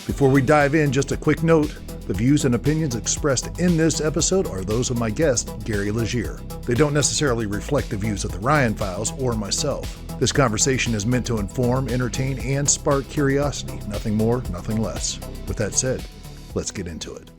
Before we dive in, just a quick note. The views and opinions expressed in this episode are those of my guest, Gary Leggiere. They don't necessarily reflect the views of the Ryan Files or myself. This conversation is meant to inform, entertain, and spark curiosity. Nothing more, nothing less. With that said, let's get into it.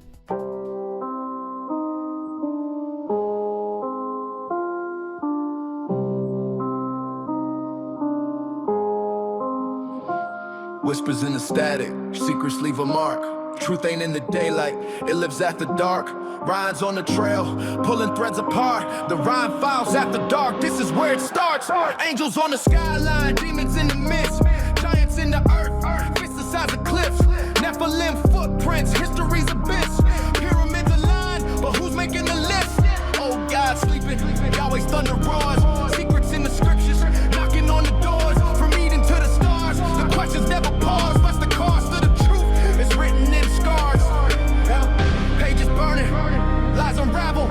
Whispers in the static, secrets leave a mark. Truth ain't in the daylight, it lives after dark. Ryan's on the trail, pulling threads apart. The Ryan Files after dark, this is where it starts. Angels on the skyline, demons in the mist. Giants in the earth, fists the size of cliffs. Nephilim footprints, history's abyss. Pyramids aligned, but who's making the list? Oh God, sleeping, Yahweh's thunder roars. Secrets in the scriptures, knocking on the doors. From Eden to the stars, the questions never pause. What's the cost of the truth? It's written in scars. Pages burning, lies unravel.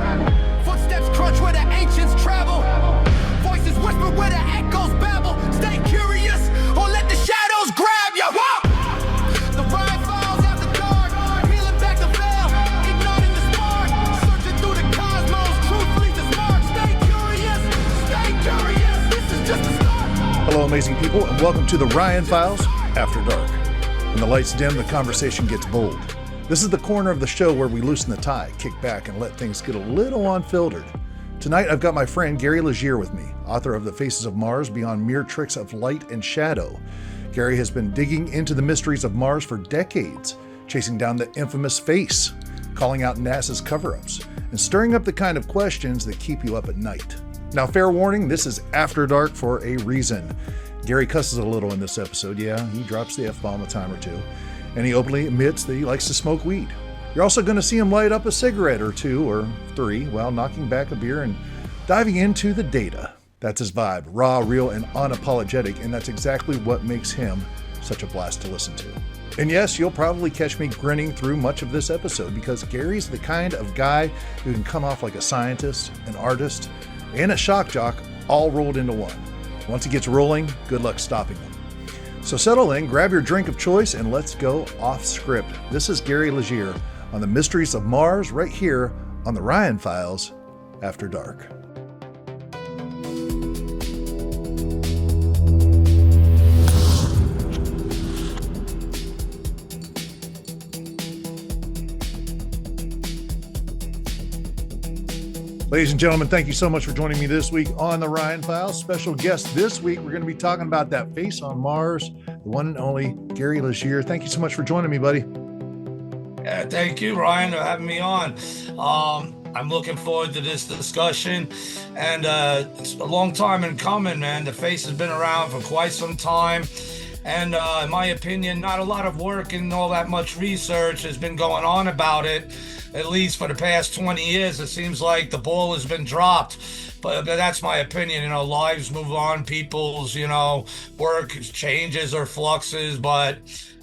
Footsteps crunch where the ancients travel. Voices whisper where the echoes babble. Stay curious or let the shadows grab you. The Ryan Files after dark, peeling back the veil, igniting the spark, searching through the cosmos. Truth leaves its mark. Stay curious, stay curious. This is just the start. Hello, amazing people, and welcome to the Ryan Files After Dark. When the lights dim, the conversation gets bold. This is the corner of the show where we loosen the tie, kick back, and let things get a little unfiltered. Tonight, I've got my friend Gary Leggiere with me, author of The Faces of Mars Beyond Mere Tricks of Light and Shadow. Gary has been digging into the mysteries of Mars for decades, chasing down the infamous face, calling out NASA's cover-ups, and stirring up the kind of questions that keep you up at night. Now, fair warning, this is After Dark for a reason. Gary cusses a little in this episode. Yeah, he drops the F-bomb a time or two. And he openly admits that he likes to smoke weed. You're also going to see him light up a cigarette or two or three while knocking back a beer and diving into the data. That's his vibe, raw, real, and unapologetic, and that's exactly what makes him such a blast to listen to. And yes, you'll probably catch me grinning through much of this episode because Gary's the kind of guy who can come off like a scientist, an artist, and a shock jock all rolled into one. Once he gets rolling, good luck stopping him. So settle in, grab your drink of choice, and let's go off script. This is Gary Leggiere on the mysteries of Mars right here on the Ryan Files After Dark. Ladies and gentlemen, thank you so much for joining me this week on the Ryan Files. Special guest this week, we're going to be talking about that face on Mars, the one and only Gary Leggiere. Thank you so much for joining me, buddy. Yeah, thank you, Ryan, for having me on. I'm looking forward to this discussion, and it's a long time in coming, man. The face has been around for quite some time, and in my opinion, not a lot of work and all that much research has been going on about it. At least for the past 20 years, it seems like the ball has been dropped. But that's my opinion. You know, lives move on, people's, work changes or fluxes. But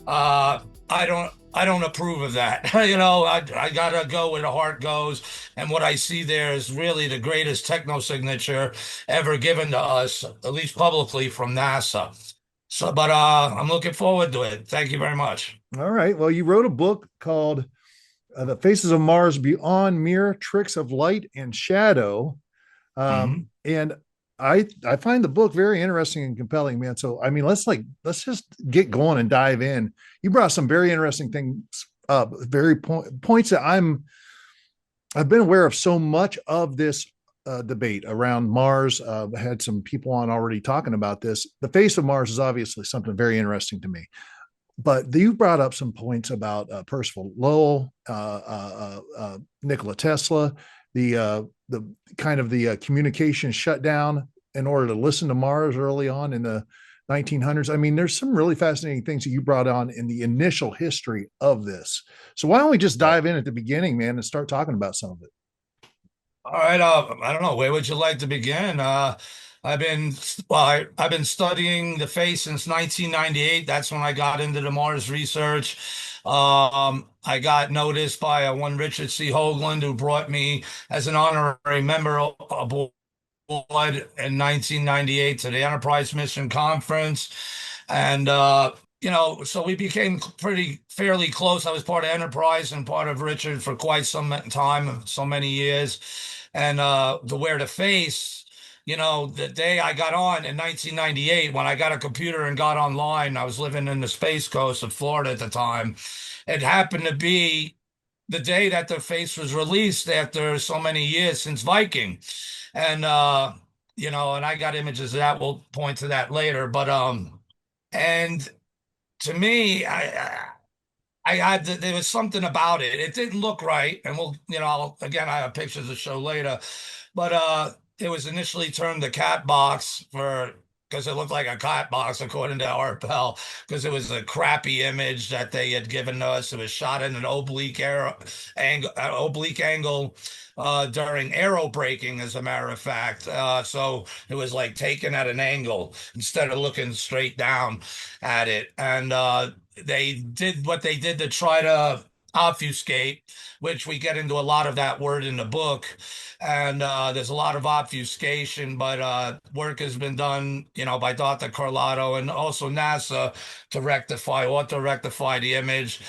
I don't approve of that. I gotta go where the heart goes. And what I see there is really the greatest techno-signature ever given to us, at least publicly, from NASA. So, but I'm looking forward to it. Thank you very much. All right. Well, you wrote a book called The Faces of Mars Beyond Mere Tricks of Light and Shadow. And I find the book very interesting and compelling, man. So, I mean, let's just get going and dive in. You brought some very interesting things up, points that I've been aware of so much of this debate around Mars. I had some people on already talking about this. The face of Mars is obviously something very interesting to me. But you brought up some points about Percival Lowell, Nikola Tesla, the kind of the communication shutdown in order to listen to Mars early on in the 1900s. I mean, there's some really fascinating things that you brought on in the initial history of this. So why don't we just dive in at the beginning, man, and start talking about some of it? All right. I don't know. Where would you like to begin? I've been studying the face since 1998. That's when I got into the Mars research. I got noticed by one Richard C. Hoagland, who brought me as an honorary member aboard in 1998 to the Enterprise Mission Conference. And so we became pretty fairly close. I was part of Enterprise and part of Richard for quite some time, so many years. And to wear the face, the day I got on in 1998, when I got a computer and got online, I was living in the Space Coast of Florida at the time. It happened to be the day that the face was released after so many years since Viking. And and I got images of that. We'll point to that later. But and to me, I had there was something about it. It didn't look right, and again, I have pictures to show later, but it was initially termed the cat box for because it looked like a cat box according to our pal, because it was a crappy image that they had given us. It was shot in an oblique angle during aero braking, as a matter of fact. So it was like taken at an angle instead of looking straight down at it, and they did what they did to try to obfuscate, which we get into a lot of that word in the book. And there's a lot of obfuscation, but work has been done, by Dr. Carlotto and also NASA to auto-rectify the image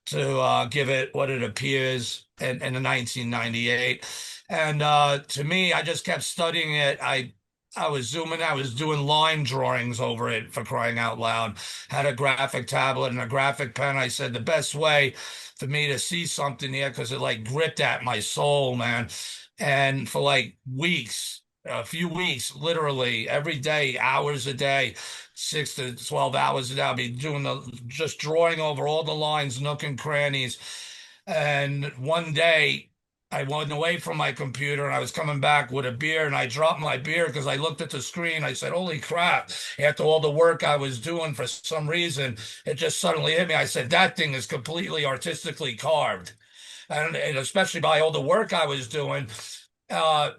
to give it what it appears in the 1998. And to me, I just kept studying it. I was zooming, I was doing line drawings over it, for crying out loud. Had a graphic tablet and a graphic pen. I said the best way for me to see something here, because it like gripped at my soul, man. And for like weeks, a few weeks, literally every day, hours a day, 6 to 12 hours a day, I'll be just drawing over all the lines, nook and crannies. And one day, I went away from my computer and I was coming back with a beer, and I dropped my beer because I looked at the screen. I said, "Holy crap." After all the work I was doing, for some reason, it just suddenly hit me. I said, "That thing is completely artistically carved." And especially by all the work I was doing, uh,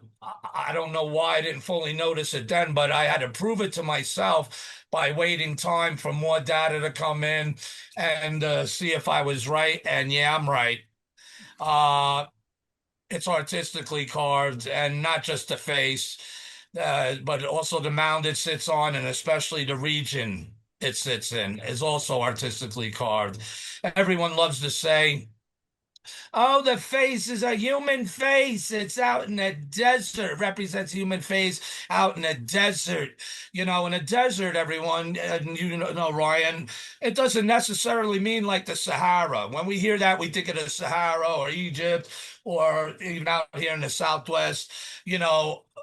I don't know why I didn't fully notice it then, but I had to prove it to myself by waiting time for more data to come in and see if I was right. And yeah, I'm right. Uh, it's artistically carved, and not just the face, but also the mound it sits on, and especially the region it sits in is also artistically carved. Everyone loves to say, "Oh, the face is a human face. It's out in the desert. It represents human face out in the desert." In a desert, everyone, and Ryan, it doesn't necessarily mean like the Sahara. When we hear that, we think of the Sahara or Egypt or even out here in the Southwest,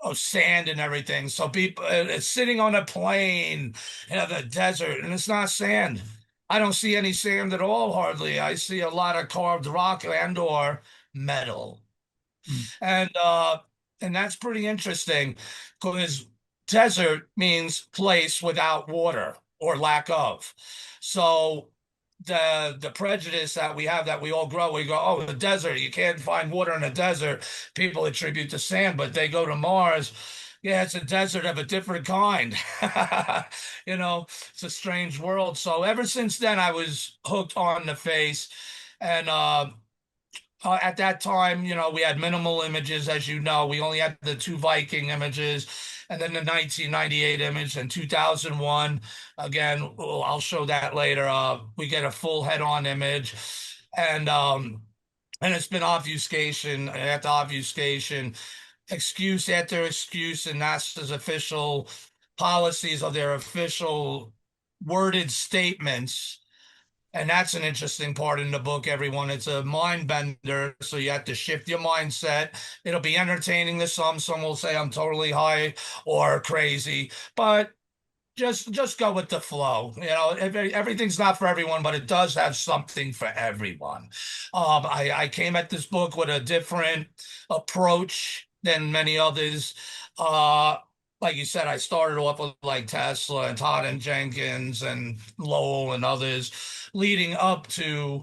of sand and everything. So people, it's sitting on a plain, the desert, and it's not sand. I don't see any sand at all, hardly. I see a lot of carved rock and or metal. Mm. And that's pretty interesting, because desert means place without water or lack of. So the prejudice that we have, that we all grow, we go, "Oh, the desert, you can't find water in the desert." People attribute to sand, but they go to Mars. Yeah, it's a desert of a different kind. It's a strange world. So ever since then, I was hooked on the face. And at that time, we had minimal images, as you know. We only had the two Viking images, and then the 1998 image, and 2001. Again, I'll show that later. We get a full head-on image, and it's been obfuscation after obfuscation, excuse after excuse, and NASA's official policies of their official worded statements. And that's an interesting part in the book, everyone. It's a mind bender, so you have to shift your mindset. It'll be entertaining to some. Some will say I'm totally high or crazy, but just go with the flow. Everything's not for everyone, but it does have something for everyone. I came at this book with a different approach than many others. Like you said, I started off with like Tesla and Todd and Jenkins and Lowell and others, leading up to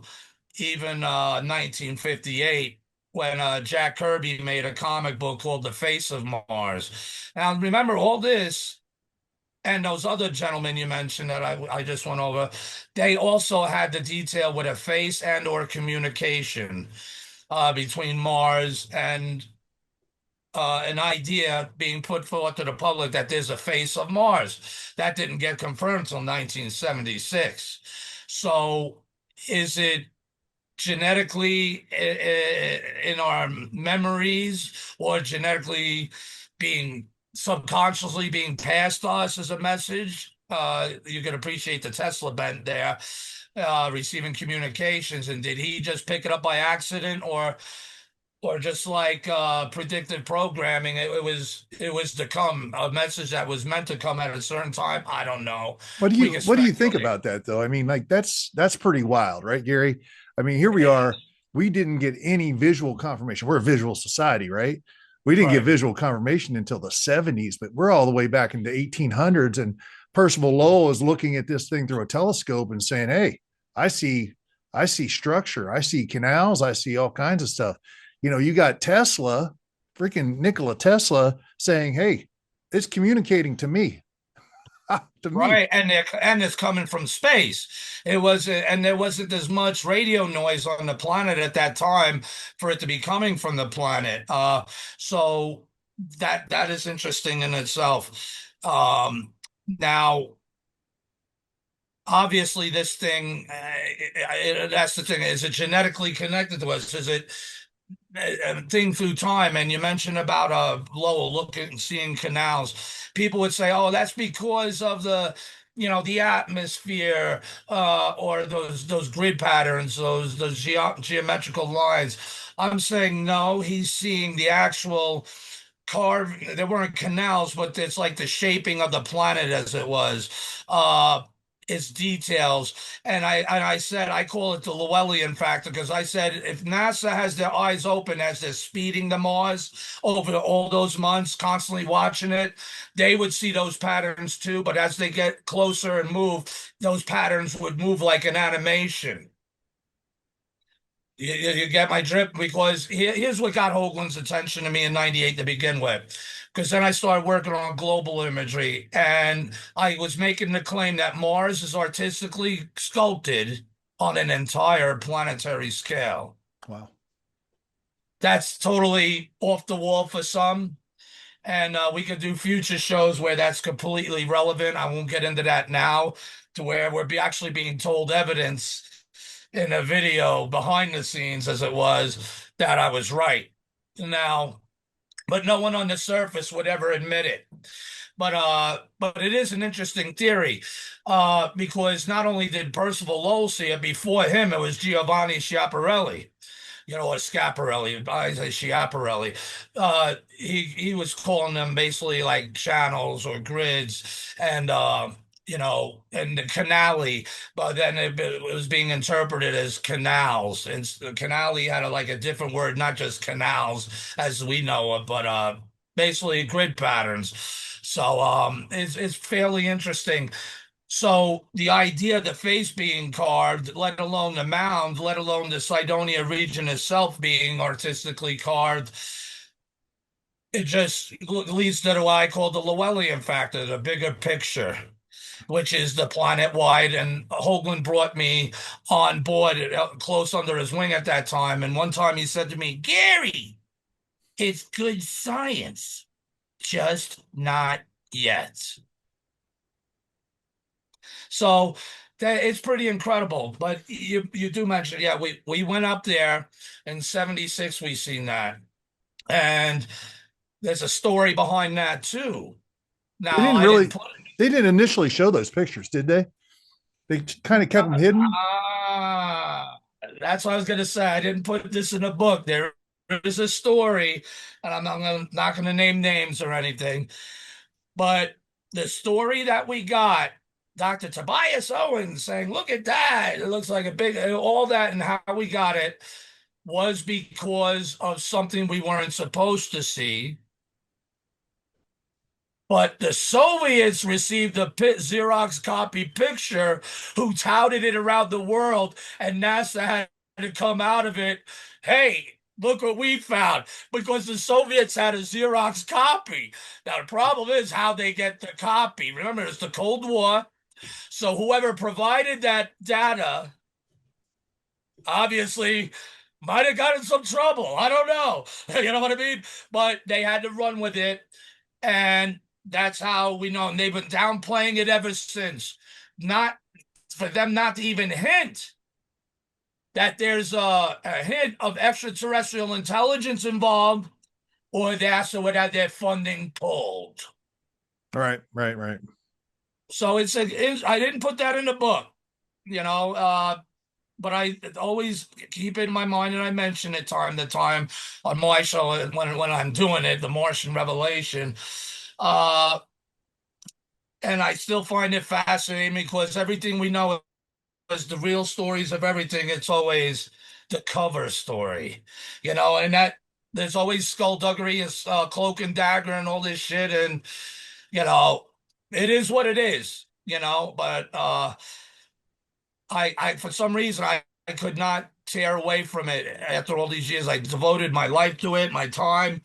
even 1958, when Jack Kirby made a comic book called The Face of Mars. Now, remember, all this and those other gentlemen you mentioned that I just went over, they also had the detail with a face and or communication between Mars and an idea being put forth to the public that there's a face of Mars. That didn't get confirmed until 1976. So is it genetically in our memories, or genetically being subconsciously being passed to us as a message? You can appreciate the Tesla bent there, receiving communications. And did he just pick it up by accident, or just like predictive programming, it was to come a message that was meant to come at a certain time? I don't know. We can What do you think speculate. about that though? I mean, like that's pretty wild, right, Gary? I mean, here we It are. is. We didn't get any visual confirmation. We're a visual society, right? We didn't get Right. visual confirmation until the 70s, but we're all the way back into 1800s. And Percival Lowell is looking at this thing through a telescope and saying, "Hey, I see, I see structure. I see canals. I see all kinds of stuff." You know, you got Tesla, freaking Nikola Tesla, saying, "Hey, it's communicating to me." To me. Right, and it's coming from space. And there wasn't as much radio noise on the planet at that time for it to be coming from the planet. So that is interesting in itself. Now, obviously, this thing, that's the thing. Is it genetically connected to us? Is it a thing through time? And you mentioned about Lowell looking, seeing canals. People would say, "Oh, that's because of the atmosphere, or those grid patterns, those geometrical lines." I'm saying no. He's seeing the actual carve. There weren't canals, but it's like the shaping of the planet as it was. Its details. And I said I call it the Llewellyn factor, because I said if NASA has their eyes open as they're speeding the Mars over all those months, constantly watching it, they would see those patterns too. But as they get closer and move, those patterns would move like an animation. You get my drift? Because here's what got Hoagland's attention to me in '98 to begin with. Because then I started working on global imagery, and I was making the claim that Mars is artistically sculpted on an entire planetary scale. Wow. That's totally off the wall for some. And we could do future shows where that's completely relevant. I won't get into that now, to where actually being told evidence in a video behind the scenes, as it was, that I was right. Now, but no one on the surface would ever admit it. But it is an interesting theory, because not only did Percival Lowell see it, before him it was Giovanni Schiaparelli, or Schiaparelli. I say Schiaparelli. He was calling them basically like channels or grids, and the canali, but then it was being interpreted as canals. And canali had like a different word, not just canals as we know it, but basically grid patterns. So it's fairly interesting. So the idea of the face being carved, let alone the mound, let alone the Cydonia region itself being artistically carved, it just leads to what I call the Llewellyn factor, the bigger picture, which is the planet wide. And Hoagland brought me on board, close under his wing at that time. And one time he said to me, "Gary, it's good science, just not yet." So that it's pretty incredible. But you do mention, yeah, we went up there in '76. We seen that, and there's a story behind that too. They Now didn't I didn't really, put. they didn't initially show those pictures, did they? They kind of kept them hidden. Ah, that's what I was gonna say. I didn't put this in a book. There is a story, and I'm not gonna name names or anything, but the story that we got, Dr. Tobias Owens saying, "Look at that. It looks like a big," all that, and how we got it was because of something we weren't supposed to see. But the Soviets received a Xerox copy picture, who touted it around the world, and NASA had to come out of it. "Hey, look what we found," because the Soviets had a Xerox copy. Now, the problem is how they get the copy. Remember, it's the Cold War. So whoever provided that data, obviously Might have got in some trouble. I don't know. You know what I mean? But they had to run with it. And that's how we know. And they've been downplaying it ever since. Not for them not to even hint that there's a hint of extraterrestrial intelligence involved, or NASA would have their funding pulled. Right, right, right. So I didn't put that in the book, but I always keep it in my mind, and I mention it time to time on my show when I'm doing it, the Martian Revelation. And I still find it fascinating because everything we know is the real stories of everything. It's always the cover story, and that there's always skullduggery and cloak and dagger and all this shit. And, it is what it is, but I for some reason, I could not tear away from it after all these years. I devoted my life to it, my time,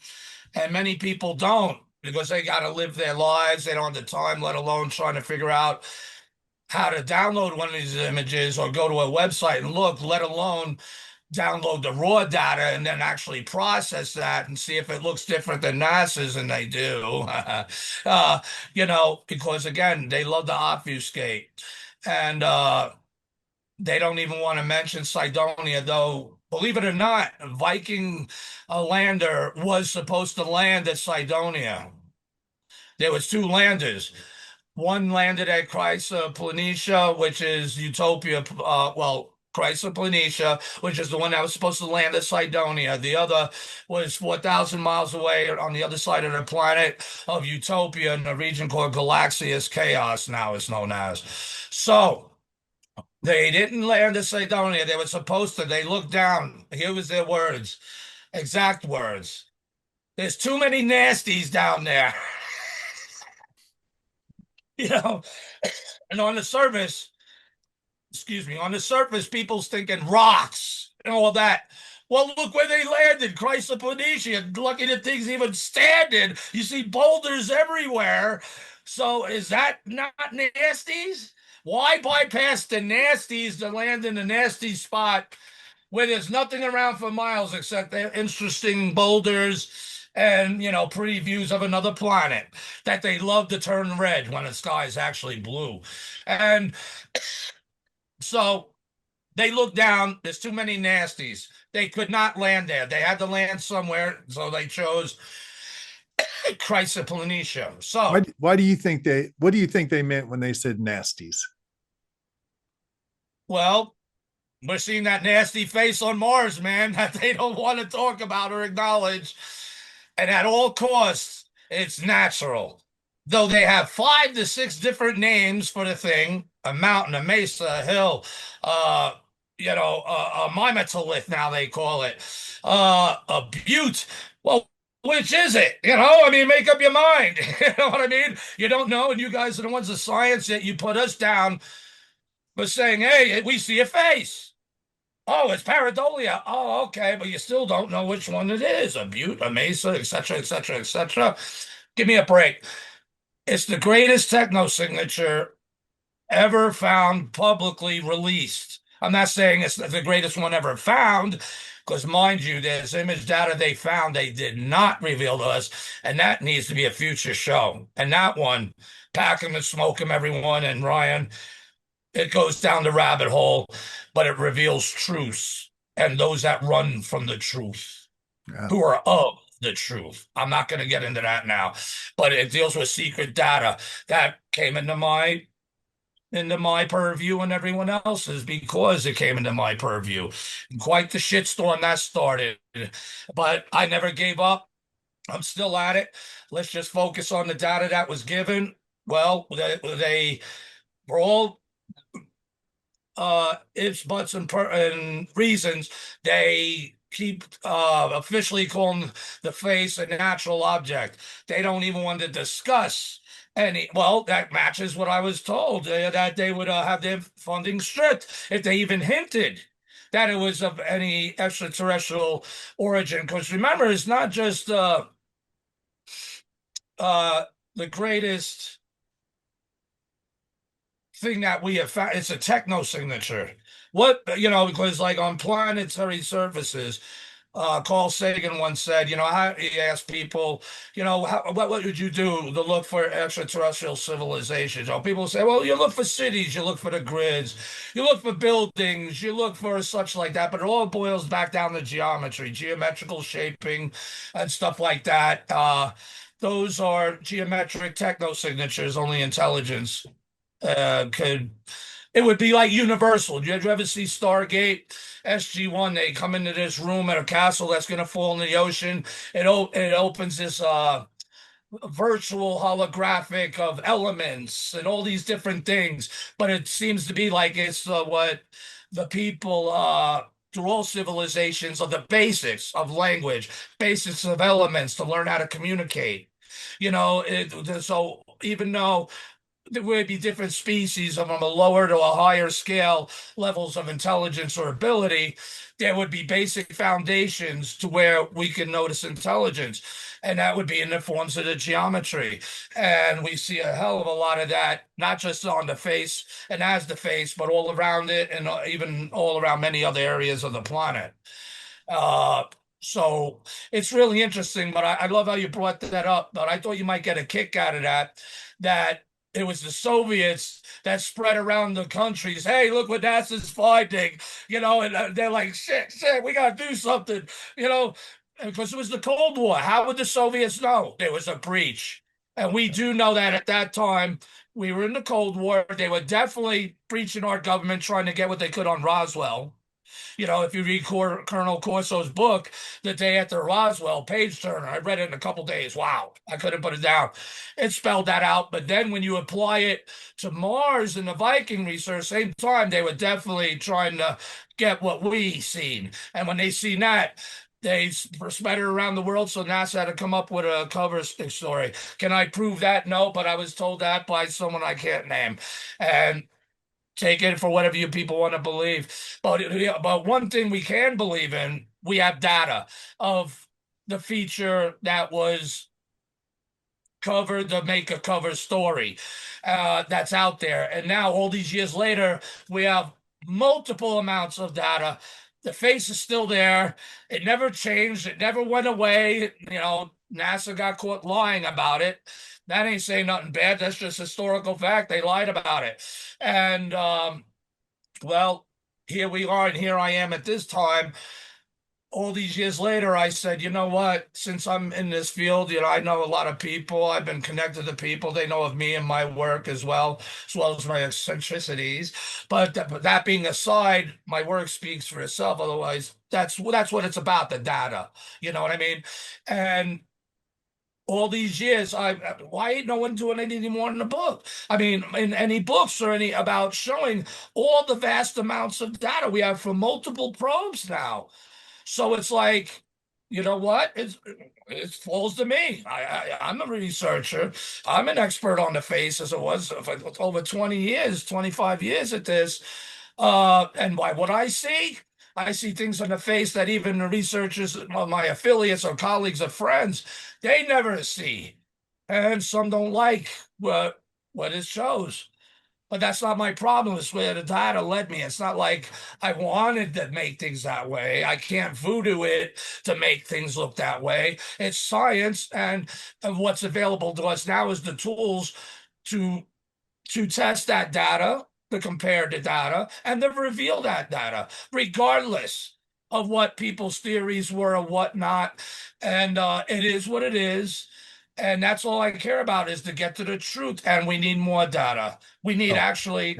and many people don't because they got to live their lives. They don't have the time, let alone trying to figure out how to download one of these images or go to a website and look, let alone download the raw data and then actually process that and see if it looks different than NASA's, and they do. Because again, they love to obfuscate. And they don't even want to mention Cydonia, though, believe it or not, Viking lander was supposed to land at Cydonia. There was two landers. One landed at Chrysa Planitia, which is Utopia. Chrysa Planitia, which is the one that was supposed to land at Cydonia. The other was 4,000 miles away on the other side of the planet of Utopia in a region called Galaxius Chaos, now is known as. So they didn't land at Cydonia. They were supposed to. They looked down. Here was their words, exact words. There's too many nasties down there. you know, and on the surface, on the surface, people's thinking rocks and all that. Well, look where they landed, Chrysler Planitia. Lucky the thing's even standing. You see boulders everywhere. So is that not nasties? Why bypass the nasties to land in a nasty spot where there's nothing around for miles except the interesting boulders and, pretty views of another planet that they love to turn red when the sky is actually blue. And so they looked down. There's too many nasties. They could not land there. They had to land somewhere, so they chose Chrysler Planitia. So why do you think what do you think they meant when they said nasties? Well, we're seeing that nasty face on Mars, man, that they don't want to talk about or acknowledge. And at all costs, it's natural. Though they have 5 to 6 different names for the thing, a mountain, a mesa, a hill, a mimetolith, now they call it, a butte. Well, which is it? Make up your mind. You know what I mean? You don't know, and you guys are the ones of science that you put us down for saying, hey, we see a face. Oh, it's pareidolia. Oh, okay, but you still don't know which one it is. A butte, a mesa, etc., etc., etc. Give me a break. It's the greatest techno-signature ever found publicly released. I'm not saying it's the greatest one ever found, because mind you, there's image data they found they did not reveal to us, and that needs to be a future show. And that one, pack 'em and smoke 'em, everyone, and Ryan, it goes down the rabbit hole, but it reveals truths and those that run from the truth, who are of the truth. I'm not going to get into that now, but it deals with secret data that came into my purview and everyone else's because it came into my purview. Quite the shitstorm that started, but I never gave up. I'm still at it. Let's just focus on the data that was given. Well, they were all ifs, buts, and reasons. They keep officially calling the face a natural object. They don't even want to discuss any. Well, that matches what I was told, that they would have their funding stripped if they even hinted that it was of any extraterrestrial origin. Because remember, it's not just the greatest thing that we have found. It's a techno-signature. What, because like on planetary surfaces, Carl Sagan once said, how he asked people, what would you do to look for extraterrestrial civilizations? People say, well, you look for cities, you look for the grids, you look for buildings, you look for such like that. But it all boils back down to geometry, geometrical shaping, and stuff like that. Those are geometric techno signatures. Only intelligence could. It would be like Universal. Did you ever see Stargate? SG-1, they come into this room at a castle that's going to fall in the ocean. It opens this virtual holographic of elements and all these different things. But it seems to be like it's what the people through all civilizations are the basics of language, basics of elements to learn how to communicate. So even though there would be different species from a lower to a higher scale levels of intelligence or ability, there would be basic foundations to where we can notice intelligence. And that would be in the forms of the geometry. And we see a hell of a lot of that, not just on the face and as the face, but all around it and even all around many other areas of the planet. Uh, so it's really interesting, but I love how you brought that up. But I thought you might get a kick out of that it was the Soviets that spread around the countries. Hey, look what NASA's finding, and they're like, shit, we got to do something, because it was the Cold War. How would the Soviets know there was a breach? And we do know that at that time, we were in the Cold War. They were definitely breaching our government, trying to get what they could on Roswell. If you read Colonel Corso's book, The Day After Roswell, Page Turner, I read it in a couple days. Wow, I couldn't put it down. It spelled that out. But then when you apply it to Mars and the Viking research, same time, they were definitely trying to get what we seen. And when they seen that, they spread it around the world, so NASA had to come up with a cover story. Can I prove that? No, but I was told that by someone I can't name. And take it for whatever you people want to believe. But one thing we can believe in, we have data of the feature that was covered to make a cover story that's out there. And now, all these years later, we have multiple amounts of data. The face is still there. It never changed. It never went away. NASA got caught lying about it. That ain't saying nothing bad. That's just historical fact. They lied about it. And, well, here we are, and here I am at this time. All these years later, I said, you know what? Since I'm in this field, I know a lot of people. I've been connected to people. They know of me and my work as well as my eccentricities. But that being aside, my work speaks for itself. Otherwise, that's what it's about, the data. You know what I mean? And all these years, why ain't no one doing anything more in the book? I mean, in any books or any about showing all the vast amounts of data we have from multiple probes now. So it's like, you know what? It falls to me. I'm a researcher. I'm an expert on the face as it was for over 20 years, 25 years at this. And by what I see things on the face that even the researchers, my affiliates or colleagues or friends, they never see. And some don't like what it shows. But that's not my problem. It's where the data led me. It's not like I wanted to make things that way. I can't voodoo it to make things look that way. It's science, and what's available to us now is the tools to test that data, to compare the data, and to reveal that data, regardless of what people's theories were or whatnot. And it is what it is. And that's all I care about, is to get to the truth. And we need more data. We need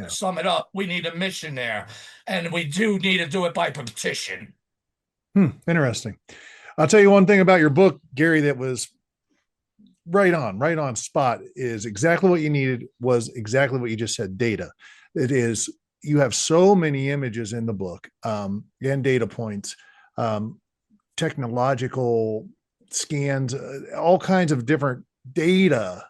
sum it up. We need a mission there. And we do need to do it by petition. Interesting. I'll tell you one thing about your book, Gary, that was right on spot, is exactly what you needed, was exactly what you just said, data. It is, you have so many images in the book, and data points, technological scans, all kinds of different data,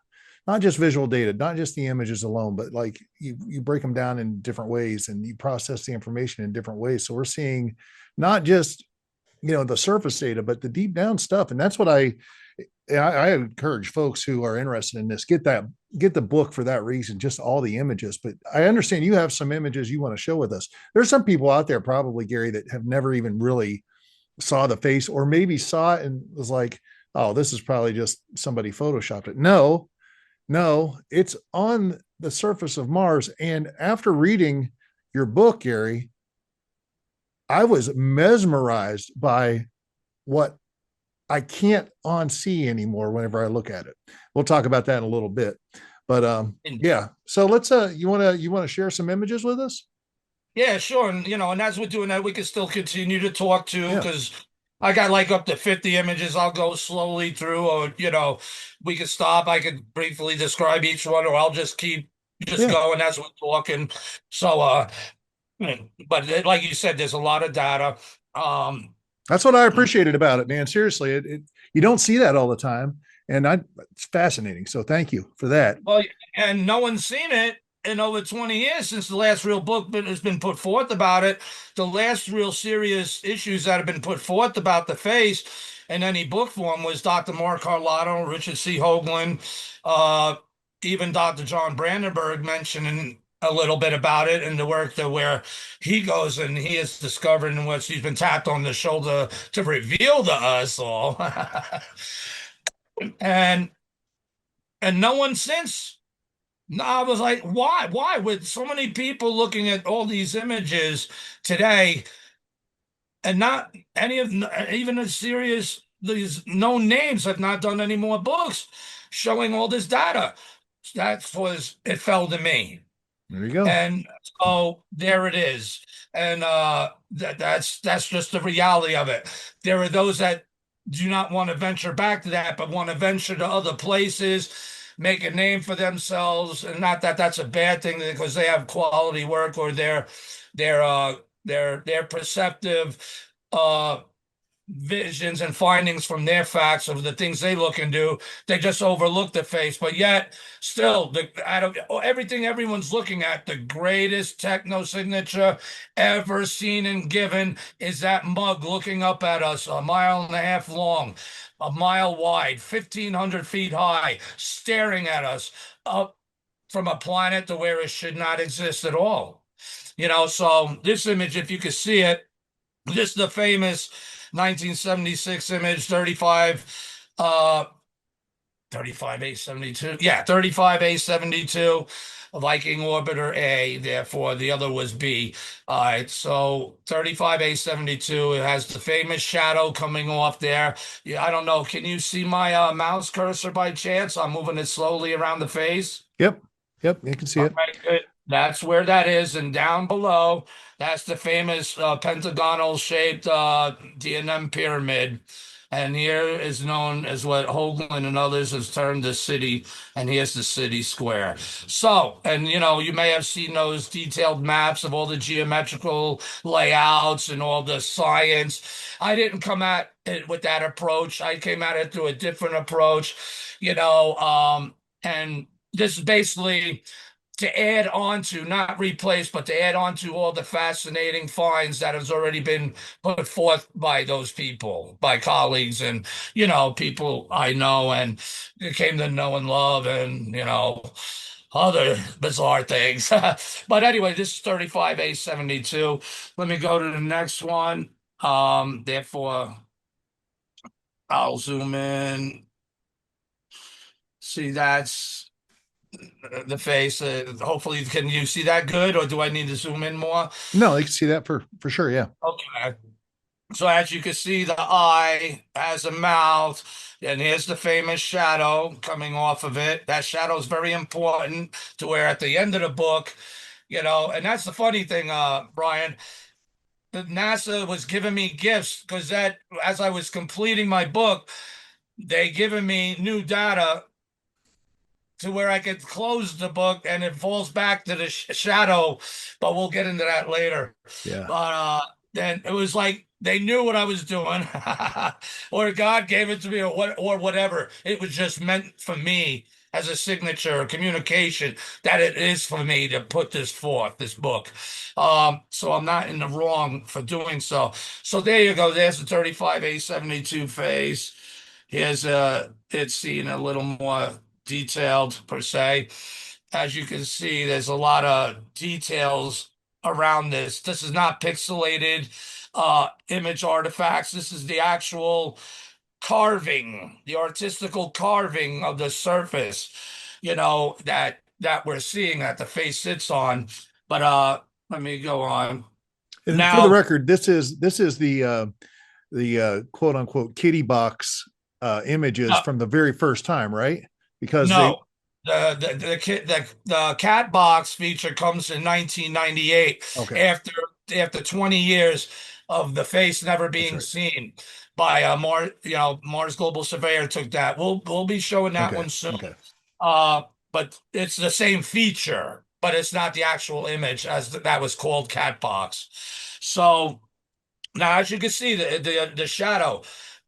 not just visual data, not just the images alone, but like you break them down in different ways and you process the information in different ways. So we're seeing not just, the surface data, but the deep down stuff. And that's what I encourage folks who are interested in this, get that get the book for that reason, just all the images. But I understand you have some images you want to show with us. There's some people out there, probably, Gary, that have never even really saw the face, or maybe saw it and was like, oh, this is probably just somebody photoshopped it. No, no, it's on the surface of Mars. And after reading your book, Gary, I was mesmerized by what I can't unsee anymore whenever I look at it. We'll talk about that in a little bit. But yeah. So let's you wanna share some images with us? Yeah, sure. And and as we're doing that, we can still continue to talk too, Yeah. because I got like up to 50 images. I'll go slowly through, or we could stop. I could briefly describe each one, or I'll just keep just Yeah. going as we're talking. So but like you said, there's a lot of data. Um That's what I appreciated about it, man. Seriously, it you don't see that all the time. And it's fascinating. So thank you for that. well, and no one's seen it in over 20 years since the last real book has been put forth about it. The last real serious issues that have been put forth about the face in any book form was Dr. Mark Carlotto, Richard C. Hoagland, uh, even Dr. John Brandenburg mentioning a little bit about it in the work that where he goes and he has discovered in which he's been tapped on the shoulder to reveal to us all. and no one since. No, I was like, why? Why? With so many people looking at all these images today, and not any of even as serious these known names have not done any more books showing all this data. That was it fell to me. There you go. And so there it is. And that's just the reality of it. There are those that do not want to venture back to that, but want to venture to other places, make a name for themselves. And not that that's a bad thing, because they have quality work, or they're they're perceptive uh visions and findings from their facts of the things they look and do. They just overlook the face, but yet still, out of everything everyone's looking at, the greatest techno signature ever seen and given is that mug looking up at us, a mile and a half long, a mile wide, 1,500 feet high, staring at us up from a planet to where it should not exist at all. So this image, if you could see it, this is the famous 1976 image, 35 A72. Yeah, 35 A72, a Viking orbiter A, therefore the other was B. All right, so 35 A72, it has the famous shadow coming off there. Yeah, I don't know. Can you see my mouse cursor by chance? I'm moving it slowly around the face. Yep. Yep. You can see All it. right, good. That's where that is. And down below, that's the famous pentagonal shaped D&M pyramid. And here is known as what Hoagland and others has termed the city. And here's the city square. So, and you may have seen those detailed maps of all the geometrical layouts and all the science. I didn't come at it with that approach. I came at it through a different approach, and this is basically to add on to, not replace, but to add on to all the fascinating finds that has already been put forth by those people, by colleagues and, people I know and came to know and love and, other bizarre things. But anyway, this is 35A72. Let me go to the next one. Therefore, I'll zoom in. See, that's the face. Hopefully, can you see that good, or do I need to zoom in more? No, you can see that for sure. Yeah. Okay. So as you can see, the eye has a mouth, and here's the famous shadow coming off of it. That shadow is very important to where at the end of the book, and that's the funny thing, Brian. The NASA was giving me gifts because that, as I was completing my book, they given me new data to where I could close the book and it falls back to the shadow, but we'll get into that later. Yeah. But then it was like they knew what I was doing, or God gave it to me, or whatever. It was just meant for me as a signature, communication, that it is for me to put this forth, this book. So I'm not in the wrong for doing so. So there you go. There's the 35A72 phase. Here's it's seen a little more detailed per se. As you can see, there's a lot of details around this. This is not pixelated image artifacts. This is the actual carving, the artistical carving of the surface, that we're seeing that the face sits on. But let me go on. And for the Now, record, this is the quote unquote kitty box images uh, from the very first time, right? Because they no, the cat box feature comes in 1998 okay, after 20 years of the face never that's being right. seen by Mars Global Surveyor took that. We'll be showing that Okay, one soon. okay. Uh, but it's the same feature, but it's not the actual image as that was called cat box. So now, as you can see, the shadow,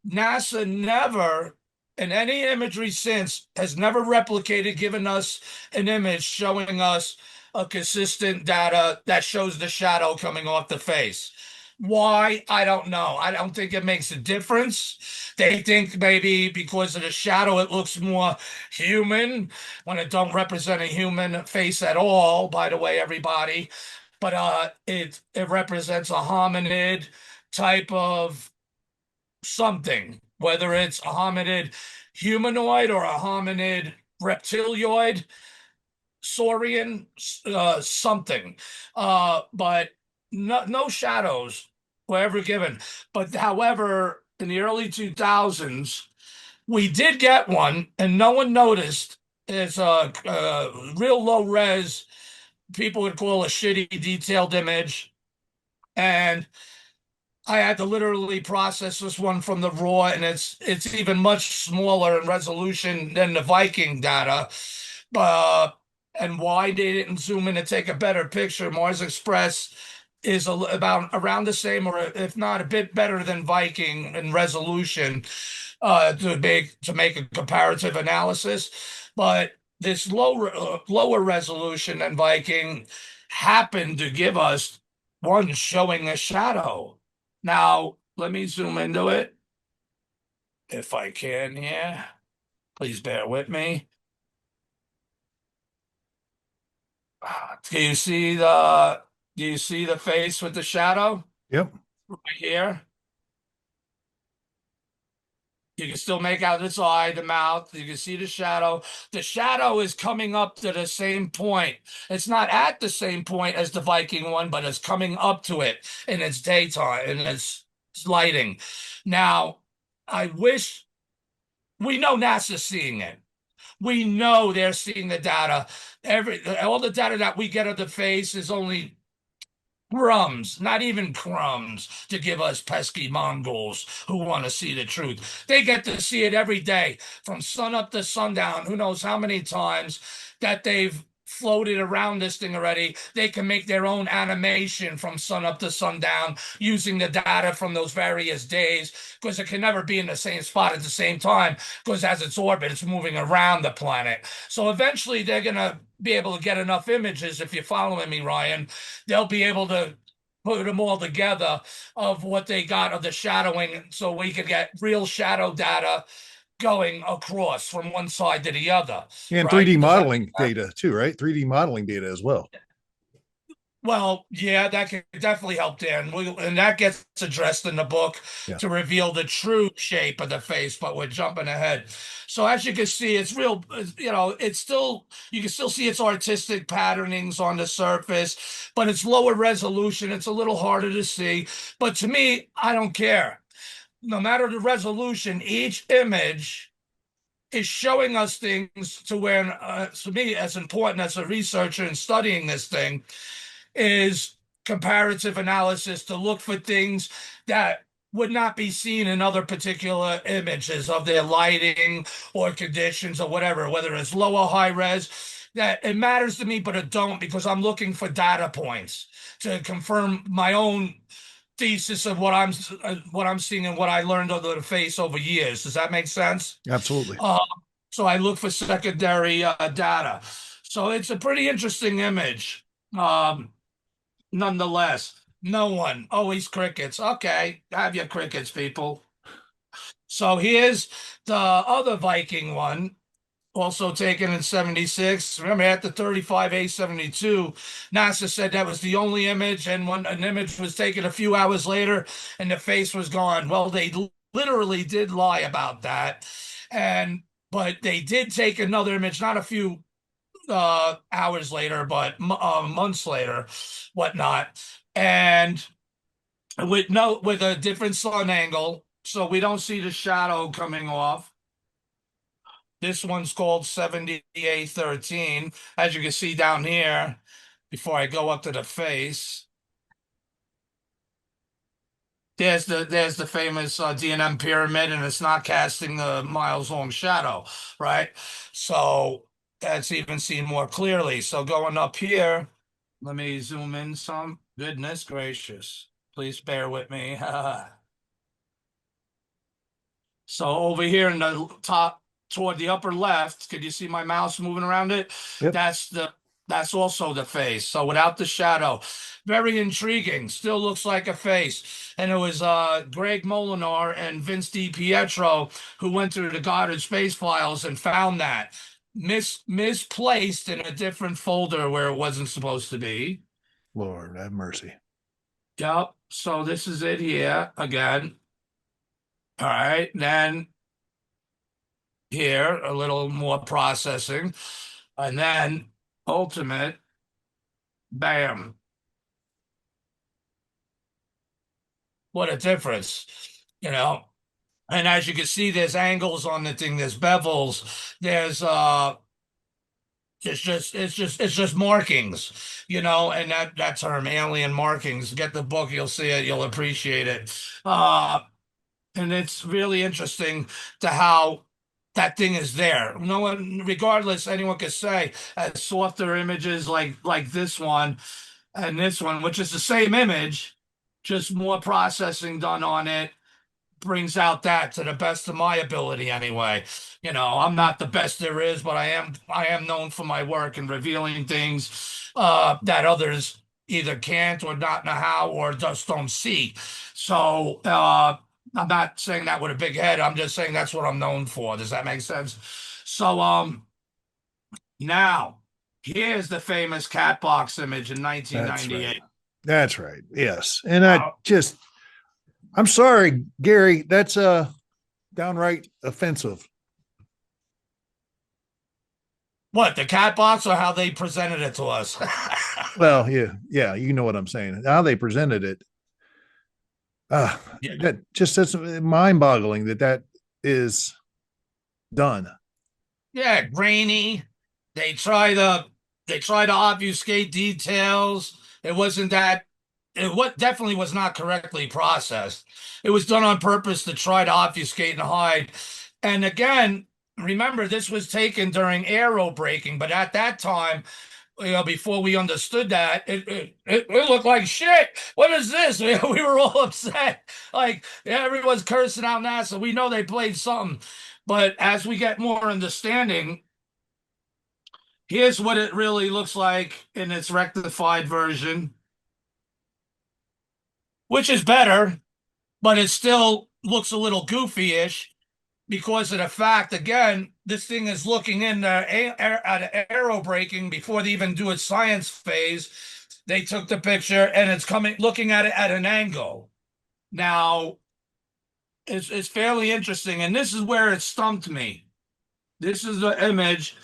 NASA never, in any imagery since, has never replicated, given us an image showing us a consistent data that shows the shadow coming off the face. Why? I don't know. I don't think it makes a difference. They think maybe because of the shadow, it looks more human when it don't represent a human face at all, by the way, everybody. But it represents a hominid type of something, whether it's a hominid humanoid or a hominid reptilioid, saurian, something. But no shadows were ever given. But however, in the early 2000s, we did get one, and no one noticed. It's a real low res, people would call a shitty detailed image. And I had to literally process this one from the raw, and it's even much smaller in resolution than the Viking data. Uh, and why they didn't zoom in and take a better picture? Mars Express is about around the same, or if not a bit better than Viking in resolution, to make a comparative analysis. But this lower resolution than Viking happened to give us one showing a shadow. Now, let me zoom into it if I can here. Please bear with me. Do you see the face with the shadow Yep. right here? You can still make out its eye, the mouth. You can see the shadow. The shadow is coming up to the same point. It's not at the same point as the Viking one, but it's coming up to it in its daytime, in its lighting. Now, I wish we know NASA's seeing it. We know they're seeing the data. All the data that we get of the face is only crumbs, not even crumbs, to give us pesky Mongols who want to see the truth. They get to see it every day from sun up to sundown. Who knows how many times that they've floated around this thing already. They can make their own animation from sun up to sundown using the data from those various days, because it can never be in the same spot at the same time, because as its orbit, it's moving around the planet. So eventually they're going to be able to get enough images. If you're following me, Ryan, they'll be able to put them all together of what they got of the shadowing, so we could get real shadow data going across from one side to the other, And right? 3D Does that make modeling sense? data too, right? 3D modeling data as well. Well, yeah, that could definitely help Dan. And that gets addressed in the book Yeah. to reveal the true shape of the face, but we're jumping ahead. So as you can see, it's real, it's still, you can still see its artistic patternings on the surface, but it's lower resolution. It's a little harder to see. But to me, I don't care. No matter the resolution, each image is showing us things to where, to me, as important as a researcher and studying this thing, is comparative analysis to look for things that would not be seen in other particular images of their lighting or conditions or whatever, whether it's low or high res. That it matters to me, but it don't, because I'm looking for data points to confirm my own thesis of what I'm seeing and what I learned under the face over years. Does that make sense? Absolutely. Uh, so I look for secondary data. So it's a pretty interesting image. Nonetheless, no one, always crickets. Okay, have your crickets, people. So here's the other Viking one. also taken in 76. Remember, at the 35A72, NASA said that was the only image, and when an image was taken a few hours later and the face was gone. Well, they literally did lie about that. And but they did take another image, not a few hours later, but months later, whatnot. And with a different sun angle, so we don't see the shadow coming off. This one's called 7813. As you can see down here, before I go up to the face, there's the famous D&M pyramid, and it's not casting the miles long shadow, right? So that's even seen more clearly. So going up here, let me zoom in some. Goodness gracious. Please bear with me. So over here in the top toward the upper left, could you see my mouse moving around it? Yep. That's also the face. So without the shadow, very intriguing. Still looks like a face. And it was Greg Molinar and Vince DiPietro who went through the Goddard space files and found that misplaced in a different folder where it wasn't supposed to be. Lord have mercy. Yep. So this is it here again. All right. Then here, a little more processing, and then ultimate, bam. What a difference, you know. And as you can see, there's angles on the thing, there's bevels, there's it's just markings, and that term, alien markings. Get the book, you'll see it, you'll appreciate it. And it's really interesting to how that thing is there. No one, regardless, anyone could say as softer images like this one and this one, which is the same image, just more processing done on it, brings out that to the best of my ability anyway. I'm not the best there is, but I am known for my work and revealing things that others either can't or not know how or just don't see. So I'm not saying that with a big head. I'm just saying that's what I'm known for. Does that make sense? So now here's the famous cat box image in That's 1998. right. That's right. Yes. And Uh, I'm sorry, Gary, that's downright offensive. What, the cat box or how they presented it to us? Well, yeah, you know what I'm saying. How they presented it. Yeah. That just that's mind-boggling that is done. Yeah, grainy. They try to obfuscate details. It wasn't that it what definitely was not correctly processed. It was done on purpose to try to obfuscate and hide. And again, remember this was taken during aero braking, but at that time, before we understood that, it looked like shit. What is this? We were all upset. Like, yeah, everyone's cursing out NASA. We know they played something. But as we get more understanding, here's what it really looks like in its rectified version, which is better, but it still looks a little goofy-ish because of the fact, again, this thing is looking in at aero braking before they even do its science phase. They took the picture and it's looking at it at an angle. Now, it's fairly interesting, and this is where it stumped me. This is the image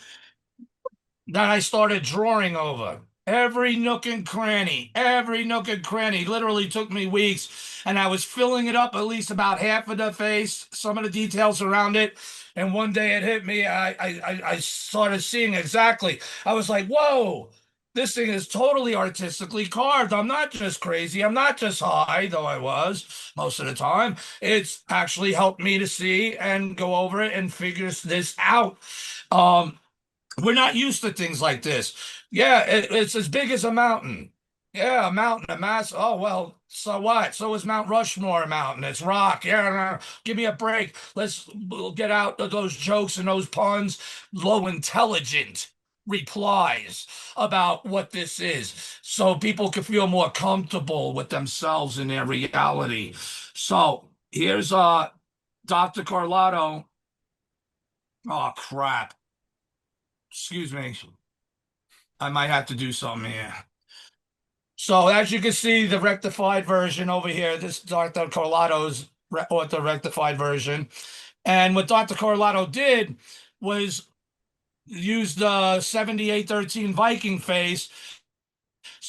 that I started drawing over. Every nook and cranny, literally took me weeks. And I was filling it up at least about half of the face, some of the details around it. And one day it hit me. I started seeing exactly. I was like, whoa, this thing is totally artistically carved. I'm not just crazy. I'm not just high, though I was most of the time. It's actually helped me to see and go over it and figure this out. We're not used to things like this. Yeah, it's as big as a mountain. Yeah, a mountain, a mass. Oh, well, so what? So is Mount Rushmore a mountain. It's rock. Yeah, no, give me a break. We'll get out of those jokes and those puns. Low intelligent replies about what this is so people can feel more comfortable with themselves in their reality. So here's Dr. Carlotto. Oh, crap. Excuse me. I might have to do something here. So as you can see, the rectified version over here, this Dr. Corlado's ortho rectified version. And what Dr. Corlado did was use the 7813 Viking face,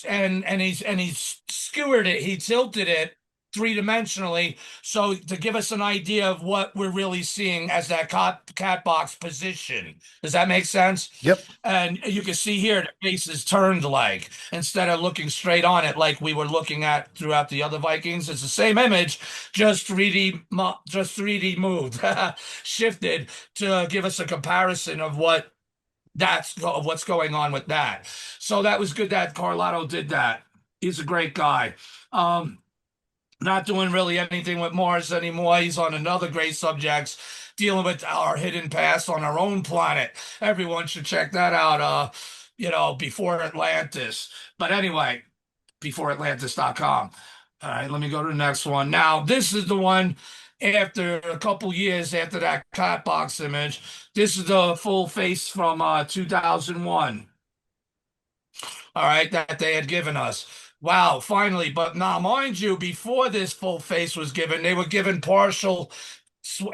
and he skewered it, he tilted it three-dimensionally, so to give us an idea of what we're really seeing as that cat box position. Does that make sense? Yep. And you can see here the face is turned, like, instead of looking straight on it like we were looking at throughout the other Vikings. It's the same image, just 3D moved, shifted to give us a comparison of what's going on with that. So that was good that Carlotto did that. He's a great guy. Not doing really anything with Mars anymore. He's on another great subjects, dealing with our hidden past on our own planet. Everyone should check that out. Before Atlantis. But anyway, beforeatlantis.com. All right, let me go to the next one. Now, this is the one after a couple years after that cat box image. This is the full face from 2001. All right, that they had given us. Wow, finally. But now, mind you, before this full face was given, they were given partial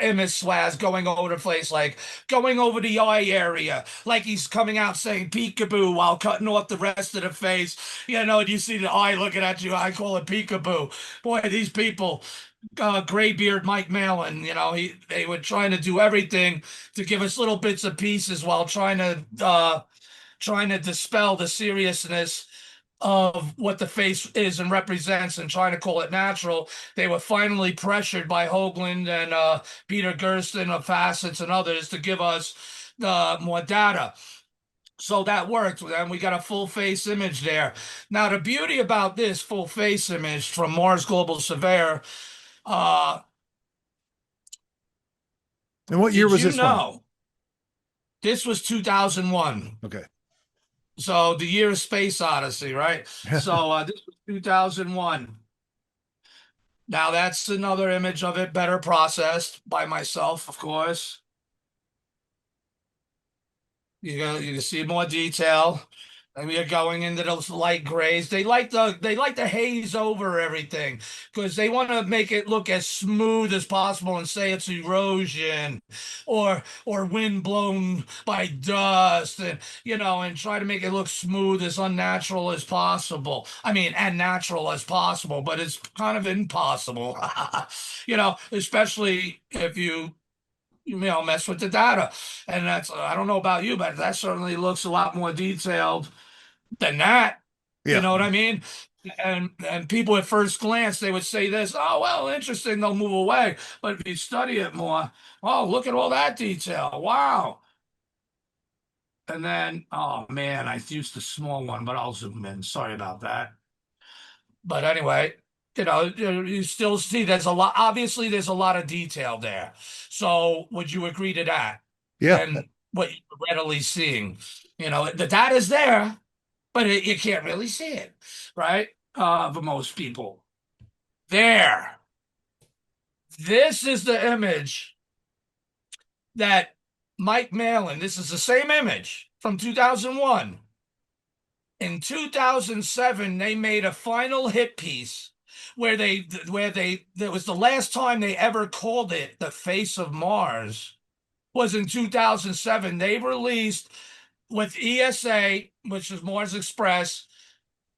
image swaz going over the place, like going over the eye area, like he's coming out saying peekaboo while cutting off the rest of the face. And you see the eye looking at you. I call it peekaboo. Boy, these people, graybeard Mike Malin, they were trying to do everything to give us little bits of pieces while trying to dispel the seriousness of what the face is and represents and trying to call it natural. They were finally pressured by Hoagland and Peter Gersten of Facets and others to give us more data. So that worked, and we got a full face image there. Now, the beauty about this full face image from Mars Global Surveyor, And what year was this one? This was 2001. Okay. So the year of Space Odyssey, right? So this was 2001. Now that's another image of it, better processed by myself, of course. You can see more detail. And we are going into those light grays. They like to haze over everything because they want to make it look as smooth as possible and say it's erosion or wind blown by dust, and try to make it look smooth, as unnatural as possible. I mean, and natural as possible, but it's kind of impossible. Especially if you mess with the data. And that's, I don't know about you, but that certainly looks a lot more detailed than that. Yeah. You know what I mean? And people at first glance, they would say this, oh, well, interesting, they'll move away. But if you study it more, oh, look at all that detail. Wow. And then, oh man, I used the small one, but I'll zoom in. Sorry about that. But anyway, you still see there's a lot, obviously there's a lot of detail there. So would you agree to that? Yeah. And what you're readily seeing, the data's there, but you can't really see it, right? For most people. There. This is the image that Mike Malin, this is the same image from 2001. In 2007, they made a final hit piece where that was the last time they ever called it the face of Mars, was in 2007. They released with ESA, which is Mars Express,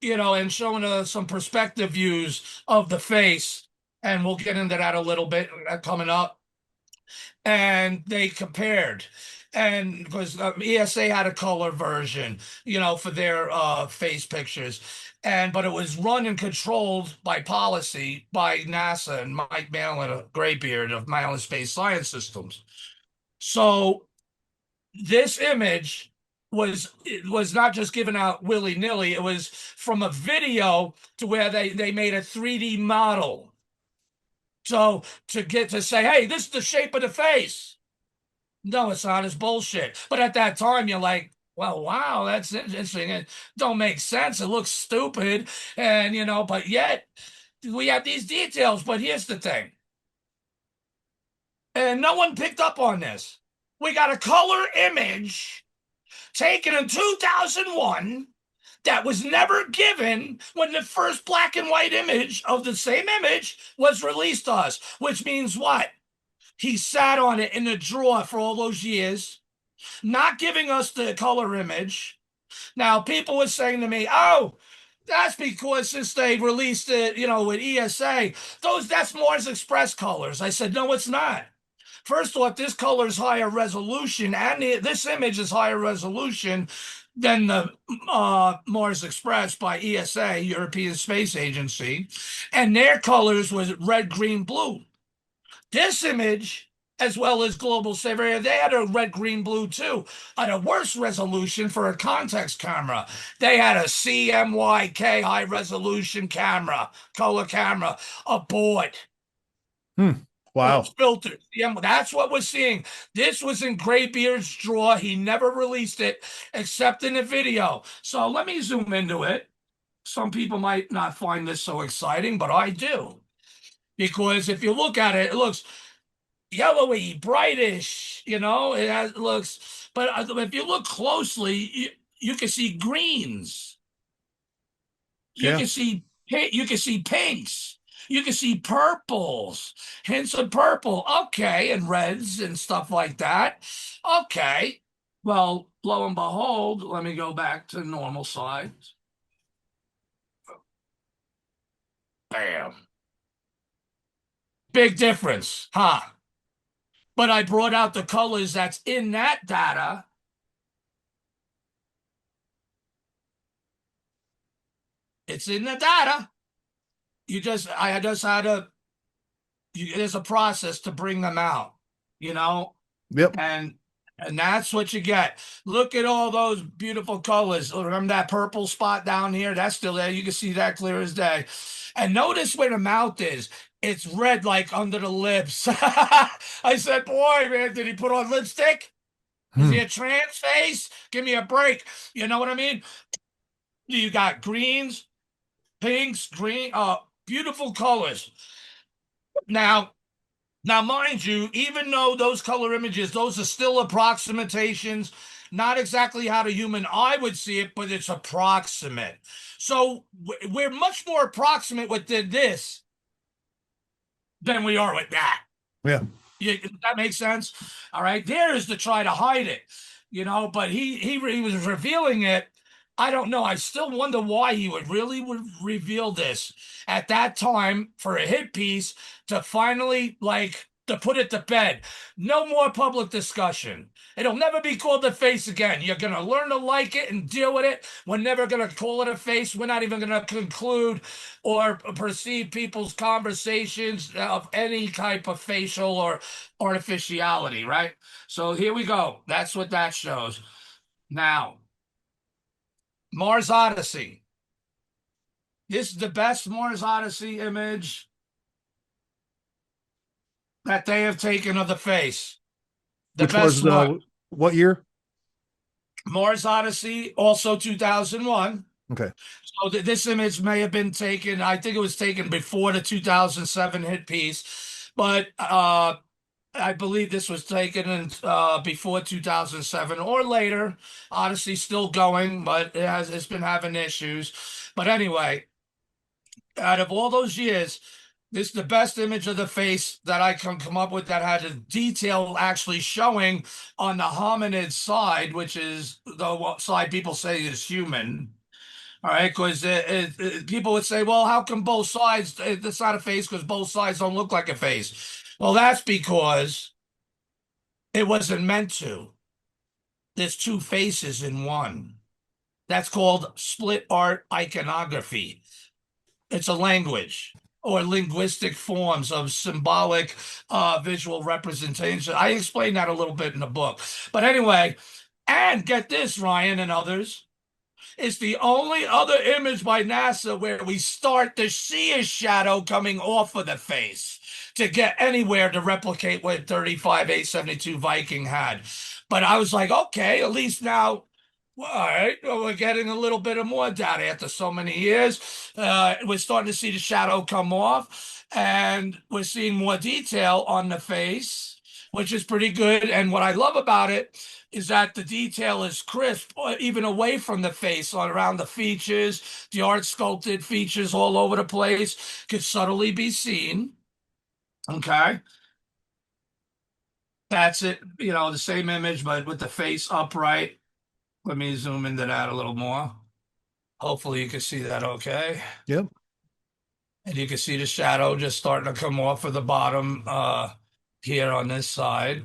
and showing some perspective views of the face. And we'll get into that a little bit coming up. And they compared. And because ESA had a color version, for their face pictures. But it was run and controlled by policy by NASA and Mike Malin, a graybeard of Malin Space Science Systems. So this image was not just given out willy-nilly. It was from a video to where they made a 3D model. So to get to say, hey, this is the shape of the face. No, it's not. It's bullshit. But at that time, you're like, well, wow, that's interesting. It don't make sense. It looks stupid. And, but yet we have these details. But here's the thing. And no one picked up on this. We got a color image taken in 2001 that was never given when the first black and white image of the same image was released to us, which means what? He sat on it in the drawer for all those years, not giving us the color image. Now, people were saying to me, oh, that's because since they released it, with ESA, that's Mars Express colors. I said, no, it's not. First off, this color is higher resolution, and this image is higher resolution than the Mars Express by ESA, European Space Agency, and their colors was red, green, blue. This image, as well as Global Saver, they had a red, green, blue too, at a worse resolution for a context camera. They had a CMYK high resolution camera, color camera, aboard. Wow. Filtered. Yeah, that's what we're seeing. This was in Graybeard's drawer. He never released it except in the video. So let me zoom into it. Some people might not find this so exciting, but I do. Because if you look at it, it looks yellowy, brightish, it looks, but if you look closely, you can see greens. You Yeah. can see pinks. You can see purples, hints of purple. Okay, and reds and stuff like that. Okay. Well, lo and behold, let me go back to normal size. Bam. Big difference, huh? But I brought out the colors that's in that data. It's in the data. I just had to, there's a process to bring them out, Yep. and that's what you get. Look at all those beautiful colors. Remember that purple spot down here? That's still there. You can see that clear as day. And notice where the mouth is. It's red like under the lips. I said, boy, man, did he put on lipstick? Is he a trans face? Give me a break. You know what I mean? You got greens, pinks, green, beautiful colors. Now, mind you, even though those color images, those are still approximations, not exactly how the human eye would see it, but it's approximate. So we're much more approximate with this than we are with that. Yeah. Does that make sense? All right. There is to try to hide it, but he was revealing it. I don't know. I still wonder why he would reveal this at that time for a hit piece to finally to put it to bed. No more public discussion. It'll never be called a face again. You're going to learn to like it and deal with it. We're never going to call it a face. We're not even going to conclude or perceive people's conversations of any type of facial or artificiality, right? So here we go. That's what that shows. Now, Mars Odyssey. This is the best Mars Odyssey image that they have taken of the face. Which was what year? Mars Odyssey, also 2001. Okay. So this image may have been taken, I think it was taken before the 2007 hit piece, but I believe this was taken in before 2007 or later. Odyssey's still going, but it's been having issues. But anyway, out of all those years, this is the best image of the face that I can come up with that had a detail actually showing on the hominid side, which is the side people say is human. All right, because people would say, well, how come both sides, it's not a face because both sides don't look like a face? Well, that's because it wasn't meant to. There's two faces in one. That's called split art iconography. It's a language or linguistic forms of symbolic visual representation. I explained that a little bit in the book. But anyway, and get this, Ryan and others, it's the only other image by NASA where we start to see a shadow coming off of the face to get anywhere to replicate what 35-872 Viking had. But I was like, okay, at least now, all right, well, we're getting a little bit of more data after so many years. We're starting to see the shadow come off, and we're seeing more detail on the face. which is pretty good. And what I love about it is that the detail is crisp, even away from the face, on around the features, the art sculpted features all over the place could subtly be seen. Okay. That's it, the same image, but with the face upright. Let me zoom into that a little more. Hopefully you can see that okay. Yep. And you can see the shadow just starting to come off of the bottom here on this side.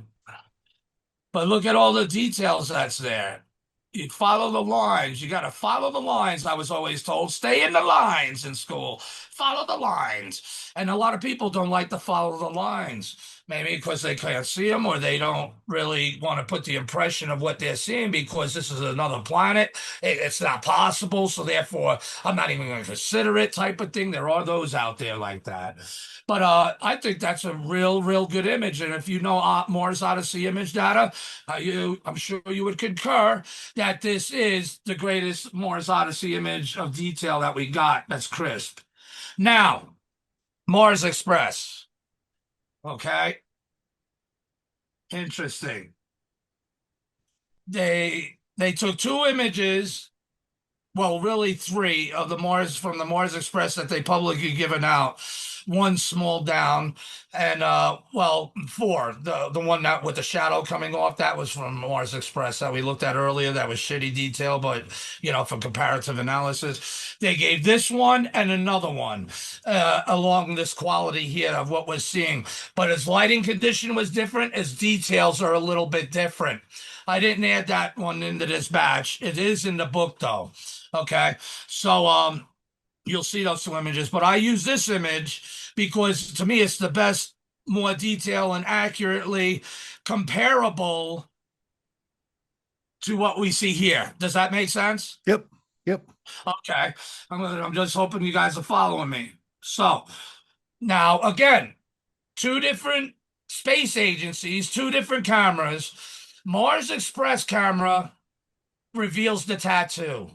But look at all the details that's there. You follow the lines. You got to follow the lines. I was always told, stay in the lines in school. Follow the lines. And a lot of people don't like to follow the lines. Maybe because they can't see them, or they don't really want to put the impression of what they're seeing because this is another planet. It's not possible. So therefore, I'm not even going to consider it, type of thing. There are those out there like that. But I think that's a real good image. And if you know Mars Odyssey image data, I'm sure you would concur that this is the greatest Mars Odyssey image of detail that we got. That's crisp. Now, Mars Express. Okay. Interesting. They took two images, well, really three of the Mars from the Mars Express that they publicly given out. One small down, and well, four. The one that with the shadow coming off, that was from Mars Express that we looked at earlier. That was shitty detail, but for comparative analysis, they gave this one and another one along this quality here of what we're seeing. But as lighting condition was different, as details are a little bit different. I didn't add that one into this batch. It is in the book though. Okay, so you'll see those two images, but I use this image because to me it's the best, more detail and accurately comparable to what we see here. Does that make sense? Yep. Yep. Okay, I'm just hoping you guys are following me. So now again, two different space agencies, two different cameras. Mars Express camera reveals the tattoo.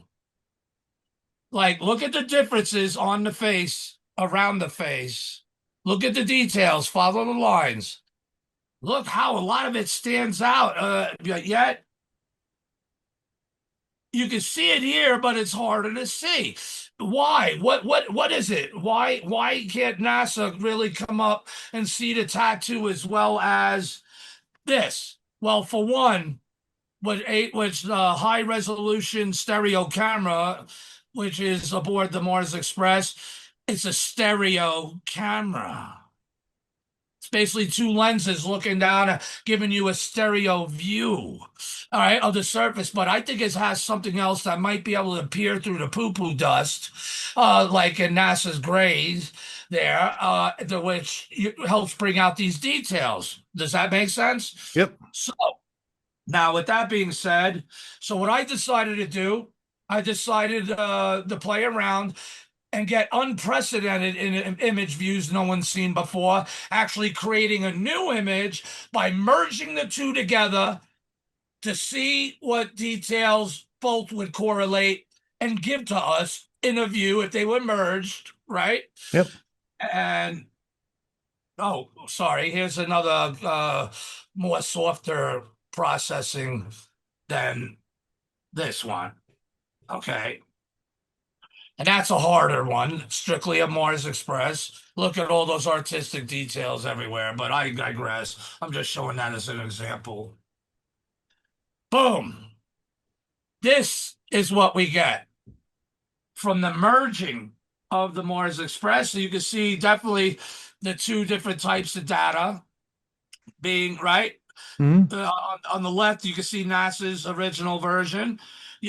Like, look at the differences on the face, around the face. Look at the details, follow the lines. Look how a lot of it stands out. Yet you can see it here, but it's harder to see. Why? What is it? Why can't NASA really come up and see the tattoo as well as this? Well, for one, which the high resolution stereo camera, which is aboard the Mars Express, it's a stereo camera. It's basically two lenses looking down, giving you a stereo view, all right, of the surface. But I think it has something else that might be able to peer through the poo-poo dust, like in NASA's grays there, which helps bring out these details. Does that make sense? Yep. So now, with that being said, so what I decided to do, I decided to play around and get unprecedented image views no one's seen before, actually creating a new image by merging the two together to see what details both would correlate and give to us in a view if they were merged, right? Yep. And oh, sorry, here's another more softer processing than this one. Okay. And that's a harder one, strictly a Mars Express. Look at all those artistic details everywhere, but I digress. I'm just showing that as an example. Boom. This is what we get from the merging of the Mars Express. So you can see definitely the two different types of data being right. Mm-hmm. On the left, you can see NASA's original version.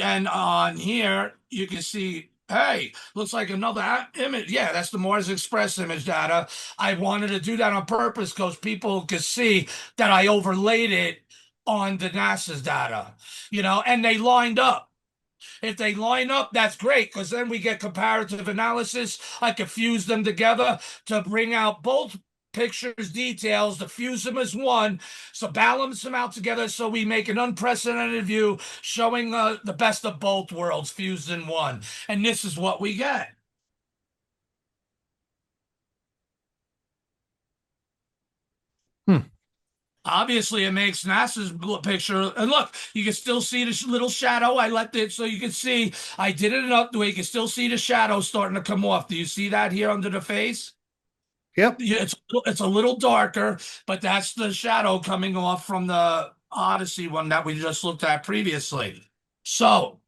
And on here, you can see, hey, looks like another image. Yeah, that's the Mars Express image data. I wanted to do that on purpose because people could see that I overlaid it on the NASA's data, and they lined up. If they line up, that's great because then we get comparative analysis. I can fuse them together to bring out both pictures, details, to fuse them as one, so balance them out together so we make an unprecedented view showing the best of both worlds fused in one. And this is what we get. Obviously, it makes NASA's picture. And look, you can still see the little shadow. I left it so you can see. I did it enough the way you can still see the shadow starting to come off. Do you see that here under the face? Yep. Yeah, it's a little darker, but that's the shadow coming off from the Odyssey one that we just looked at previously. So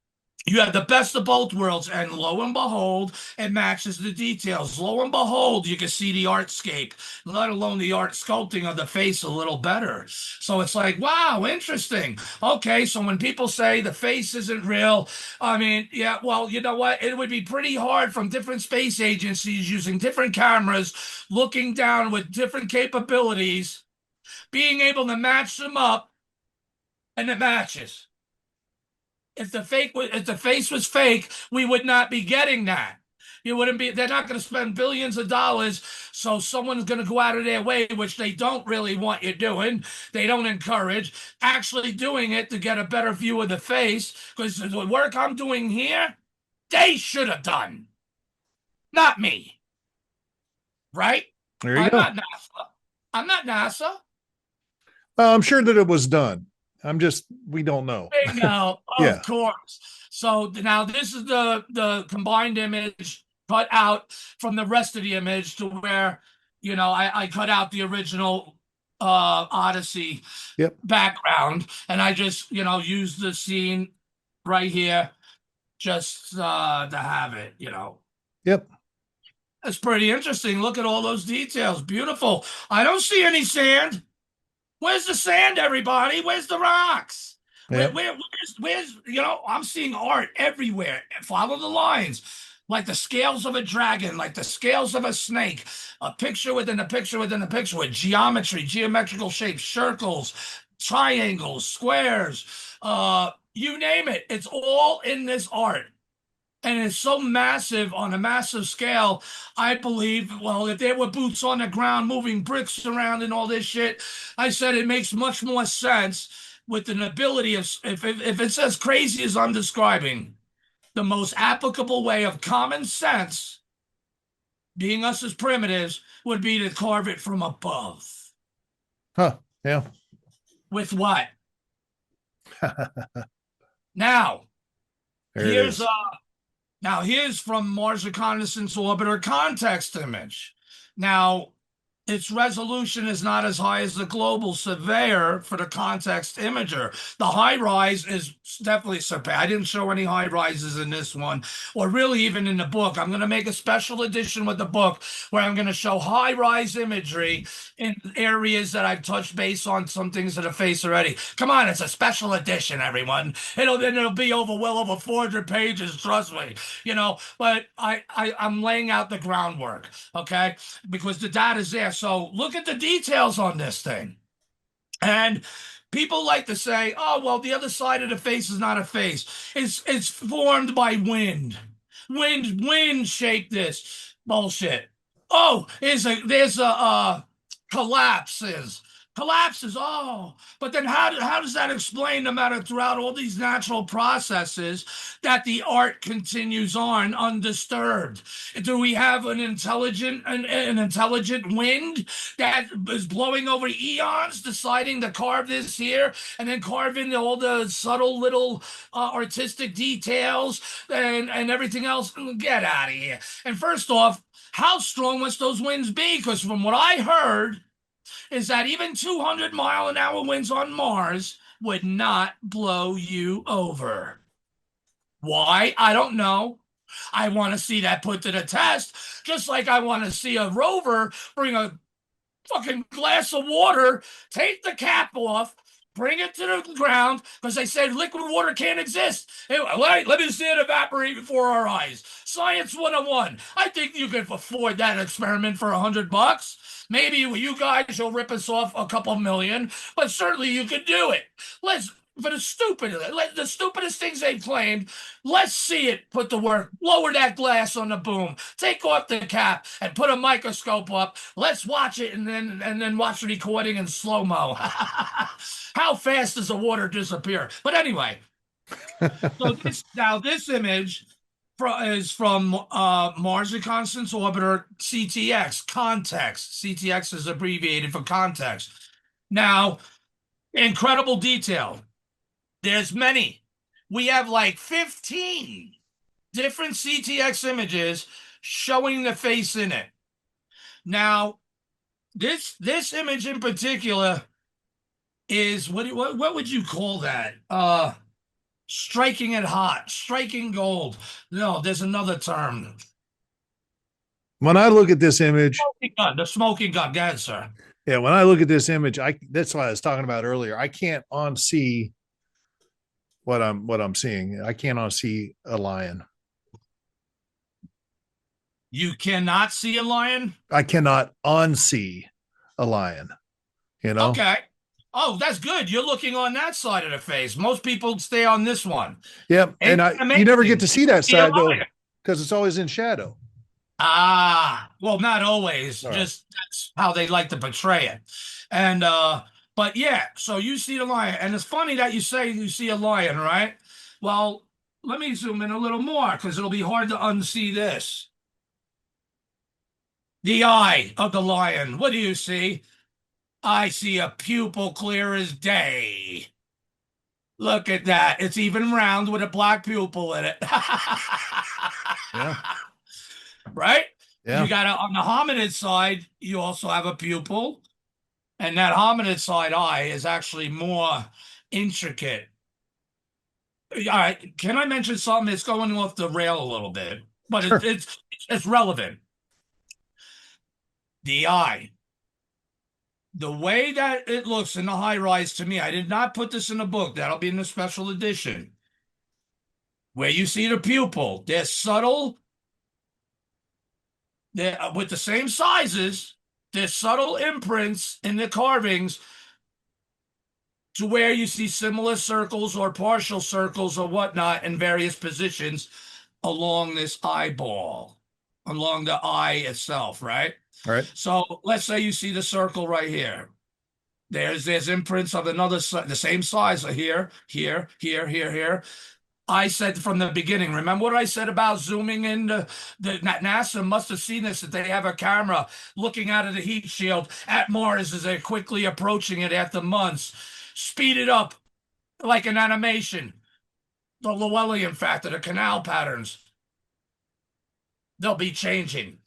you have the best of both worlds, and lo and behold, it matches the details. Lo and behold, you can see the artscape, let alone the art sculpting of the face a little better. So it's like, wow, interesting. Okay, so when people say the face isn't real, I mean, yeah, well, you know what? It would be pretty hard from different space agencies using different cameras, looking down with different capabilities, being able to match them up, and it matches. If the face was fake, we would not be getting that. You wouldn't be. They're not going to spend billions of dollars, so someone's going to go out of their way, which they don't really want you doing. They don't encourage actually doing it to get a better view of the face. Because the work I'm doing here, they should have done, not me. Right? There you I'm go. not NASA. I'm not NASA. I'm sure that it was done. We don't know. Bingo, Yeah. of course. So now this is the combined image cut out from the rest of the image to where, I cut out the original Odyssey Yep. background, and I just, used the scene right here just to have it. Yep. It's pretty interesting. Look at all those details. Beautiful. I don't see any sand. Where's the sand, everybody? Where's the rocks? Yep. I'm seeing art everywhere. Follow the lines, like the scales of a dragon, like the scales of a snake, a picture within a picture within a picture with geometry, geometrical shapes, circles, triangles, squares, you name it. It's all in this art. And it's so massive on a massive scale. I believe, well, if there were boots on the ground moving bricks around and all this shit, I said it makes much more sense with an ability of, if it's as crazy as I'm describing, the most applicable way of common sense, being us as primitives, would be to carve it from above. Huh. Yeah. With what? Now, There it here's is. Now, here's from Mars Reconnaissance Orbiter context image. Now, its resolution is not as high as the global surveyor for the context imager. The high rise is definitely surpassed. I didn't show any high rises in this one, or really even in the book. I'm going to make a special edition with the book where I'm going to show high rise imagery in areas that I've touched base on some things of the face already. Come on, it's a special edition, everyone. It'll be well over 400 pages, trust me. But I'm laying out the groundwork, okay? Because the data's there. So look at the details on this thing. And people like to say, oh, well, the other side of the face is not a face. It's formed by wind. Wind shaped this. Bullshit. Oh, there's a collapses. Collapses. Oh, but then how does that explain, no matter throughout all these natural processes, that the art continues on undisturbed? Do we have an intelligent wind that is blowing over eons, deciding to carve this here and then carve in all the subtle little artistic details and everything else? Get out of here. And first off, how strong must those winds be? Because from what I heard, is that even 200-mile-an-hour winds on Mars would not blow you over. Why? I don't know. I want to see that put to the test, just like I want to see a rover bring a fucking glass of water, take the cap off, bring it to the ground, because they said liquid water can't exist. Anyway, let me see it evaporate before our eyes. Science 101. I think you could afford that experiment for $100. Maybe you guys will rip us off a couple million, but certainly you could do it. For the stupidest things they've claimed, let's see it put to work. Lower that glass on the boom. Take off the cap and put a microscope up. Let's watch it and then watch the recording in slow-mo. How fast does the water disappear? But anyway, so this image is from Mars Reconnaissance Orbiter CTX, context. CTX is abbreviated for context. Now, incredible detail. There's many. We have like 15 different CTX images showing the face in it. Now, this image in particular is what would you call that? Striking it hot, striking gold. No, there's another term. When I look at this image, Smoking gun, the smoking gun. Go ahead, sir. yeah, when I look at this image, that's what I was talking about earlier. I can't unsee what I'm seeing. I can't unsee a lion. You cannot see a lion? I cannot unsee a lion, you know? Okay. Oh, that's good. You're looking on that side of the face. Most people stay on this one. Yep. And you never get to see that side though, because it's always in shadow. Ah, well, not always. All right. Just that's how they like to portray it. And but yeah, so you see the lion, and it's funny that you say you see a lion, right? Well, let me zoom in a little more because it'll be hard to unsee this. The eye of the lion. What do you see? I see a pupil clear as day. Look at that. It's even round with a black pupil in it. Yeah. Right? Yeah. You got on the hominid side, you also have a pupil. And that hominid side eye is actually more intricate. All right. Can I mention something? It's going off the rail a little bit, but Sure. it's relevant. The eye. The way that it looks in the high rise to me, I did not put this in the book. That'll be in the special edition. Where you see the pupil, they're subtle. They're with the same sizes. There's subtle imprints in the carvings to where you see similar circles or partial circles or whatnot in various positions along this eyeball, along the eye itself, right? All right. So let's say you see the circle right here. There's imprints of another, the same size here, here, here, here, here. I said from the beginning, remember what I said about zooming in? NASA must have seen this, that they have a camera looking out of the heat shield at Mars as they're quickly approaching it after months. Speed it up like an animation. The Llewellyn factor, the canal patterns, they'll be changing,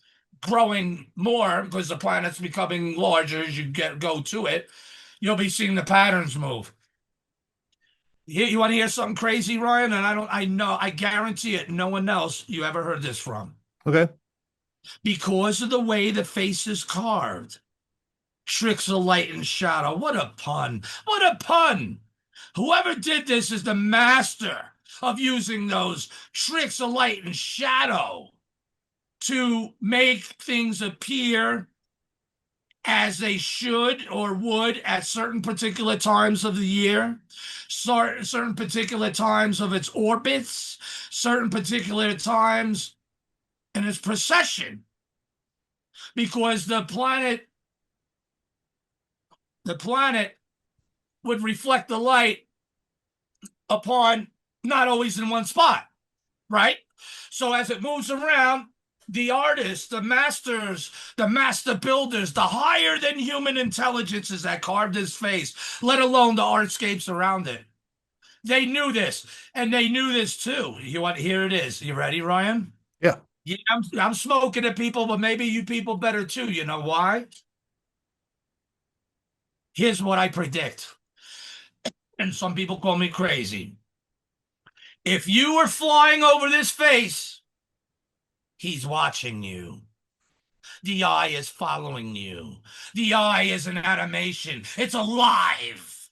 growing more because the planet's becoming larger as you go to it. You'll be seeing the patterns move. You want to hear something crazy, Ryan? And I guarantee it, no one else you ever heard this from. Okay. Because of the way the face is carved. Tricks of light and shadow. What a pun. What a pun. Whoever did this is the master of using those tricks of light and shadow to make things appear as they should or would at certain particular times of the year, certain particular times of its orbits, certain particular times in its precession. Because the planet would reflect the light upon not always in one spot, right? So as it moves around, the artists, the masters, the master builders, the higher than human intelligences that carved his face, let alone the artscapes around it. They knew this, and they knew this too. Here it is. You ready, Ryan? Yeah. Yeah, I'm smoking at people, but maybe you people better too. You know why? Here's what I predict. And some people call me crazy. If you were flying over this face, he's watching you. The eye is following you. The eye is an animation. It's alive.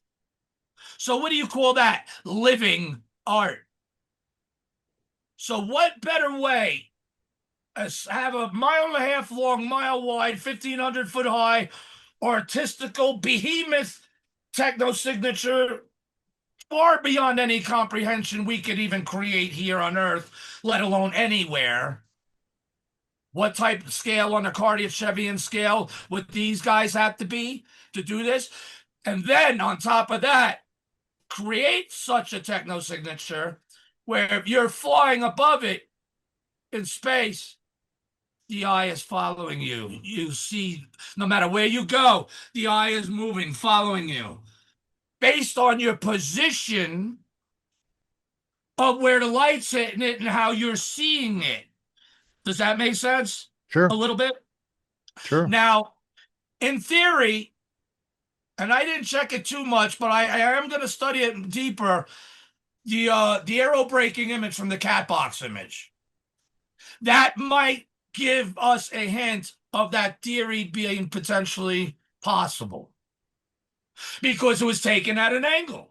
So what do you call that? Living art. So what better way as have a 1.5 mile long, mile wide, 1,500 foot high, artistical behemoth techno-signature far beyond any comprehension we could even create here on Earth, let alone anywhere. What type of scale on the Kardashevian scale would these guys have to be to do this? And then on top of that, create such a techno-signature where if you're flying above it in space, the eye is following you. You see, no matter where you go, the eye is moving, following you. Based on your position of where the light's hitting it and how you're seeing it. Does that make sense? Sure. A little bit? Sure. Now, in theory, and I didn't check it too much, but I am going to study it deeper. The arrow breaking image from the cat box image. That might give us a hint of that theory being potentially possible because it was taken at an angle.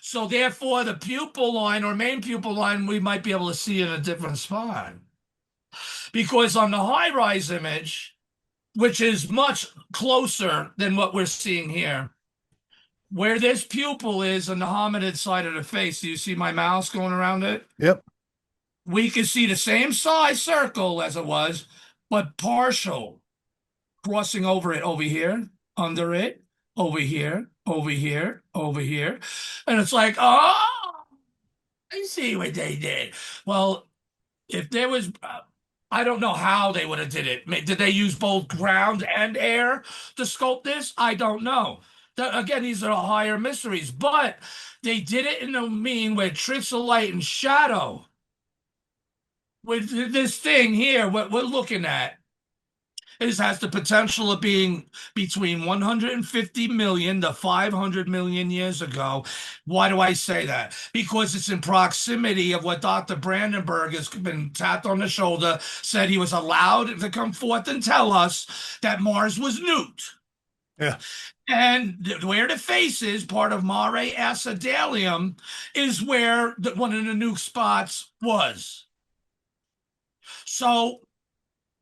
So therefore, the pupil line or main pupil line, we might be able to see in a different spot. Because on the high-rise image, which is much closer than what we're seeing here, where this pupil is on the hominid side of the face, do you see my mouse going around it? Yep. We can see the same size circle as it was, but partial, crossing over it over here, under it, over here, over here, over here. And it's like, oh, I see what they did. Well, if there was, I don't know how they would have did it. Did they use both ground and air to sculpt this? I don't know. Again, these are higher mysteries, but they did it in a mean where tricks of light and shadow. With this thing here, what we're looking at, has the potential of being between 150 million to 500 million years ago. Why do I say that? Because it's in proximity of what Dr. Brandenburg has been tapped on the shoulder, said he was allowed to come forth and tell us that Mars was nuked. Yeah. And where the face is, part of Mare Acidalium, is where one of the nuke spots was. So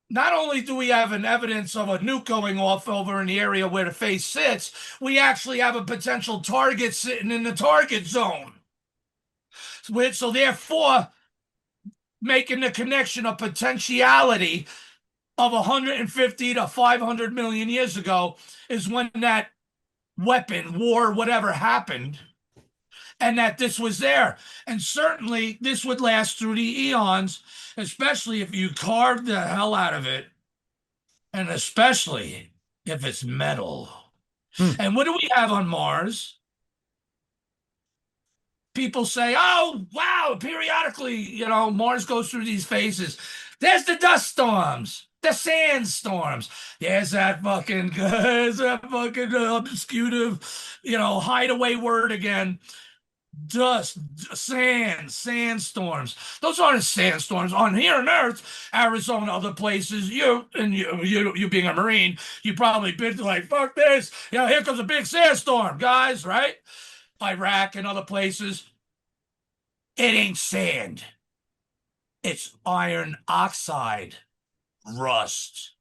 not only do we have an evidence of a nuke going off over in the area where the face sits, we actually have a potential target sitting in the target zone. So therefore, making the connection of potentiality of 150 to 500 million years ago is when that weapon, war, whatever happened, and that this was there. And certainly this would last through the eons, especially if you carved the hell out of it, and especially if it's metal. And what do we have on Mars? People say, oh, wow, periodically, Mars goes through these phases. There's the dust storms, the sandstorms. There's that fucking obscutive, hideaway word again. Dust, sandstorms. Those aren't sandstorms on here on Earth, Arizona, other places. You being a Marine, you probably been like, fuck this. Here comes a big sandstorm, guys, right? Iraq and other places. It ain't sand. It's iron oxide, rust.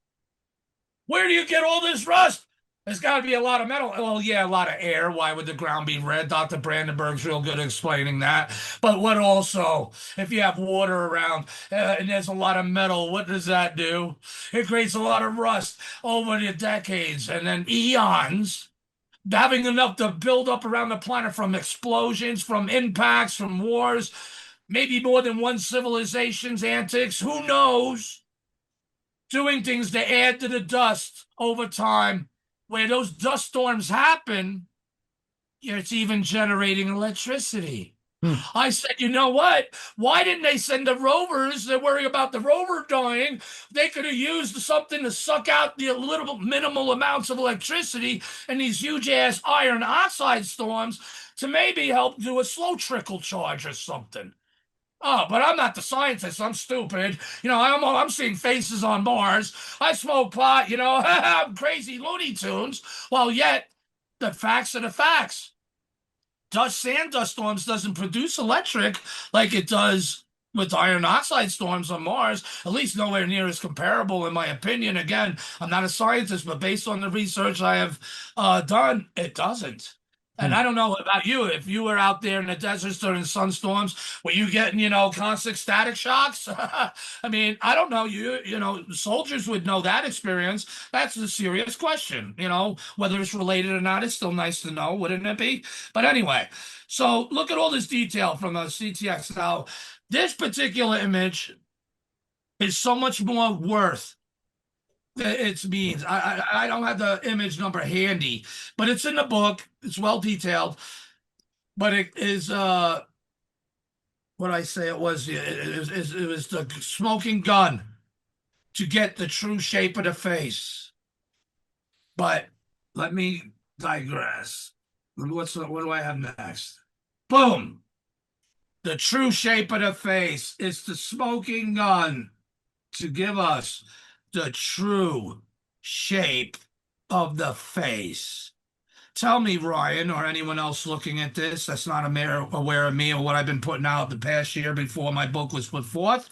Where do you get all this rust? There's got to be a lot of metal. Well, yeah, a lot of air. Why would the ground be red? Dr. Brandenburg's real good at explaining that. But what also, if you have water around and there's a lot of metal, what does that do? It creates a lot of rust over the decades and then eons, having enough to build up around the planet from explosions, from impacts, from wars, maybe more than one civilization's antics. Who knows? Doing things to add to the dust over time. Where those dust storms happen, it's even generating electricity. I said, you know what? Why didn't they send the rovers? They're worried about the rover dying. They could have used something to suck out the little minimal amounts of electricity and these huge ass iron oxide storms to maybe help do a slow trickle charge or something. Oh, but I'm not the scientist. I'm stupid. I'm seeing faces on Mars. I smoke pot, I'm crazy Looney Tunes. Well, yet the facts are the facts. Sand dust storms doesn't produce electric like it does with iron oxide storms on Mars, at least nowhere near as comparable, in my opinion. Again, I'm not a scientist, but based on the research I have done, it doesn't. And I don't know about you. If you were out there in the deserts during sunstorms, were you getting, constant static shocks? I mean, I don't know. Soldiers would know that experience. That's a serious question. Whether it's related or not, it's still nice to know, wouldn't it be? But anyway, so look at all this detail from the CTX. Now, this particular image is so much more worth its means. I don't have the image number handy, but it's in the book. It's well detailed. But it is what I say it was. It was the smoking gun to get the true shape of the face. But let me digress. What do I have next? Boom. The true shape of the face is the smoking gun to give us the true shape of the face. Tell me, Ryan, or anyone else looking at this that's not aware of me or what I've been putting out the past year before my book was put forth,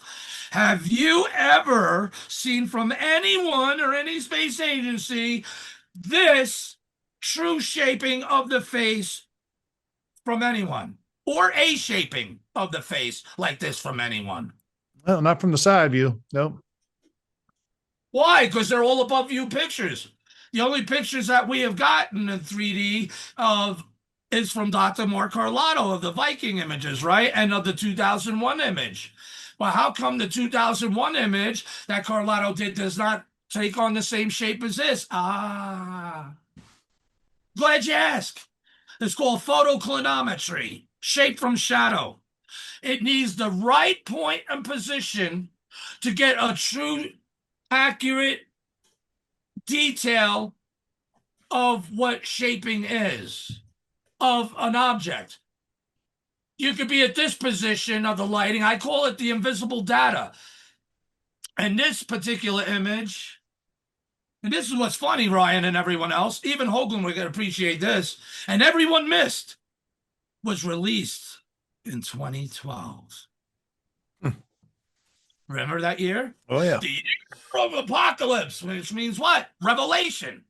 have you ever seen from anyone or any space agency this true shaping of the face from anyone? Or a shaping of the face like this from anyone? Well, not from the side view. Nope. Why? Because they're all above view pictures. The only pictures that we have gotten in 3D is from Dr. Mark Carlotto of the Viking images, right? And of the 2001 image. Well, how come the 2001 image that Carlotto did does not take on the same shape as this? Glad you asked. It's called photoclinometry, shape from shadow. It needs the right point and position to get a true, accurate detail of what shaping is of an object. You could be at this position of the lighting. I call it the invisible data. And this particular image, and this is what's funny, Ryan and everyone else, even Hoagland would appreciate this, and everyone missed, was released in 2012. Remember that year? Oh, yeah. The year of apocalypse, which means what? Revelation.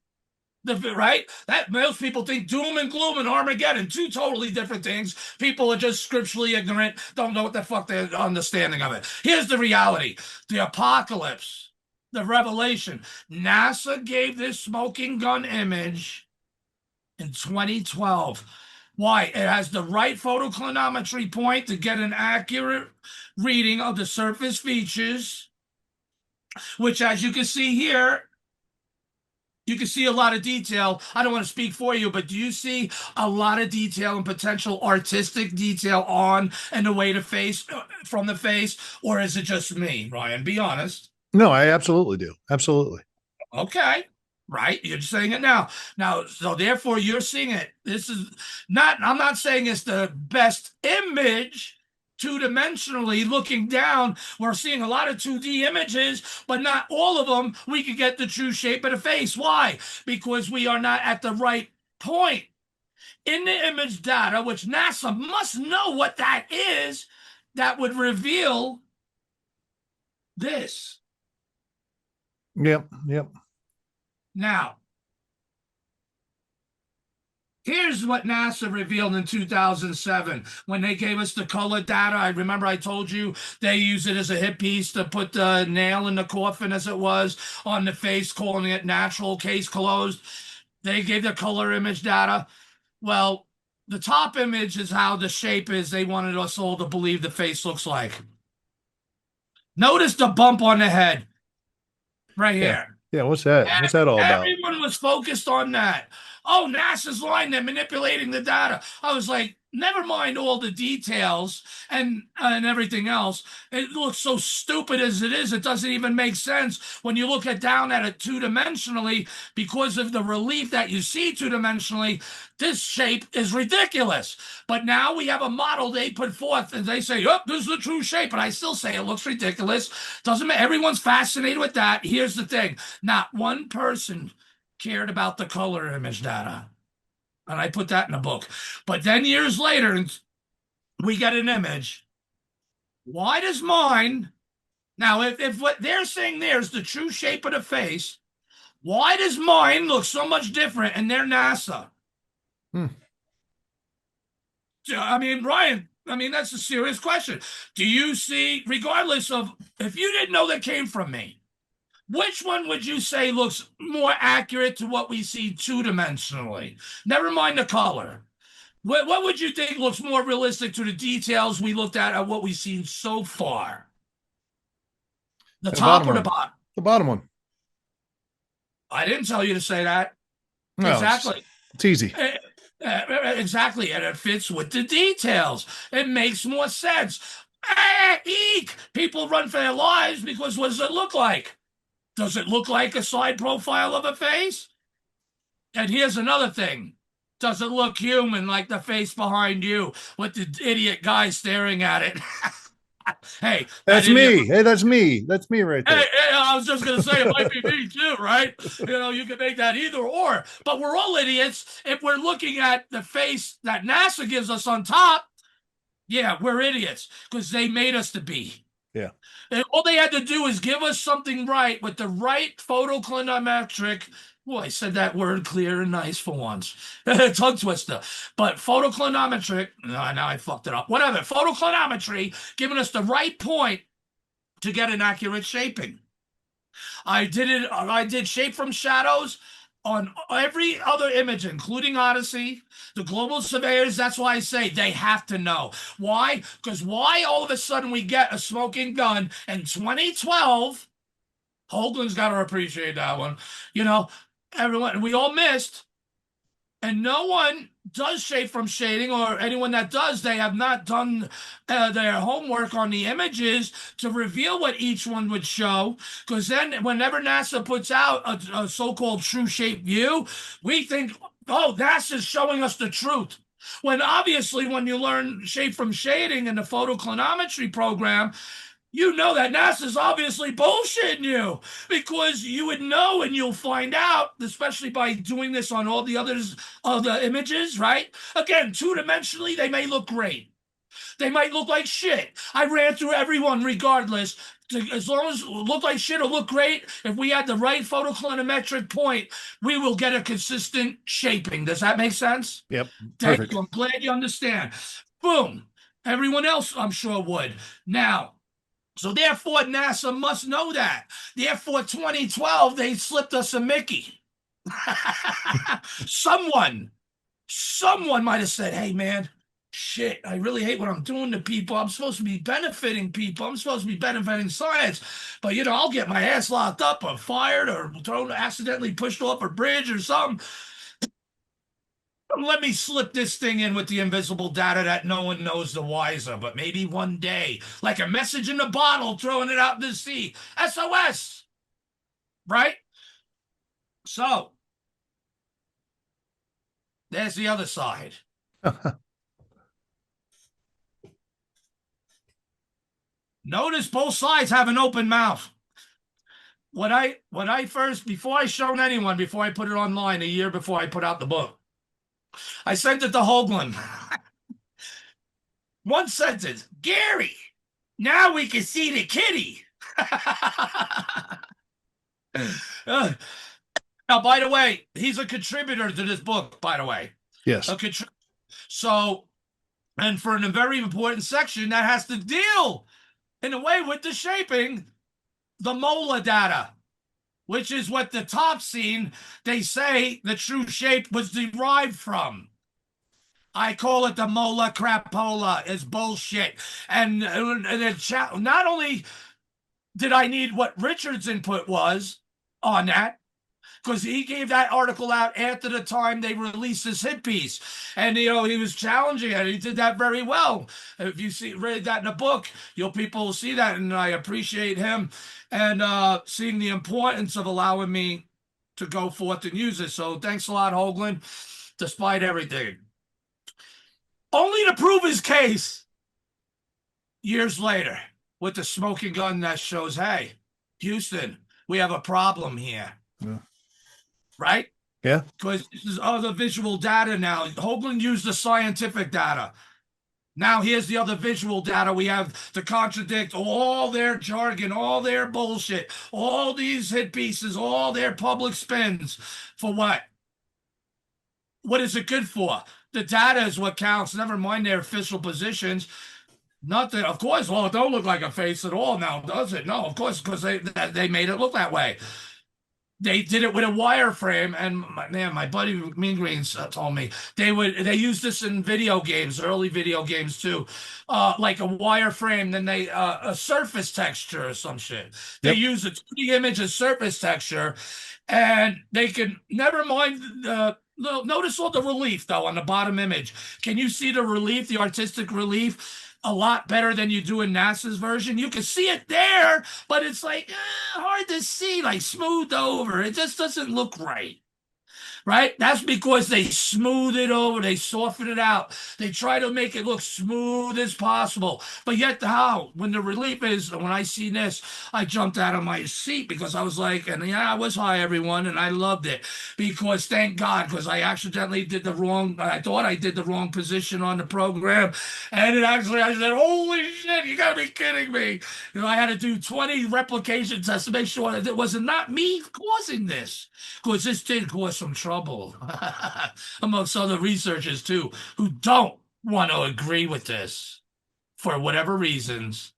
Right? That most people think doom and gloom and Armageddon, two totally different things. People are just scripturally ignorant, don't know what the fuck they're understanding of it. Here's the reality. The apocalypse, the revelation. NASA gave this smoking gun image in 2012. Why? It has the right photoclinometry point to get an accurate reading of the surface features, which, as you can see here, you can see a lot of detail. I don't want to speak for you, but do you see a lot of detail and potential artistic detail on and the way to face from the face? Or is it just me, Ryan? Be honest. No, I absolutely do. Absolutely. Okay. Right? You're just saying it now. Now, so therefore you're seeing it. This is not, I'm not saying it's the best image two-dimensionally looking down. We're seeing a lot of 2D images, but not all of them we could get the true shape of the face. Why? Because we are not at the right point in the image data, which NASA must know what that is, that would reveal this. Yep. Now, here's what NASA revealed in 2007 when they gave us the color data. I remember I told you they use it as a hit piece to put the nail in the coffin, as it was, on the face, calling it natural, case closed. They gave the color image data. Well, the top image is how the shape is they wanted us all to believe the face looks like. Notice the bump on the head right here. Yeah, what's that? What's that all about? Everyone was focused on that. Oh, NASA's lying, they're manipulating the data. I was like, never mind all the details and everything else. It looks so stupid as it is. It doesn't even make sense when you look down at it two-dimensionally, because of the relief that you see two-dimensionally. This shape is ridiculous. But now we have a model they put forth and they say, oh, this is the true shape. And I still say it looks ridiculous. Doesn't matter. Everyone's fascinated with that. Here's the thing. Not one person cared about the color image data. And I put that in the book. But then years later, we get an image. Why does mine... Now, if what they're saying there is the true shape of the face, why does mine look so much different and they're NASA? I mean, Ryan, that's a serious question. Do you see, regardless of, if you didn't know that came from me, which one would you say looks more accurate to what we see two-dimensionally? Never mind the color. What would you think looks more realistic to the details we looked at what we've seen so far? The The top bottom or the one. bottom? The bottom one. I didn't tell you to say that. No, Exactly. it's easy. Exactly, and it fits with the details. It makes more sense. Eek! People run for their lives because what does it look like? Does it look like a side profile of a face? And here's another thing. Does it look human like the face behind you with the idiot guy staring at it? Hey, that That's idiot. me. Hey, that's me. That's me right Hey, there. I was just gonna say it might be me too, right? You can make that either or. But we're all idiots if we're looking at the face that NASA gives us on top. Yeah, we're idiots because they made us to be. Yeah. And all they had to do is give us something right with the right photoclinometric. Boy, I said that word clear and nice for once. Tongue twister. But photoclinometric, no, now I fucked it up. Whatever. Photoclinometry giving us the right point to get an accurate shaping. I did it. I did shape from shadows on every other image, including Odyssey, the global surveyors. That's why I say they have to know. Why? Because why all of a sudden we get a smoking gun in 2012? Hoagland's got to appreciate that one. Everyone, we all missed. And no one does shade from shading, or anyone that does, they have not done their homework on the images to reveal what each one would show. Because then, whenever NASA puts out a so-called true shape view, we think, oh, NASA's showing us the truth. When obviously, when you learn shape from shading in the photoclinometry program, you know that NASA's obviously bullshitting you, because you would know, and you'll find out, especially by doing this on all the others of the images, right? Again, two-dimensionally, they may look great. They might look like shit. I ran through everyone regardless. As long as it look like shit or look great, if we had the right photoclinometric point, we will get a consistent shaping. Does that make sense? Yep. Thank Perfect. you. I'm glad you understand. Boom. Everyone else, I'm sure, would. Now, so therefore, NASA must know that. Therefore, 2012, they slipped us a Mickey. someone, someone might have said, hey, man, shit, I really hate what I'm doing to people. I'm supposed to be benefiting people. I'm supposed to be benefiting science. But, I'll get my ass locked up or fired or thrown, accidentally pushed off a bridge or something. Let me slip this thing in with the invisible data that no one knows the wiser, but maybe one day, like a message in a bottle, throwing it out in the sea. SOS! Right? So, there's the other side. Notice both sides have an open mouth. Before I showed anyone, before I put it online, a year before I put out the book, I sent it to Hoagland. One sentence, Gary, now we can see the kitty. Now, by the way, he's a contributor to this book, by the way. Yes. So, and for a very important section that has to deal, in a way, with the shaping, the molar data, which is what the top scene, they say the true shape was derived from. I call it the mola crapola. Is bullshit. And not only did I need what Richard's input was on that, because he gave that article out after the time they released his hit piece. And, he was challenging it. He did that very well. If you read that in the book, people will see that, and I appreciate him and seeing the importance of allowing me to go forth and use it. So thanks a lot, Hoagland, despite everything. Only to prove his case years later with the smoking gun that shows, hey, Houston, we have a problem here. Yeah. Right? Yeah. Because this is other visual data now. Hoagland used the scientific data. Now here's the other visual data we have to contradict all their jargon, all their bullshit, all these hit pieces, all their public spins. For what? What is it good for? The data is what counts. Never mind their official positions. Nothing. Of course, well, it don't look like a face at all now, does it? No, of course, because they made it look that way. they did it with a wireframe, and my buddy Mean Greens told me they use this in video games, early video games too, like a wireframe. Then they a surface texture or some shit. They Yep. use a 2D image as surface texture, and they can never mind the. Notice all the relief though on the bottom image. Can you see the relief, the artistic relief? A lot better than you do in NASA's version. You can see it there, but it's like hard to see, like smoothed over. It just doesn't look right. Right? That's because they smooth it over, they soften it out, they try to make it look smooth as possible. But yet, how? When the relief is, when I see this, I jumped out of my seat because I was like, and yeah, I was high, everyone, and I loved it because thank God, because I accidentally did the wrong, I thought I did the wrong position on the program, and it actually, I said, holy shit, you gotta be kidding me. You know, I had to do 20 replication tests to make sure that it was not me causing this, because this did cause some trouble amongst other researchers too, who don't want to agree with this for whatever reasons,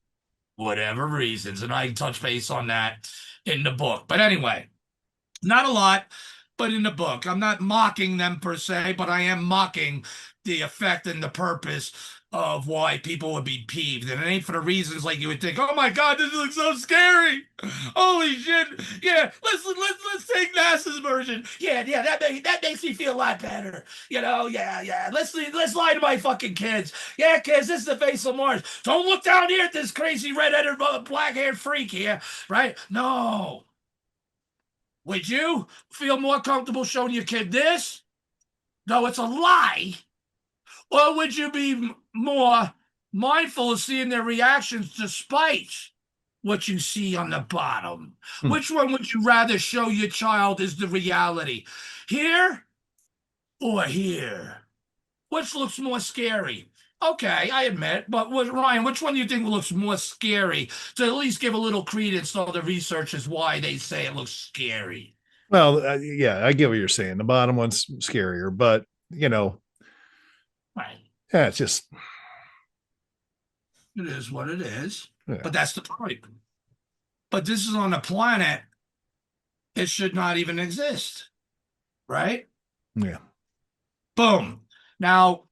and I touch base on that in the book. But anyway, not a lot, but in the book, I'm not mocking them per se, but I am mocking the effect and the purpose of why people would be peeved. And it ain't for the reasons like you would think, oh my God, this looks so scary. Holy shit. Yeah, let's take NASA's version. Yeah, that makes me feel a lot better. You know, yeah. Let's lie to my fucking kids. Yeah, kids, this is the face of Mars. Don't look down here at this crazy red-headed black-haired freak here, right? No. Would you feel more comfortable showing your kid this? No, it's a lie. Or would you be more mindful of seeing their reactions despite what you see on the bottom? Which one would you rather show your child is the reality? Here or here? Which looks more scary? Okay, I admit, but Ryan, which one do you think looks more scary to at least give a little credence to all the researchers why they say it looks scary? Well, yeah, I get what you're saying. The bottom one's scarier, but you know, Right. yeah, it's just It is what it is. yeah. But that's the point. But this is on a planet it should not even exist. Right? Yeah. Boom. Now,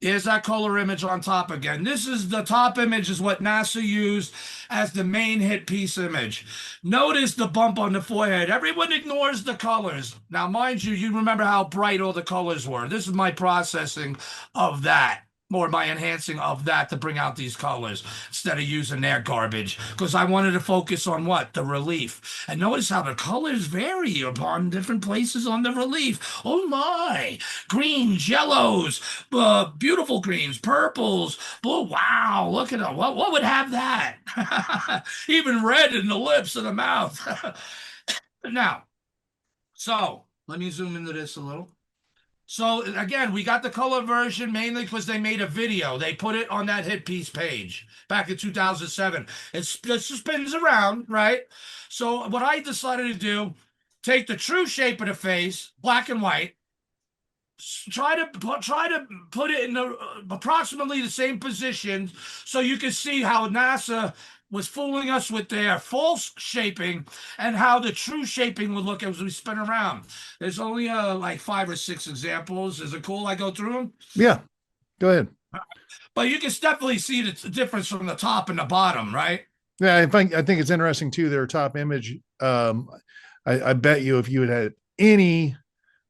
here's that color image on top again. This is the top image is what NASA used as the main hit piece image. Notice the bump on the forehead. Everyone ignores the colors. Now, mind you, you remember how bright all the colors were. This is my processing of that, or my enhancing of that to bring out these colors instead of using their garbage, because I wanted to focus on what? The relief. And notice how the colors vary upon different places on the relief. Oh my! Greens, yellows, beautiful greens, purples, blue. Wow, look at them. What would have that? Even red in the lips and the mouth. Now, so let me zoom into this a little. So again, we got the color version mainly because they made a video. They put it on that hit piece page back in 2007. It spins around, right? So what I decided to do, take the true shape of the face, black and white, try to put it in approximately the same position so you can see how NASA was fooling us with their false shaping and how the true shaping would look as we spin around. There's only like 5 or 6 examples. Is it cool I go through them? Yeah. Go ahead. But you can definitely see the difference from the top and the bottom, right? Yeah, I think it's interesting too. Their top image. I bet you if you had anybody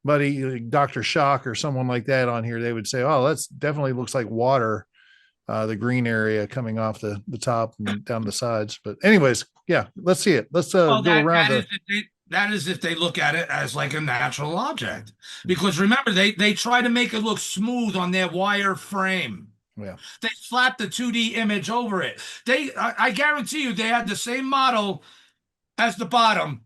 like Dr. Shock or someone like that on here, they would say, "Oh, that's definitely looks like water." The green area coming off the top and down the sides. But anyways, yeah, let's see it. Let's go around. That is if they look at it as like a natural object, because remember they try to make it look smooth on their wire frame. Yeah, they slapped the 2D image over it. I guarantee you they had the same model as the bottom.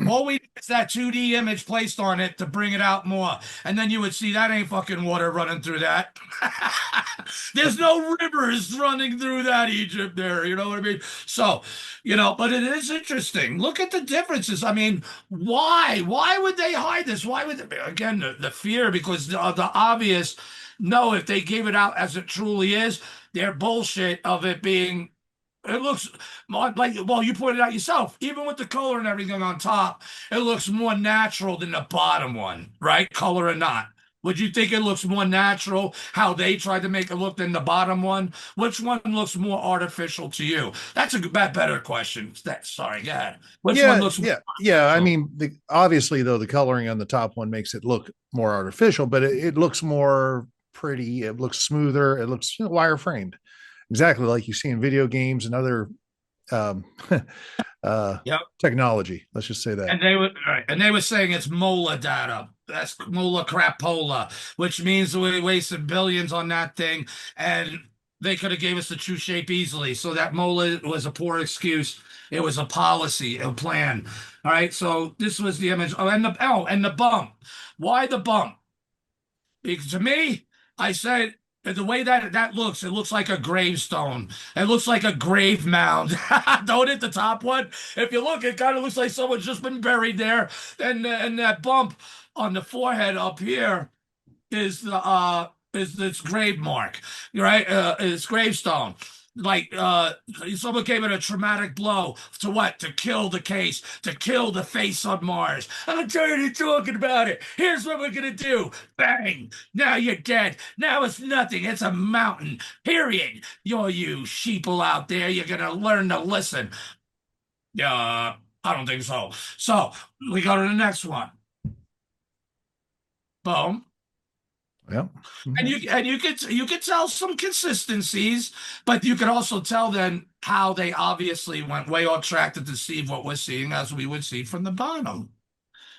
All we need is that 2D image placed on it to bring it out more. And then you would see that ain't fucking water running through that. There's no rivers running through that Egypt there. You know what I mean? So, but it is interesting. Look at the differences. I mean, why? Why would they hide this? Why would they? Again, the fear, because the obvious, no, if they gave it out as it truly is, their bullshit of it being It looks more like, well, you pointed out yourself, even with the color and everything on top, it looks more natural than the bottom one, right? Color or not. Would you think it looks more natural how they tried to make it look than the bottom one? Which one looks more artificial to you? That's a better question. Sorry, go ahead. Which one Yeah, looks more yeah. I artificial? mean, obviously, though, the coloring on the top one makes it look more artificial, but it looks more pretty. It looks smoother. It looks, wire framed, exactly like you see in video games and other um, uh, Yep. technology. Let's just say that. And they were right, and they were saying it's molar data. That's molar crapola, which means we wasted billions on that thing, and they could have gave us the true shape easily. So that molar was a poor excuse. It was a policy, a plan. All right. So this was the image. And the bump. Why the bump? Because to me, I said the way that looks, it looks like a gravestone. It looks like a grave mound. Don't it? The top one. If you look, it kind of looks like someone's just been buried there. And that bump on the forehead up here is this grave mark, right? It's gravestone. Like someone gave it a traumatic blow to what? To kill the case, to kill the face on Mars. I'm tired of talking about it. Here's what we're gonna do. Bang! Now you're dead. Now it's nothing. It's a mountain. Period. You sheeple out there. You're gonna learn to listen. I don't think so. So we go to the next one. Boom. Yeah. And you could tell some consistencies, but you could also tell then how they obviously went way off track to deceive what we're seeing as we would see from the bottom, Yep.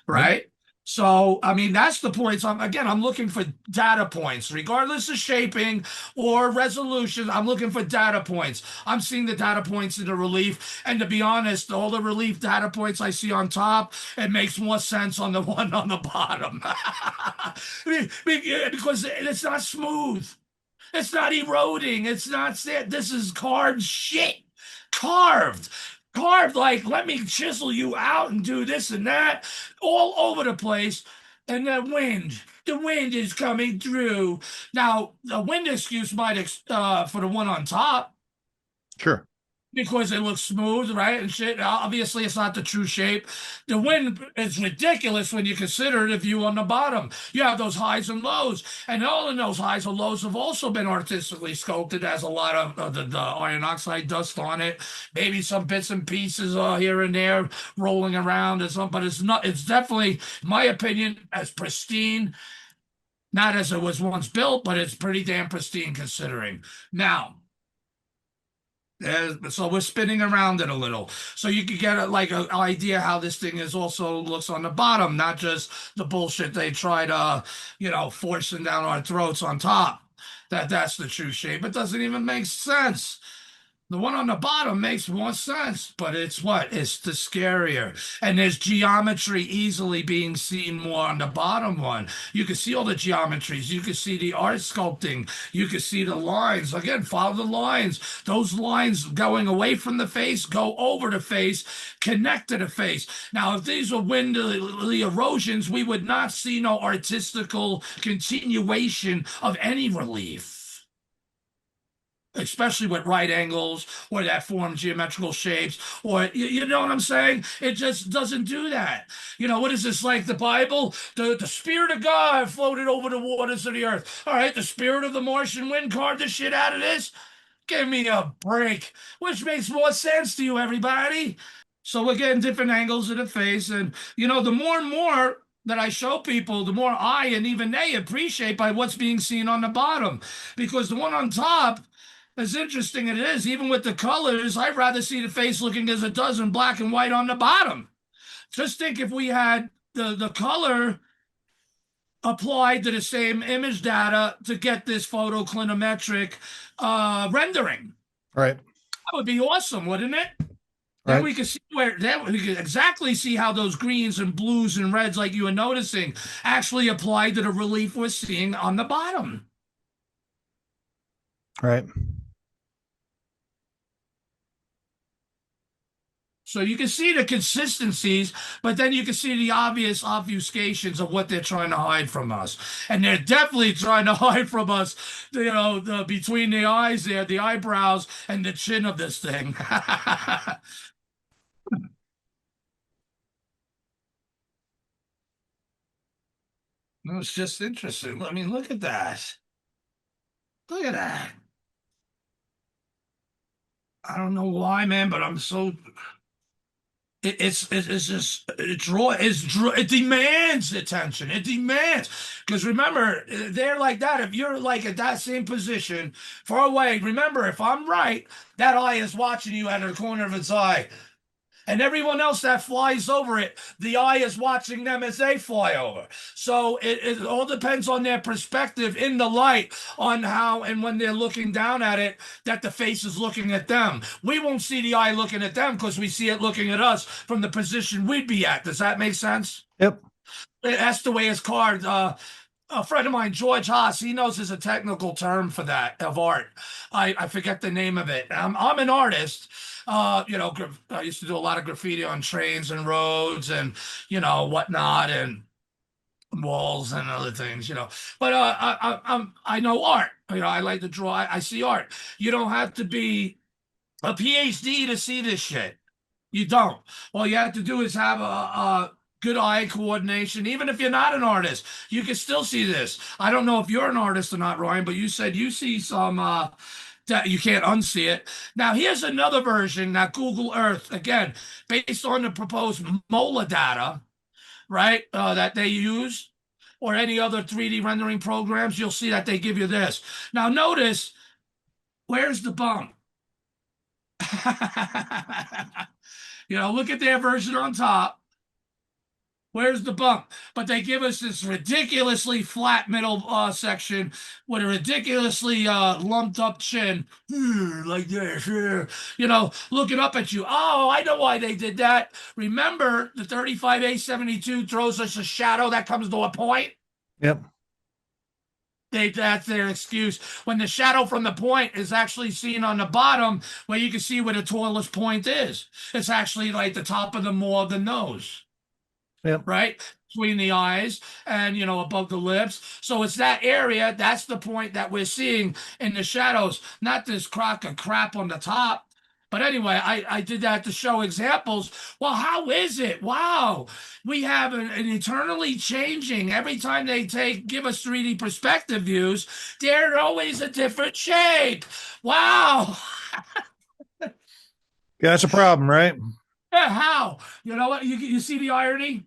right? So, I mean, that's the point. So I'm looking for data points, regardless of shaping or resolution. I'm looking for data points. I'm seeing the data points in the relief. And to be honest, all the relief data points I see on top, it makes more sense on the one on the bottom. Because it's not smooth. It's not eroding. It's not, this is carved shit. Carved. Carved, like, let me chisel you out and do this and that, all over the place. And the wind is coming through. Now, the wind excuse might, for the one on top, Sure. because it looks smooth, right? And shit. Obviously, it's not the true shape. The wind is ridiculous when you consider the view on the bottom. You have those highs and lows, and all in those highs and lows have also been artistically sculpted, as a lot of the iron oxide dust on it. Maybe some bits and pieces here and there rolling around or something, but it's not. It's definitely, in my opinion, as pristine. Not as it was once built, but it's pretty damn pristine considering. Now, so we're spinning around it a little, so you could get like an idea how this thing is also looks on the bottom, not just the bullshit they tried, forcing down our throats on top. That's the true shape. It doesn't even make sense. The one on the bottom makes more sense, but it's what? It's the scarier. And there's geometry easily being seen more on the bottom one. You can see all the geometries. You can see the art sculpting. You can see the lines. Again, follow the lines. Those lines going away from the face, go over the face, connect to the face. Now, if these were windly erosions, we would not see no artistical continuation of any relief, especially with right angles or that form geometrical shapes, or you know what I'm saying? It just doesn't do that. What is this, like the Bible? The Spirit of God floated over the waters of the earth. All right, the Spirit of the Martian wind carved the shit out of this. Give me a break. Which makes more sense to you, everybody? So we're getting different angles of the face, and the more and more that I show people, the more I and even they appreciate by what's being seen on the bottom, because the one on top, as interesting as it is, even with the colors, I'd rather see the face looking as it does in black and white on the bottom. Just think if we had the color applied to the same image data to get this photoclinometric rendering. Right. That would be awesome, wouldn't it? Right. Then we could see then we could exactly see how those greens and blues and reds, like you were noticing, actually apply to the relief we're seeing on the bottom. Right. So you can see the consistencies, but then you can see the obvious obfuscations of what they're trying to hide from us. And they're definitely trying to hide from us, between the eyes there, the eyebrows and the chin of this thing. No, it's just interesting. I mean, look at that. Look at that. I don't know why, man, but I'm so it's just it demands attention. It demands, because remember, they're like that. If you're like at that same position far away, remember, if I'm right, that eye is watching you out of the corner of its eye. And everyone else that flies over it, the eye is watching them as they fly over. So it all depends on their perspective in the light, on how and when they're looking down at it, that the face is looking at them. We won't see the eye looking at them because we see it looking at us from the position we'd be at. Does that make sense? Yep. That's the way it's carved. A friend of mine, George Haas, he knows there's a technical term for that of art. I forget the name of it. I'm an artist. I used to do a lot of graffiti on trains and roads and, whatnot, and walls and other things, But I know art. I like to draw. I see art. You don't have to be a PhD to see this shit. You don't. All you have to do is have a good eye coordination. Even if you're not an artist, you can still see this. I don't know if you're an artist or not, Ryan, but you said you see some that you can't unsee it. Now, here's another version. Now, Google Earth, again, based on the proposed MOLA data, right, that they use, or any other 3D rendering programs, you'll see that they give you this. Now, notice, where's the bump? Look at their version on top. Where's the bump? But they give us this ridiculously flat middle section with a ridiculously lumped up chin, like this, looking up at you. Oh, I know why they did that. Remember, the 35A72 throws us a shadow that comes to a point? Yep. That's their excuse. When the shadow from the point is actually seen on the bottom, where you can see where the tallest point is. It's actually like the top of the more of the nose. Yep. Right? Between the eyes and, above the lips. So it's that area. That's the point that we're seeing in the shadows, not this crock of crap on the top. But anyway, I did that to show examples. Well, how is it? Wow. We have an eternally changing. Every time they give us 3D perspective views, they're always a different shape. Wow. Yeah, that's a problem, right? Yeah, how? You know what? You see the irony?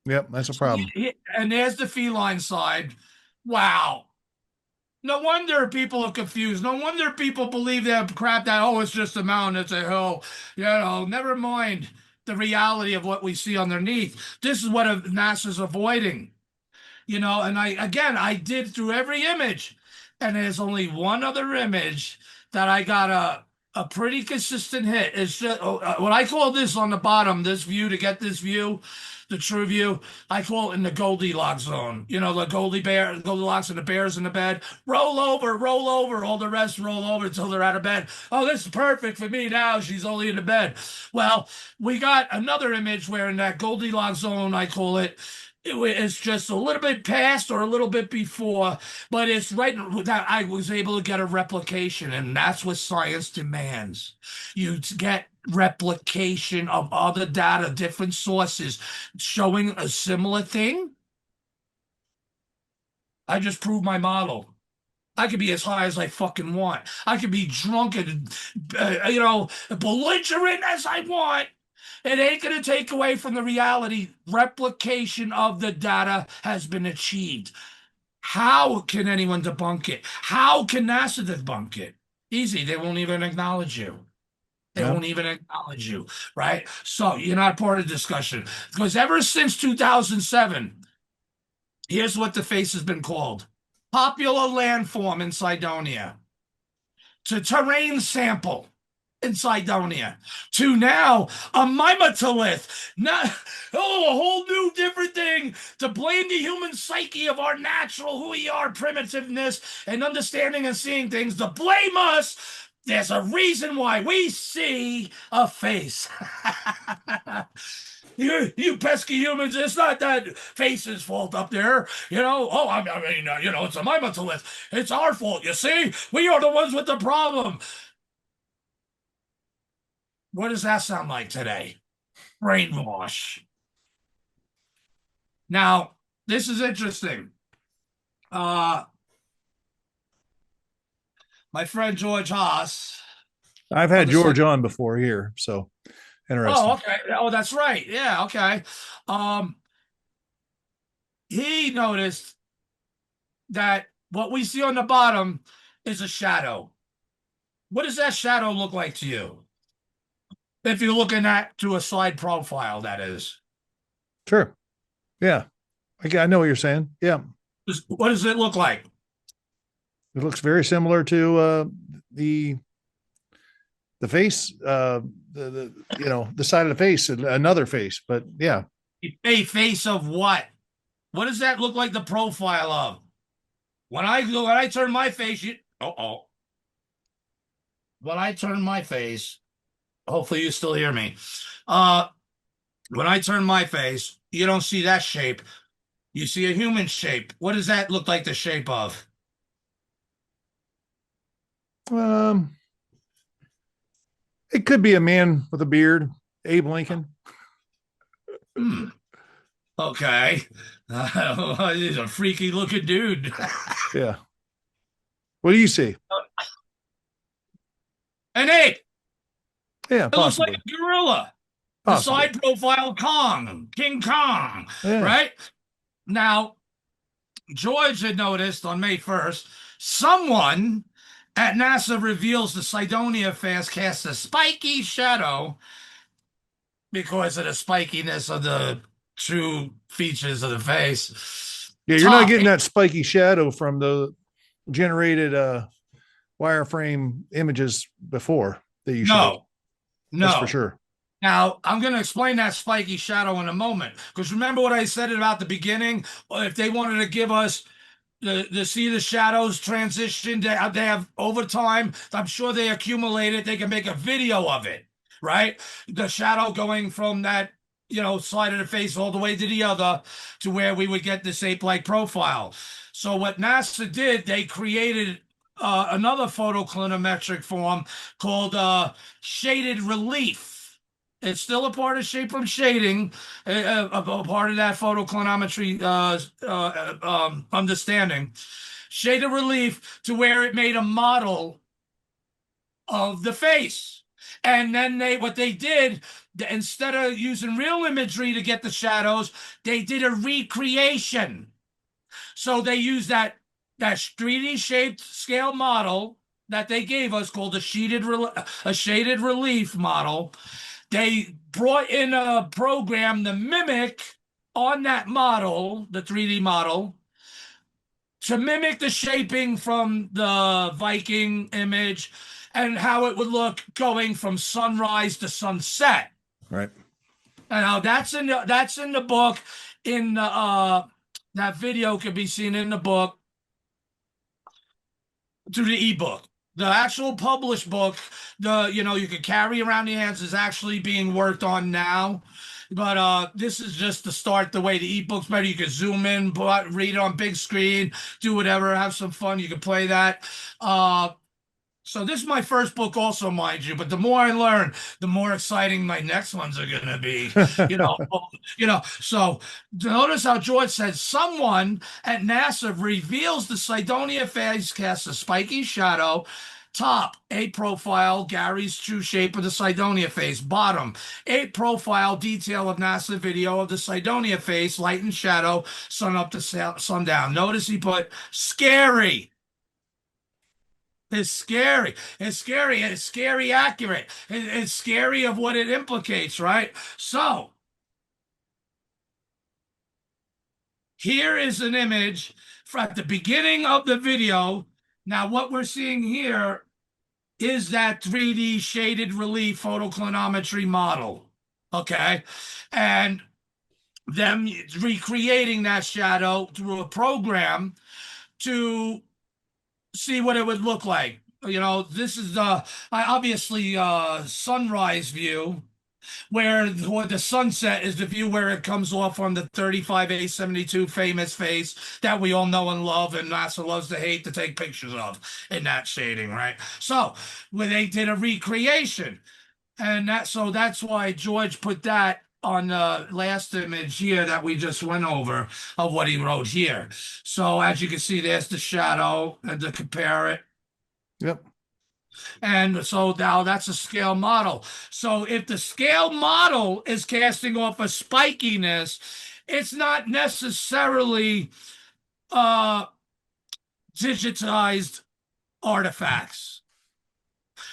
Yep, that's a problem. And there's the feline side. Wow. No wonder people are confused. No wonder people believe that crap that, it's just a mountain, it's a hill. Never mind the reality of what we see underneath. This is what NASA's avoiding. And I did through every image. And there's only one other image that I got a pretty consistent hit. It's just what I call this on the bottom, this view, to get this view, the true view, I call it in the Goldilocks zone. The Goldilocks and the bears in the bed. Roll over, all the rest roll over until they're out of bed. Oh, this is perfect for me now. She's only in the bed. Well, we got another image where in that Goldilocks zone, I call it, it's just a little bit past or a little bit before, but it's right that I was able to get a replication, and that's what science demands. You get replication of other data, different sources showing a similar thing. I just proved my model. I could be as high as I fucking want. I could be drunk and, belligerent as I want. It ain't going to take away from the reality. Replication of the data has been achieved. How can anyone debunk it? How can NASA debunk it? Easy. They won't even acknowledge you. They won't even acknowledge you, right? So you're not part of the discussion. Because ever since 2007, here's what the face has been called. Popular landform in Cydonia. To terrain sample in Cydonia, to now a mimetolith, a whole new different thing, to blame the human psyche of our natural, who we are, primitiveness, and understanding and seeing things, to blame us There's a reason why we see a face. You pesky humans, it's not that face's fault up there. Oh, I mean, it's a my mental list. It's our fault, you see? We are the ones with the problem. What does that sound like today? Brainwash. Now, this is interesting. My friend George Haas. I've had George on before here, so interesting. Oh, okay. Oh, that's right. Yeah, okay. He noticed that what we see on the bottom is a shadow. What does that shadow look like to you? If you're looking at to a slide profile, that is. Sure. Yeah. I know what you're saying. Yeah. What does it look like? It looks very similar to the face, the side of the face, another face, but yeah. A face of what? What does that look like the profile of? When I turn my face, when I turn my face, hopefully you still hear me. When I turn my face, you don't see that shape. You see a human shape. What does that look like the shape of? It could be a man with a beard, Abe Lincoln. Okay. He's a freaky looking dude. Yeah. What do you see? An ape. Yeah, It looks like possibly. a gorilla. The side profile King Kong, Yeah. right? Now, George had noticed on May 1st, someone at NASA reveals the Cydonia fast cast a spiky shadow because of the spikiness of the true features of the face. Yeah, you're not getting that spiky shadow from the generated wireframe images before that you showed. No. That's for sure. Now, I'm going to explain that spiky shadow in a moment. Because remember what I said about the beginning? If they wanted to give us to see the shadows transition, they have over time, I'm sure they accumulate it. They can make a video of it, right? The shadow going from that, side of the face all the way to the other to where we would get this ape-like profile. So what NASA did, they created another photoclinometric form called shaded relief. It's still a part of shape from shading, a part of that photoclinometry understanding. Shaded relief to where it made a model of the face. And then what they did, instead of using real imagery to get the shadows, they did a recreation. So they used that 3D shaped scale model that they gave us called a shaded relief model. They brought in a program to mimic on that model, the 3D model, to mimic the shaping from the Viking image and how it would look going from sunrise to sunset. Right. And now that's in the book. In that video can be seen in the book through the ebook. The actual published book, you could carry around your hands, is actually being worked on now. But this is just to start the way the ebook's better. You can zoom in, read it on big screen, do whatever, have some fun. You can play that. So this is my first book also, mind you, but the more I learn, the more exciting my next ones are going to be, so notice how George said someone at NASA reveals the Cydonia phase casts a spiky shadow. Top, ape profile, Gary's true shape of the Cydonia face. Bottom, ape profile, detail of NASA video of the Cydonia face, light and shadow, sun up to sundown. Notice he put scary. It's scary. It's scary. It's scary accurate. It's scary of what it implicates, right? So, here is an image at the beginning of the video. Now, what we're seeing here is that 3D shaded relief photoclinometry model, okay? And them recreating that shadow through a program to see what it would look like. this is obviously sunrise view, where the sunset is the view where it comes off on the 35A72 famous face that we all know and love, and NASA loves to hate to take pictures of in that shading, right? So when they did a recreation, and that's why George put that on the last image here that we just went over of what he wrote here. So as you can see, there's the shadow, and to compare it. Yep. And so now that's a scale model. So if the scale model is casting off a spikiness, it's not necessarily uh digitized artifacts.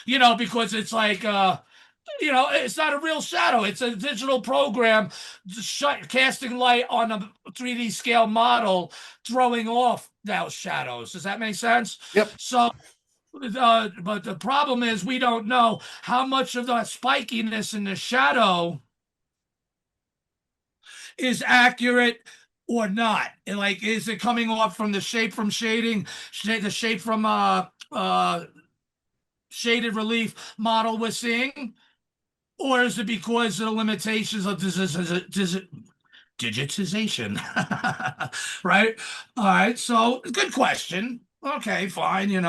Because it's like it's not a real shadow. It's a digital program casting light on a 3D scale model, throwing off those shadows. Does that make sense? Yep. So but the problem is we don't know how much of the spikiness in the shadow is accurate or not. And like, is it coming off from the shape from shading, the shape from shaded relief model we're seeing? Or is it because of the limitations of digitization? Right? All right. So good question. Okay, fine. And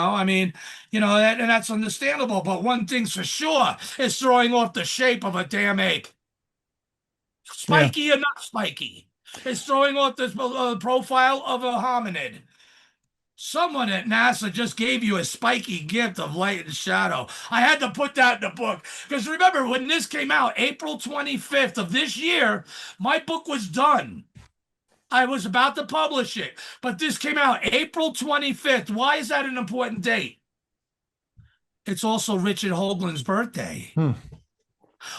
that's understandable. But one thing's for sure is throwing off the shape of a damn ape. Yeah. Spiky or not spiky. It's throwing off the profile of a hominid. Someone at NASA just gave you a spiky gift of light and shadow. I had to put that in the book. Because remember, when this came out, April 25th of this year, my book was done. I was about to publish it. But this came out April 25th. Why is that an important date? It's also Richard Hoagland's birthday.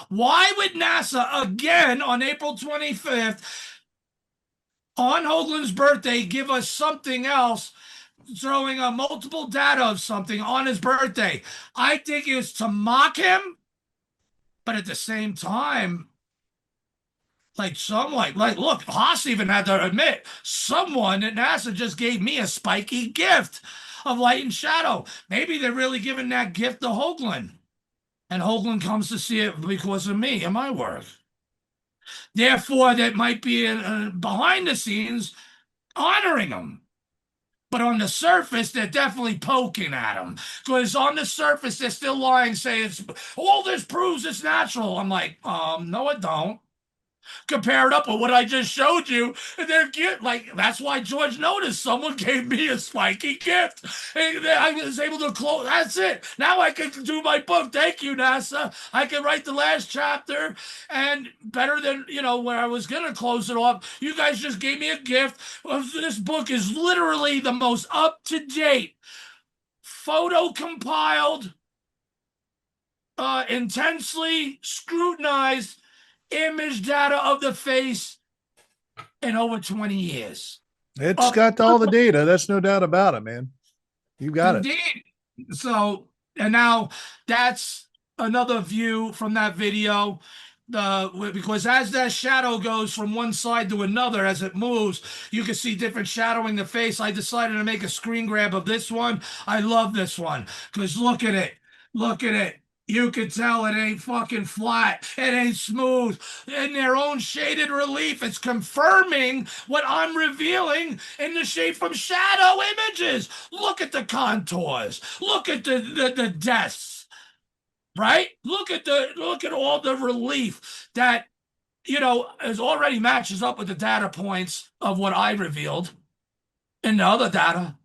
Why would NASA, again, on April 25th, on Hoagland's birthday, give us something else, throwing a multiple data of something on his birthday? I think it's to mock him, but at the same time, look, Haas even had to admit, someone at NASA just gave me a spiky gift of light and shadow. Maybe they're really giving that gift to Hoagland, and Hoagland comes to see it because of me and my work. Therefore, that might be behind the scenes honoring him. But on the surface, they're definitely poking at him. Because on the surface, they're still lying, saying, all this proves it's natural. I'm like, no, it don't. Compare it up with what I just showed you, and that's why George noticed someone gave me a spiky gift. And I was able to close. That's it. Now I can do my book. Thank you, NASA. I can write the last chapter, and better than where I was gonna close it off. You guys just gave me a gift. This book is literally the most up-to-date, photo compiled, intensely scrutinized image data of the face in over 20 years. It's got all the data. That's no doubt about it, man. You got it. So, and now that's another view from that video. Because as that shadow goes from one side to another, as it moves, you can see different shadowing the face. I decided to make a screen grab of this one. I love this one because look at it. Look at it. You can tell it ain't fucking flat. It ain't smooth. In their own shaded relief, it's confirming what I'm revealing in the shape from shadow images. Look at the contours. Look at the depths. Right? Look at all the relief that is already matches up with the data points of what I revealed in the other data.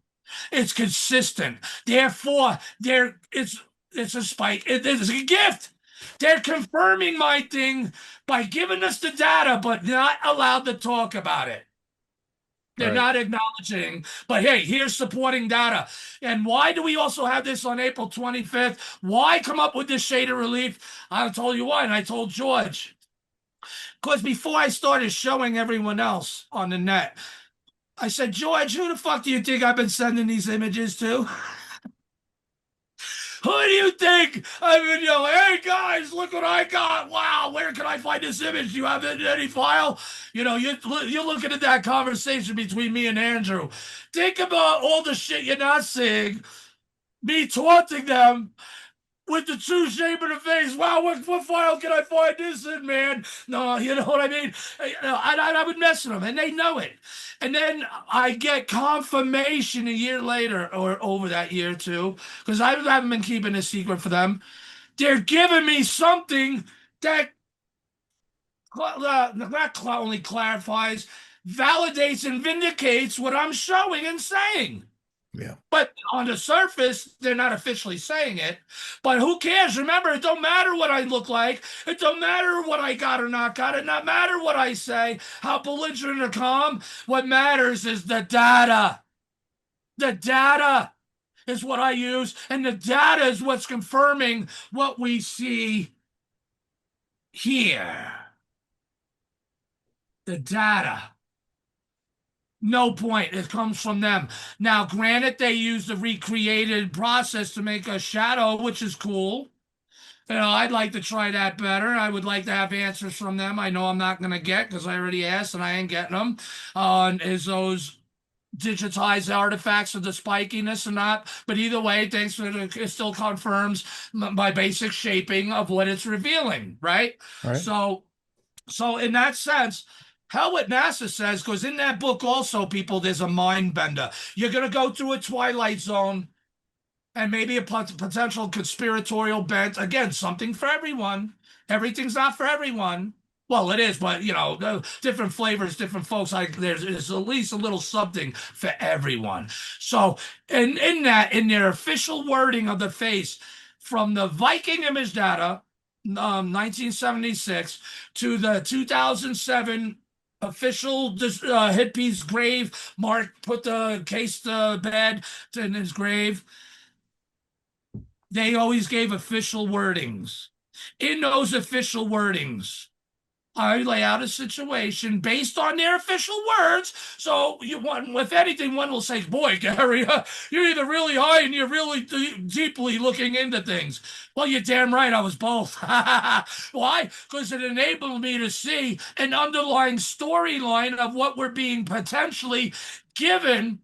It's consistent. Therefore, it's a spike. It's a gift. They're confirming my thing by giving us the data, but not allowed to talk about it. They're not acknowledging, but hey, here's supporting data. And why do we also have this on April 25th? Why come up with this shaded relief? I'll tell you why, and I told George. Because before I started showing everyone else on the net, I said, George, who the fuck do you think I've been sending these images to? Who do you think I've been yelling, hey guys, look what I got. Wow, where can I find this image? Do you have it in any file? You're looking at that conversation between me and Andrew. Think about all the shit you're not seeing me taunting them with the true shape of the face. Wow, what file can I find this in, man? No, you know what I mean? I would mess with them, and they know it. And then I get confirmation a year later, or over that year too, because I haven't been keeping a secret for them. They're giving me something that not only clarifies, validates, and vindicates what I'm showing and saying. Yeah. But on the surface, they're not officially saying it. But who cares? Remember, it don't matter what I look like. It don't matter what I got or not got. It not matter what I say, how belligerent or calm. What matters is the data. The data is what I use, and the data is what's confirming what we see here. The data. No point. It comes from them. Now, granted, they use the recreated process to make a shadow, which is cool. You know, I'd like to try that better. I would like to have answers from them. I know I'm not going to get because I already asked and I ain't getting them. Is those digitized artifacts of the spikiness or not? But either way, thanks for it still confirms my basic shaping of what it's revealing, right? Right. So in that sense, hell what NASA says, because in that book also, people, there's a mind bender. You're going to go through a twilight zone and maybe a potential conspiratorial bent. Again, something for everyone. Everything's not for everyone. Well, it is, but, you know, different flavors, different folks. There's at least a little something for everyone. So in their official wording of the face, from the Viking image data, 1976, to the 2007 official hit piece grave, Mark put the case to bed in his grave, they always gave official wordings. In those official wordings, I lay out a situation based on their official words. So if anything, one will say, boy, Gary, you're either really high and you're really deeply looking into things. Well, you're damn right, I was both. Why? Because it enabled me to see an underlying storyline of what we're being potentially given,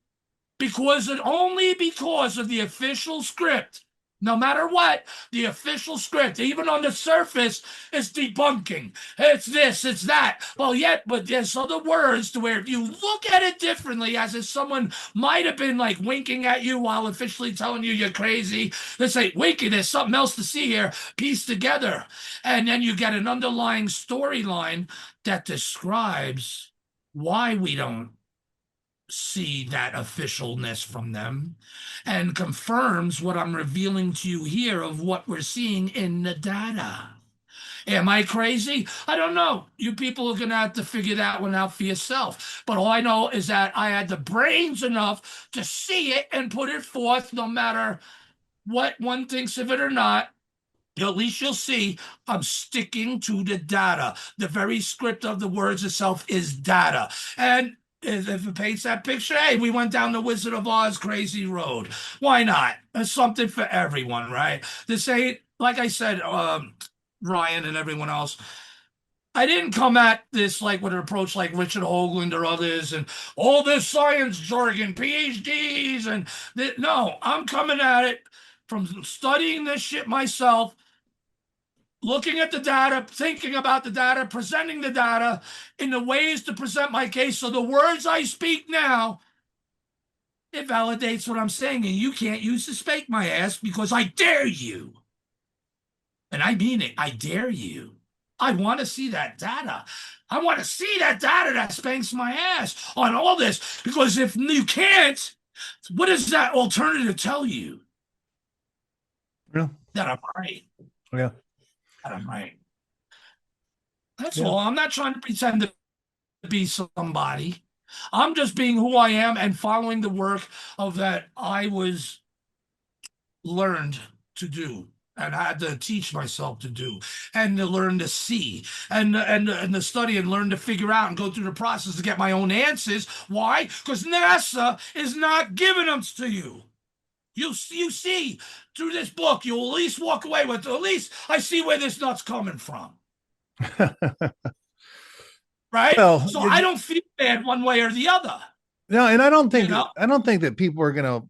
only because of the official script. No matter what, the official script, even on the surface, is debunking. It's this, it's that. But there's other words to where if you look at it differently, as if someone might have been like winking at you while officially telling you you're crazy, they say, winking, there's something else to see here, piece together. And then you get an underlying storyline that describes why we don't see that officialness from them, and confirms what I'm revealing to you here of what we're seeing in the data. Am I crazy? I don't know. You people are going to have to figure that one out for yourself. But all I know is that I had the brains enough to see it and put it forth, no matter what one thinks of it or not. At least you'll see I'm sticking to the data. The very script of the words itself is data. And if it paints that picture, hey, we went down the Wizard of Oz crazy road. Why not? There's something for everyone, right? This ain't, like I said, Ryan and everyone else, I didn't come at this like with an approach like Richard Hoagland or others and all this science jargon, PhDs, and no, I'm coming at it from studying this shit myself, looking at the data, thinking about the data, presenting the data in the ways to present my case. So the words I speak now, it validates what I'm saying, and you can't use to spank my ass because I dare you. And I mean it. I dare you. I want to see that data. I want to see that data that spanks my ass on all this, because if you can't, what does that alternative tell you? Yeah. That I'm right. Yeah. That I'm right. That's all. I'm not trying to pretend to be somebody. I'm just being who I am and following the work of that I was learned to do and had to teach myself to do, and to learn to see, and to study and learn to figure out and go through the process to get my own answers. Why? Because NASA is not giving them to you. You see through this book, you'll at least walk away with, at least I see where this nut's coming from. Right? Well, so I don't feel bad one way or the other. No, and I don't think that people are gonna,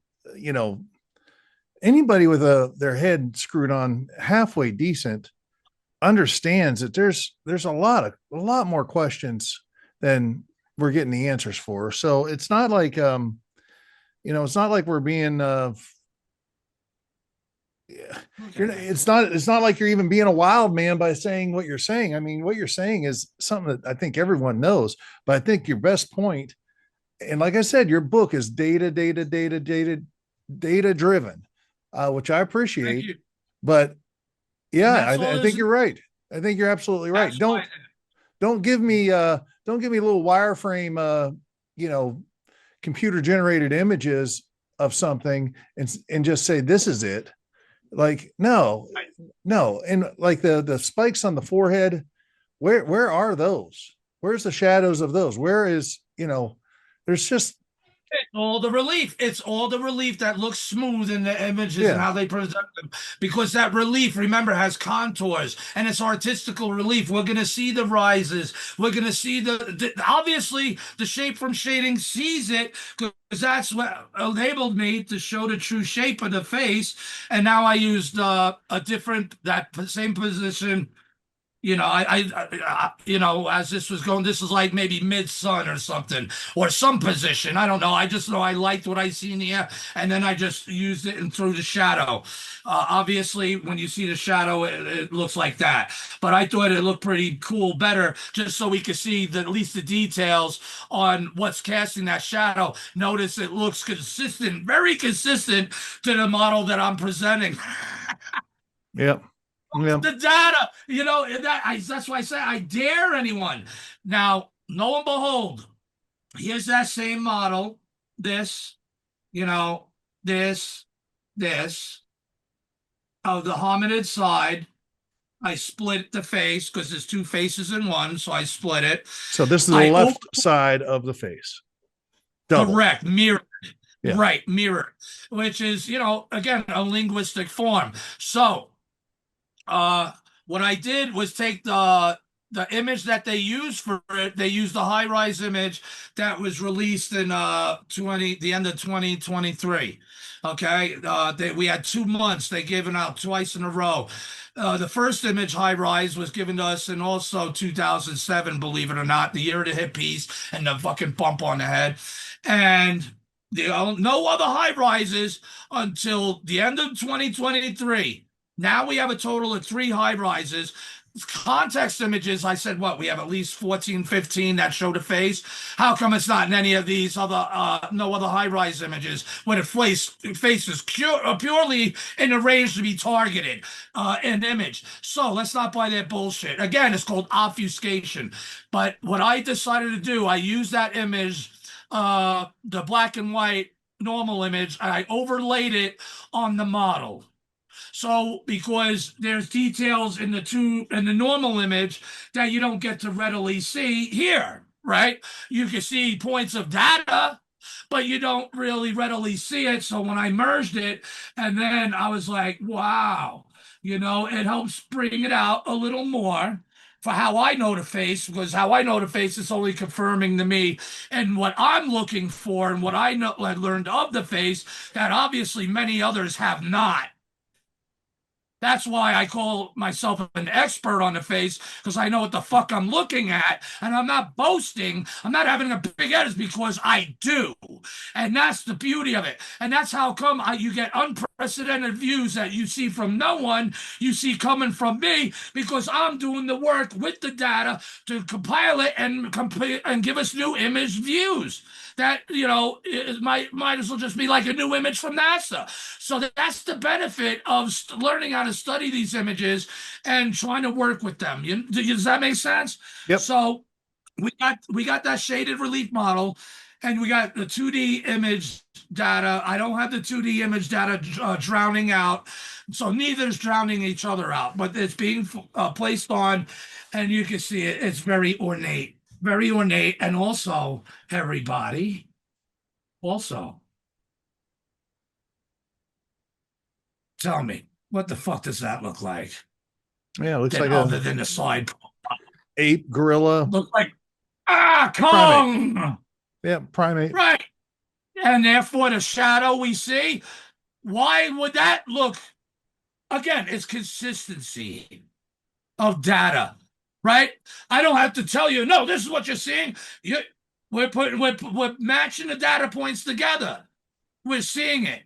anybody with their head screwed on halfway decent understands that there's a lot more questions than we're getting the answers for. So it's not like it's not like we're being it's not like you're even being a wild man by saying what you're saying. I mean, what you're saying is something that I think everyone knows, but I think your best point, and like I said, your book is data driven, which I appreciate. But yeah, I think you're right. I think you're absolutely right. Don't give me a little wireframe computer generated images of something and just say this is it. Like no, and like the spikes on the forehead, where are those? Where's the shadows of those? Where is, there's just all the relief. It's all the relief that looks smooth in the images and how they present them. Because that relief, remember, has contours and it's artistical relief. We're going to see the rises. We're going to see obviously the shape from shading sees it because that's what enabled me to show the true shape of the face. And now I used that same position. As this was going, this is like maybe mid-sun or something, or some position. I don't know. I just know I liked what I seen here, and then I just used it and threw the shadow. Obviously, when you see the shadow, it looks like that. But I thought it looked pretty cool, better, just so we could see at least the details on what's casting that shadow. Notice it looks consistent, very consistent to the model that I'm presenting. Yep. The data, that's why I say I dare anyone. Now, lo and behold, here's that same model. This, this of the hominid side. I split the face because there's two faces in one, so I split it. So this is the left side of the face. Double. Correct, mirrored. Yeah. Right, mirrored, which is, again, a linguistic form. So what I did was take the image that they used for it. They used the high-rise image that was released in the end of 2023. Okay, we had 2 months. They gave it out twice in a row. The first image, high-rise, was given to us in also 2007, believe it or not, the year of the hip piece and the fucking bump on the head. And no other high-rises until the end of 2023. Now we have a total of 3 high-rises. Context images, I said, we have at least 14, 15 that show the face. How come it's not in any of these no other high-rise images when the face is purely in the range to be targeted in image? So let's not buy that bullshit. Again, it's called obfuscation. But what I decided to do, I used that image, the black and white normal image, and I overlaid it on the model. So, because there's details in the normal image that you don't get to readily see here, right? You can see points of data, but you don't really readily see it. So when I merged it, and then I was like, wow, it helps bring it out a little more for how I know the face, because how I know the face is only confirming to me and what I'm looking for and what I learned of the face that obviously many others have not. That's why I call myself an expert on the face, because I know what the fuck I'm looking at, and I'm not boasting. I'm not having a big head, it's because I do. And that's the beauty of it. And that's how come you get unprecedented views that you see from no one, you see coming from me, because I'm doing the work with the data to compile it and give us new image views. That, it might as well just be like a new image from NASA. So that's the benefit of learning how to study these images and trying to work with them. Does that make sense? Yep. So we got that shaded relief model, and we got the 2D image data. I don't have the 2D image data drowning out, so neither is drowning each other out, but it's being placed on, and you can see it. It's very ornate. Very ornate, and also, everybody, tell me, what the fuck does that look like? Yeah, it looks like other than the side ape, gorilla. Look like Kong. Yeah, primate. Right, and therefore the shadow we see, Why would that look? Again, it's consistency of data, right? I don't have to tell you, no, this is what you're seeing. We're matching the data points together. We're seeing it.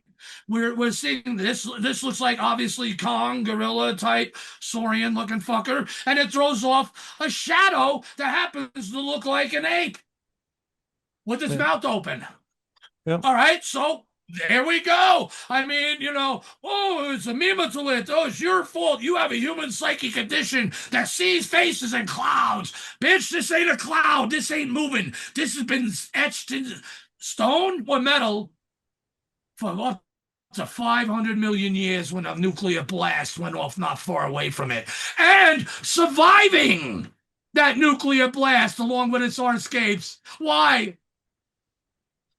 We're seeing this. This looks like obviously Kong, gorilla type, saurian looking fucker, and it throws off a shadow that happens to look like an ape with its mouth open. Yeah. All right, so there we go. I mean, oh, it's a mimetolith. Oh, it's your fault. You have a human psychic condition that sees faces and clouds. Bitch, this ain't a cloud. This ain't moving. This has been etched in stone or metal for up to 500 million years when a nuclear blast went off not far away from it. And surviving that nuclear blast along with its hardscapes. Why?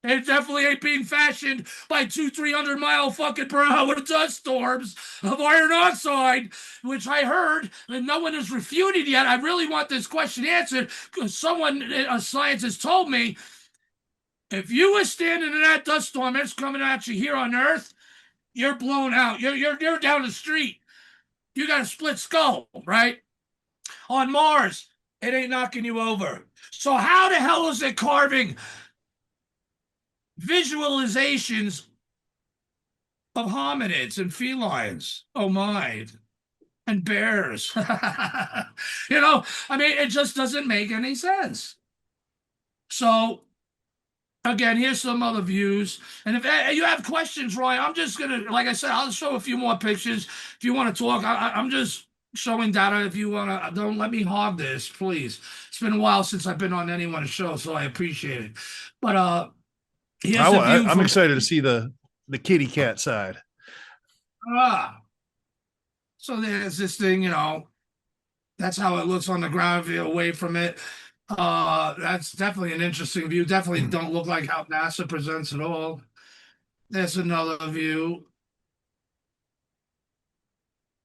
It definitely ain't being fashioned by 200-300 mile fucking per hour dust storms of iron oxide, which I heard and no one has refuted yet. I really want this question answered because someone, a scientist, told me if you were standing in that dust storm that's coming at you here on Earth, you're blown out. You're down the street. You got a split skull, right? On Mars, it ain't knocking you over. So how the hell is it carving visualizations of hominids and felines? Oh my. And bears. I mean, it just doesn't make any sense. So again, here's some other views. And if you have questions, Roy, I'm just going to, like I said, I'll show a few more pictures. If you want to talk, I'm just showing data. If you want to, don't let me hog this, please. It's been a while since I've been on anyone's show, so I appreciate it. But I'm excited to see the kitty cat side. So there's this thing, that's how it looks on the ground view away from it. That's definitely an interesting view. Definitely don't look like how NASA presents it all. There's another view.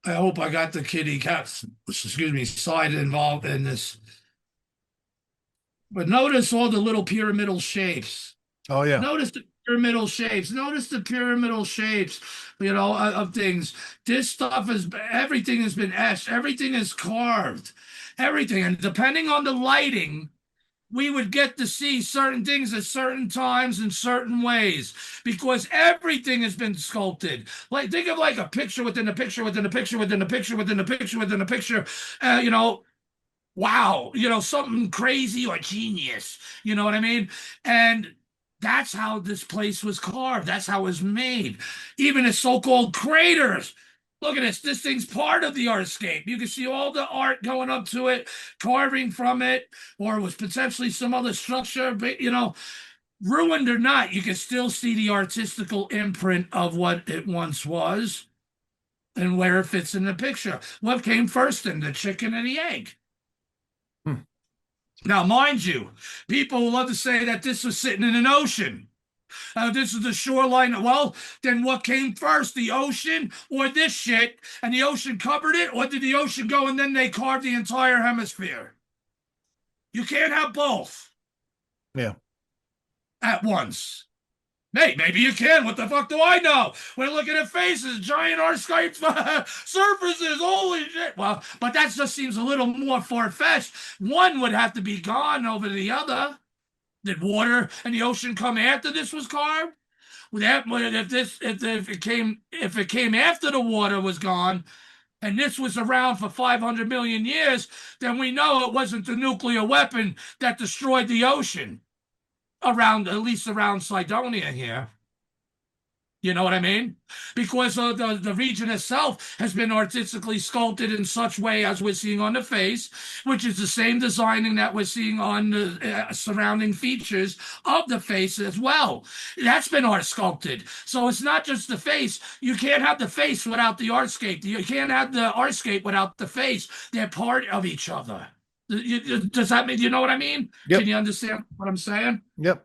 I hope I got the kitty cat, side involved in this. But notice all the little pyramidal shapes. Oh yeah. Notice the pyramidal shapes. Notice the pyramidal shapes, of things. This stuff everything has been etched. Everything is carved. Everything. And depending on the lighting, we would get to see certain things at certain times in certain ways because everything has been sculpted. Like, think of like a picture within a picture within a picture within a picture within a picture within a picture. Wow, something crazy or genius. You know what I mean? And that's how this place was carved. That's how it was made. Even its so-called craters. Look at this. This thing's part of the artscape. You can see all the art going up to it, carving from it, or it was potentially some other structure. But, ruined or not, you can still see the artistical imprint of what it once was and where it fits in the picture. What came first in the chicken and the egg? Now, mind you, people love to say that this was sitting in an ocean. This is the shoreline. Well, then what came first, the ocean or this shit? And the ocean covered it, or did the ocean go and then they carved the entire hemisphere? You can't have both. Yeah. At once. Hey, maybe you can. What the fuck do I know? We're looking at faces, giant artscape surfaces. Holy shit. Well, but that just seems a little more far-fetched. One would have to be gone over the other. Did water and the ocean come after this was carved? If it came after the water was gone, and this was around for 500 million years, then we know it wasn't the nuclear weapon that destroyed the ocean. At least around Cydonia here. You know what I mean? Because the region itself has been artistically sculpted in such way as we're seeing on the face, which is the same designing that we're seeing on the surrounding features of the face as well. That's been art sculpted. So it's not just the face. You can't have the face without the artscape. You can't have the artscape without the face. They're part of each other. Does that mean, you know what I mean? Yep. Can you understand what I'm saying? Yep.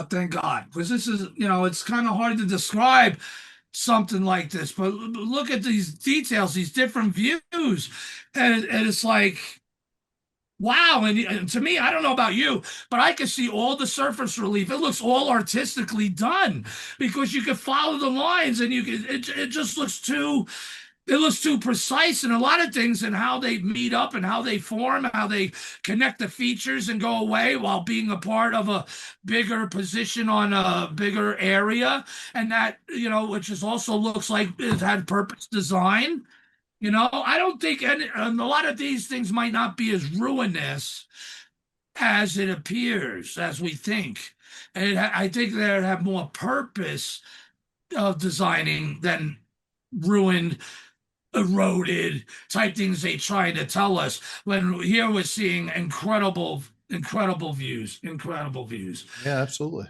Thank God. Because this is, it's kind of hard to describe something like this. But look at these details, these different views. And it's like, Wow, and to me, I don't know about you, but I can see all the surface relief. It looks all artistically done because you can follow the lines, and it just looks too precise in a lot of things, and how they meet up and how they form, how they connect the features and go away while being a part of a bigger position on a bigger area, and that, which is also looks like it had purpose design. I don't think a lot of these things might not be as ruinous as it appears, as we think. And I think they have more purpose of designing than ruined, eroded type things they try to tell us. When here we're seeing incredible views, incredible views. Yeah, absolutely.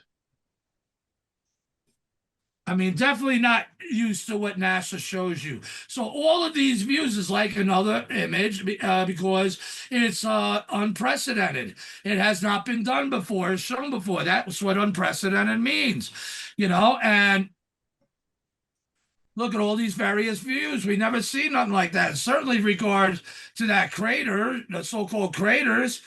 I mean, definitely not used to what NASA shows you. So all of these views is like another image because it's unprecedented. It has not been done before, it's shown before. That's what unprecedented means, and look at all these various views. We never see nothing like that. Certainly regards to that crater, the so-called craters,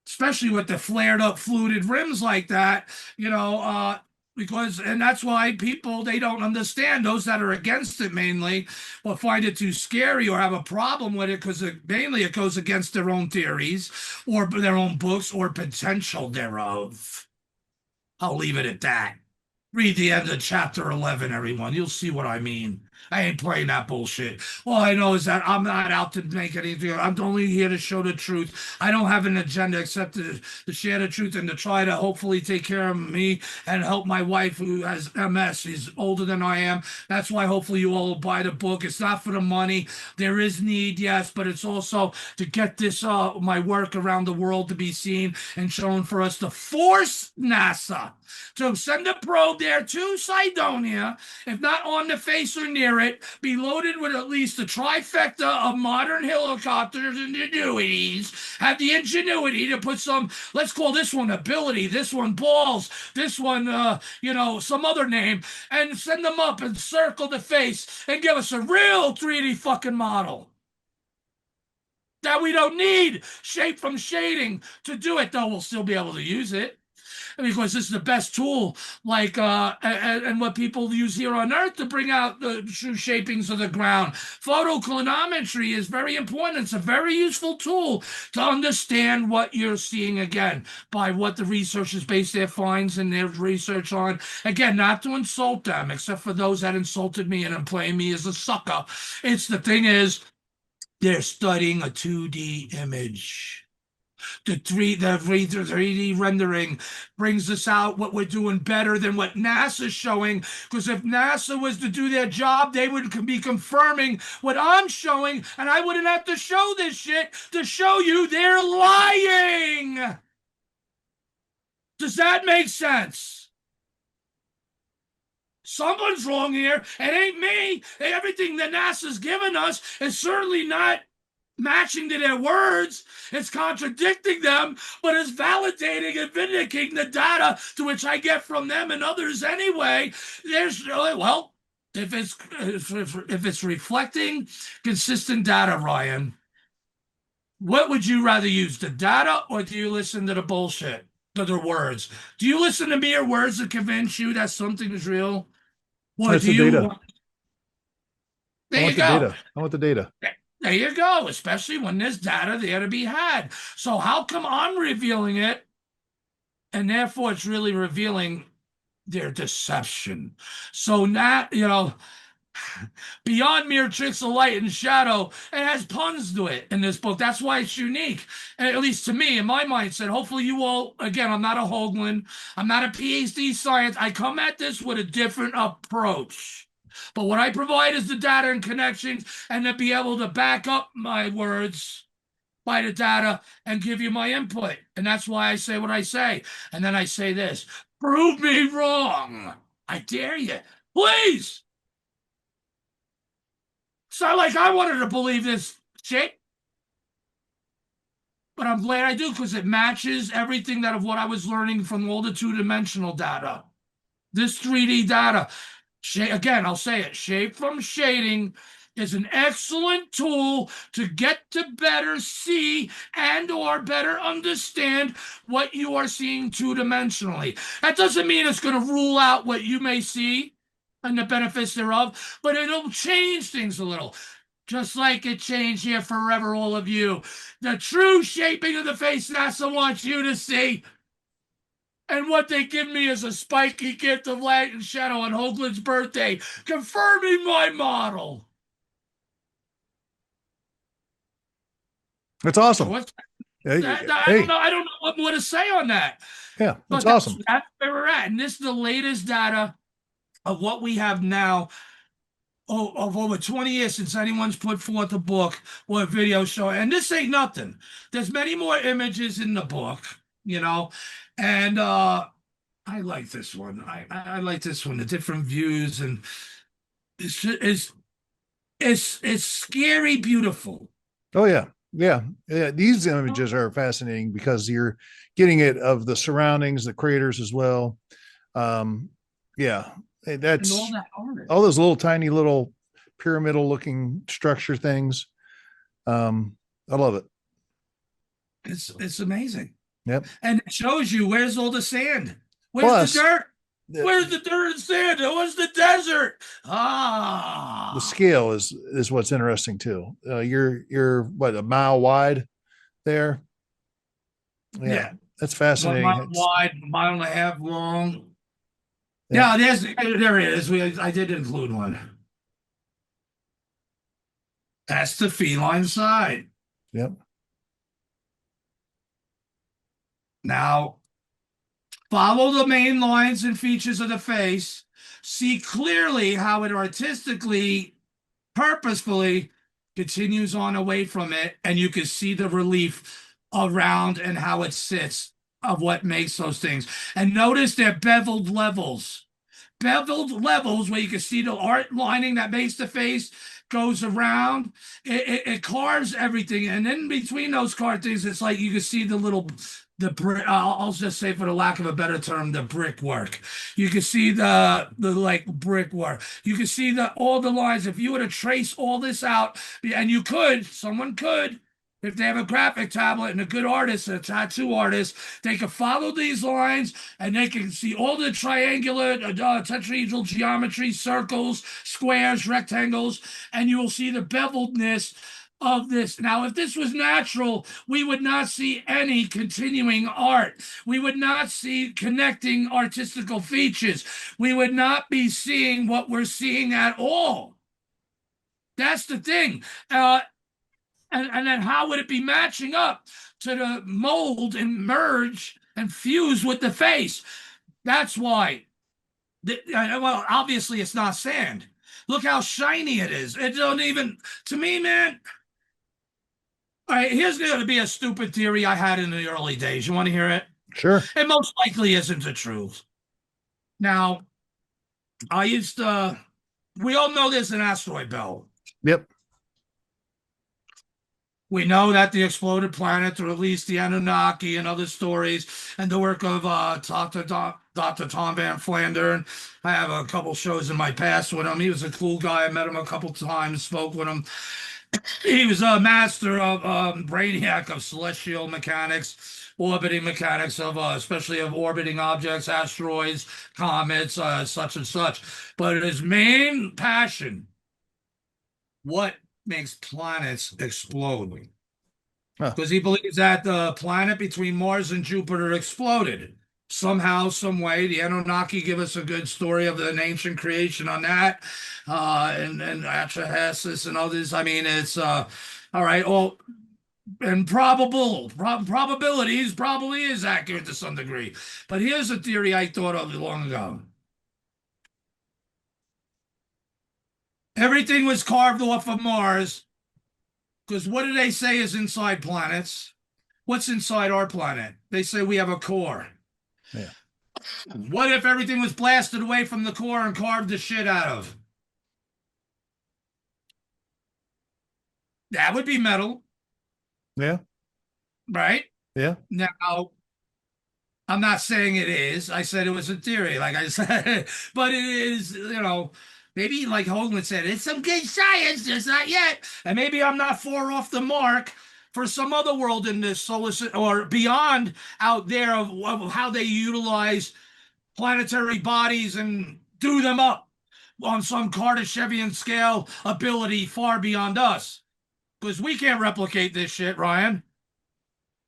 especially with the flared up fluted rims like that, and that's why people, they don't understand, those that are against it mainly, or find it too scary or have a problem with it because mainly it goes against their own theories or their own books or potential thereof. I'll leave it at that. Read the end of chapter 11, everyone. You'll see what I mean. I ain't playing that bullshit. All I know is that I'm not out to make anything. I'm only here to show the truth. I don't have an agenda except to share the truth and to try to hopefully take care of me and help my wife who has MS. She's older than I am. That's why hopefully you all will buy the book. It's not for the money. There is need, yes, but it's also to get this my work around the world to be seen and shown, for us to force NASA to send a probe there to Cydonia, if not on the face or near it, be loaded with at least a trifecta of modern helicopters and ingenuities, have the ingenuity to put some, let's call this one ability, this one balls, this one, some other name, and send them up and circle the face and give us a real 3D fucking model. That we don't need shape from shading to do it, though we'll still be able to use it. Because this is the best tool, and what people use here on Earth to bring out the true shapings of the ground. Photoclinometry is very important. It's a very useful tool to understand what you're seeing, again, by what the researchers base their finds and their research on. Again, not to insult them, except for those that insulted me and are playing me as a sucker. The thing is, they're studying a 2D image. The 3D rendering brings us out what we're doing better than what NASA's showing. Because if NASA was to do their job, they would be confirming what I'm showing, and I wouldn't have to show this shit to show you they're lying. Does that make sense? Someone's wrong here. It ain't me. Everything that NASA's given us is certainly not matching to their words. It's contradicting them, but it's validating and vindicating the data to which I get from them and others anyway. If it's reflecting consistent data, Ryan, what would you rather use, the data, or do you listen to the bullshit, to the words? Do you listen to mere words to convince you that something is real? Or do you? Data. There you go. I want the data. There you go, especially when there's data there to be had. So how come I'm revealing it, and therefore it's really revealing their deception? So now, beyond mere tricks of light and shadow, it has puns to it in this book. That's why it's unique, at least to me, in my mindset. Hopefully you all, again, I'm not a Hoagland. I'm not a PhD science. I come at this with a different approach. But what I provide is the data and connections, and to be able to back up my words by the data and give you my input. And that's why I say what I say. And then I say this: prove me wrong. I dare you. Please. It's not like I wanted to believe this shit. But I'm glad I do, because it matches everything of what I was learning from all the two-dimensional data. This 3D data. Again, I'll say it, shape from shading is an excellent tool to get to better see and or better understand what you are seeing two-dimensionally. That doesn't mean it's going to rule out what you may see and the benefits thereof, but it'll change things a little. Just like it changed here forever, all of you. The true shaping of the face NASA wants you to see. And what they give me is a spiky gift of light and shadow on Hoagland's birthday, confirming my model. That's awesome. So Hey, I don't know what more to say on that. Yeah, that's But awesome. That's where we're at. And this is the latest data of what we have now of over 20 years since anyone's put forth a book or a video show. And this ain't nothing. There's many more images in the book, you know, and I like this one. I like this one. The different views, and it's scary beautiful. Oh yeah. Yeah. These images are fascinating because you're getting it of the surroundings, the craters as well. Yeah, that's and all that art. All those little tiny little pyramidal looking structure things. I love it. It's amazing. Yep. And it shows you where's all the sand. Where's Plus, the dirt? Where's the dirt and sand? Where's the desert? The scale is what's interesting too. You're what, a mile wide there? Yeah. That's fascinating. 1 mile wide, 1.5 miles long. Yeah, there it is. I did include one. That's the feline side. Yep. Now, follow the main lines and features of the face. See clearly how it artistically, purposefully continues on away from it, and you can see the relief around and how it sits of what makes those things. And notice they're beveled levels. Beveled levels where you can see the art lining that makes the face goes around. It carves everything. And then between those carved things, it's like you can see the brick. I'll just say, for the lack of a better term, the brickwork. You can see the like brickwork. You can see all the lines. If you were to trace all this out, and someone could, if they have a graphic tablet and a good artist, a tattoo artist, they can follow these lines and they can see all the triangular, tetrahedral geometry, circles, squares, rectangles, and you will see the beveledness of this. Now, if this was natural, we would not see any continuing art. We would not see connecting artistical features. We would not be seeing what we're seeing at all. That's the thing. And then how would it be matching up to the mold and merge and fuse with the face? That's why. Well, obviously it's not sand. Look how shiny it is. It don't even, to me, man. All right, here's going to be a stupid theory I had in the early days. You want to hear it? Sure. It most likely isn't the truth. Now, we all know there's an asteroid belt. Yep. We know that the exploded planet released the Anunnaki and other stories, and the work of Dr. Tom Van Flandern. I have a couple shows in my past with him. He was a cool guy. I met him a couple times, spoke with him. He was a master of brainiac of celestial mechanics, orbiting mechanics of especially of orbiting objects, asteroids, comets, such and such. But his main passion, what makes planets explode? Because he believes that the planet between Mars and Jupiter exploded somehow, some way. The Anunnaki give us a good story of an ancient creation on that, and Atrahasis and others. I mean, it's all right. All and probabilities probably is accurate to some degree. But here's a theory I thought of long ago. Everything was carved off of Mars, because what do they say is inside planets? What's inside our planet? They say we have a core. Yeah. What if everything was blasted away from the core and carved the shit out of? That would be metal. Yeah. Right? Yeah. Now, I'm not saying it is. I said it was a theory, like I said, but it is, Maybe, like Hoagland said, it's some good science, just not yet. And maybe I'm not far off the mark for some other world in this solar system or beyond out there of how they utilize planetary bodies and do them up on some Kardashevian scale ability far beyond us. Because we can't replicate this shit, Ryan.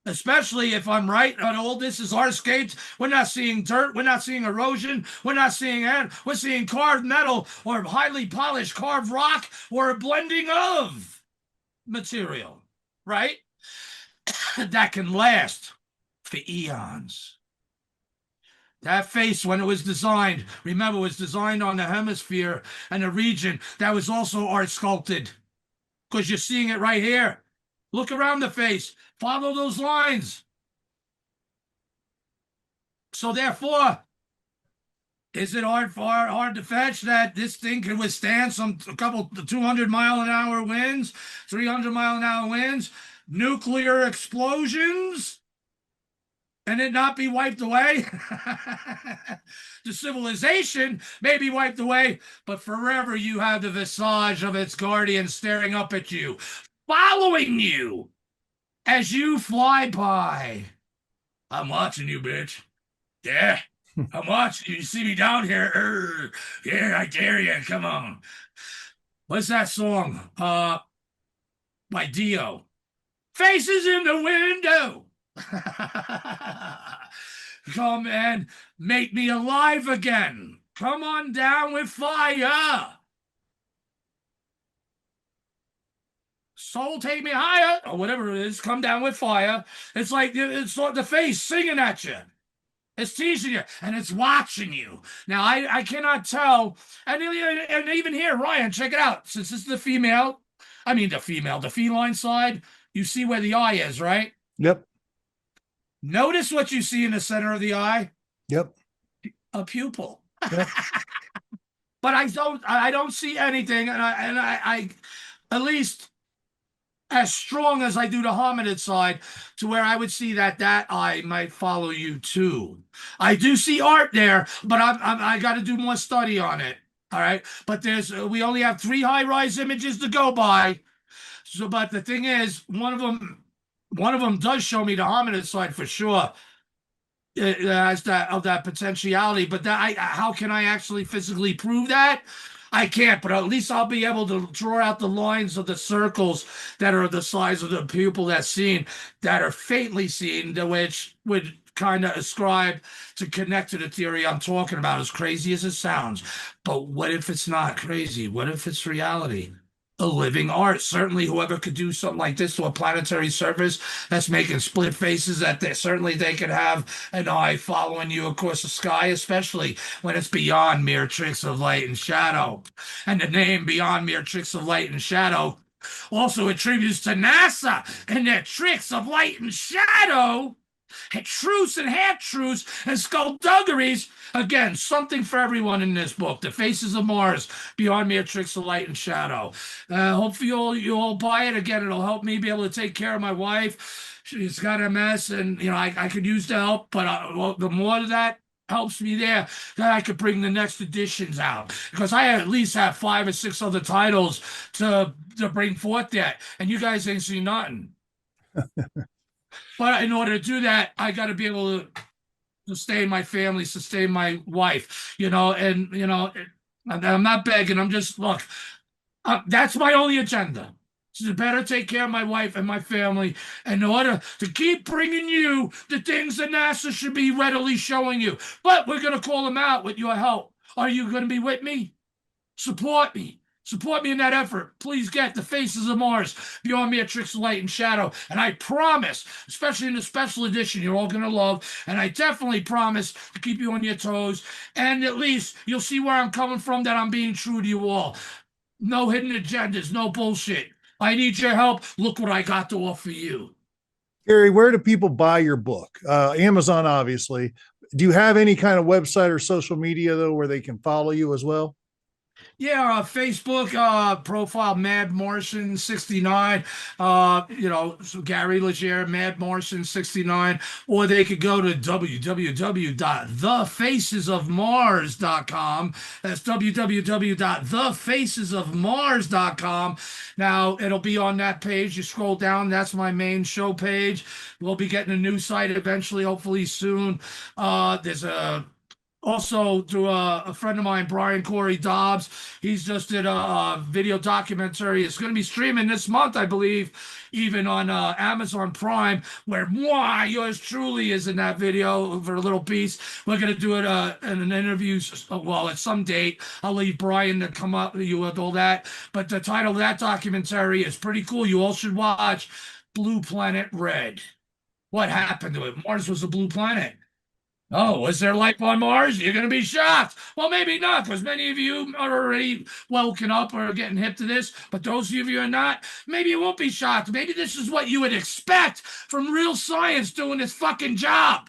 Especially if I'm right on all this is hardscapes. We're not seeing dirt. We're not seeing erosion. We're not seeing air. We're seeing carved metal or highly polished carved rock or a blending of material, right? That can last for eons. That face, when it was designed, remember, it was designed on the hemisphere and a region that was also art sculpted. Because you're seeing it right here. Look around the face. Follow those lines. So therefore, is it hard to fetch that this thing can withstand a couple 200-mile-an-hour winds, 300-mile-an-hour winds, nuclear explosions, and it not be wiped away? The civilization may be wiped away, but forever you have the visage of its guardian staring up at you, following you as you fly by. I'm watching you, bitch. Yeah, I'm watching you. You see me down here? Yeah, I dare you. Come on. What's that song? By Dio. Faces in the window. Come and make me alive again. Come on down with fire. Soul, take me higher, or whatever it is. Come down with fire. It's like it's the face singing at you. It's teasing you, and it's watching you. Now, I cannot tell. And even here, Ryan, check it out. Since this is the feline side, you see where the eye is, right? Yep. Notice what you see in the center of the eye. Yep. A pupil. Yep. But I don't see anything, and I at least as strong as I do the hominid side, to where I would see that eye might follow you too. I do see art there, but I got to do more study on it. All right, but we only have 3 high-rise images to go by. So, but the thing is, one of them does show me the hominid side for sure. It has that potentiality, but how can I actually physically prove that? I can't, but at least I'll be able to draw out the lines of the circles that are the size of the pupil that's seen, that are faintly seen, which would kind of ascribe to connect to the theory I'm talking about, as crazy as it sounds. But what if it's not crazy? What if it's reality? A living art. Certainly whoever could do something like this to a planetary surface that's making split faces, that they could have an eye following you across the sky, especially when it's beyond mere tricks of light and shadow. And the name Beyond Mere Tricks of Light and Shadow also attributes to NASA and their tricks of light and shadow, and truths and half-truths and skullduggeries. Again, something for everyone in this book. The Faces of Mars, Beyond Mere Tricks of Light and Shadow. Hopefully you all buy it. Again, it'll help me be able to take care of my wife. She's got MS, and I could use the help, but the more that helps me there, then I could bring the next editions out, because I at least have 5 or 6 other titles to bring forth there, and you guys ain't seen nothing. But in order to do that, I got to be able to sustain my family, sustain my wife, and I'm not begging. I'm just, look, that's my only agenda. To better take care of my wife and my family in order to keep bringing you the things that NASA should be readily showing you. But we're going to call them out with your help. Are you going to be with me? Support me. Support me in that effort. Please get The Faces of Mars, Beyond Mere Tricks of Light and Shadow. And I promise, especially in the special edition, you're all going to love. And I definitely promise to keep you on your toes. And at least you'll see where I'm coming from, that I'm being true to you all. No hidden agendas, no bullshit. I need your help. Look what I got to offer you. Gary, where do people buy your book? Amazon, obviously. Do you have any kind of website or social media, though, where they can follow you as well? Yeah, Facebook profile Mad Martian 69. So Gary Leggiere, Mad Martian 69, or they could go to www.thefacesofmars.com. That's www.thefacesofmars.com. Now it'll be on that page. You scroll down, that's my main show page. We'll be getting a new site eventually, hopefully soon. There's also through a friend of mine, Brian Corey Dobbs. He's just did a video documentary. It's going to be streaming this month, I believe, even on Amazon Prime, where moi, yours truly is in that video for a little piece. We're going to do it in an interview, well, at some date. I'll leave Brian to come up with you with all that. But the title of that documentary is pretty cool. You all should watch Blue Planet Red. What happened to it? Mars was a blue planet. Oh, was there life on Mars? You're going to be shocked. Well, maybe not, because many of you are already woken up or getting hip to this. But those of you who are not, maybe you won't be shocked. Maybe this is what you would expect from real science doing this fucking job.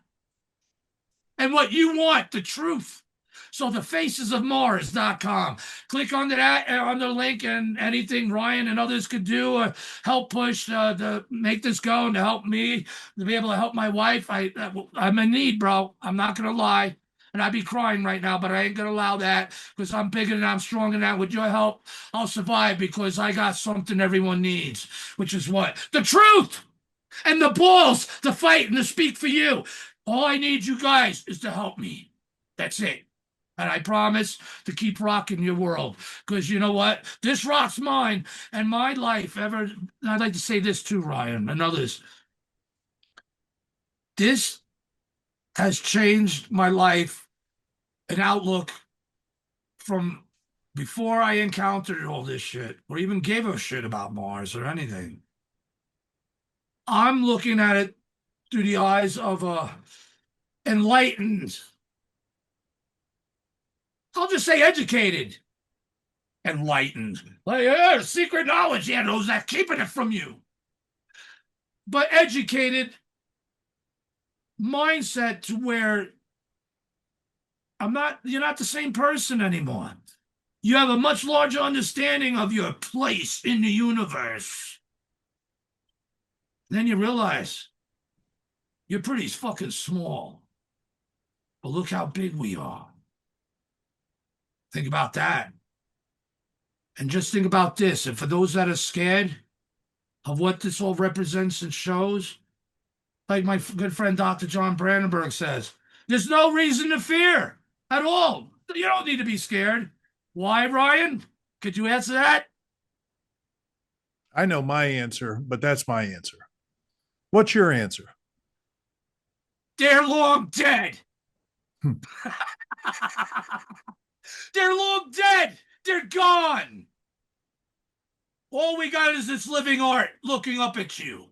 And what you want, the truth. So thefacesofmars.com. Click onto that, on the link, and anything Ryan and others could do or help push to make this go and to help me to be able to help my wife. I'm in need, bro. I'm not going to lie. And I'd be crying right now, but I ain't going to allow that because I'm bigger than I'm stronger than that. With your help, I'll survive because I got something everyone needs, which is what? The truth and the balls to fight and to speak for you. All I need you guys is to help me. That's it. And I promise to keep rocking your world. Because you know what? This rocks mine and my life ever. I'd like to say this too, Ryan, and others. This has changed my life and outlook from before I encountered all this shit or even gave a shit about Mars or anything. I'm looking at it through the eyes of a enlightened, I'll just say educated, enlightened. Like, secret knowledge, yeah, those that keeping it from you. But educated mindset to where you're not the same person anymore. You have a much larger understanding of your place in the universe. Then you realize you're pretty fucking small. But look how big we are. Think about that. And just think about this. And for those that are scared of what this all represents and shows, like my good friend Dr. John Brandenburg says, there's no reason to fear at all. You don't need to be scared. Why, Ryan? Could you answer that? I know my answer, but that's my answer. What's your answer? They're long dead. They're long dead. They're gone. All we got is this living art looking up at you.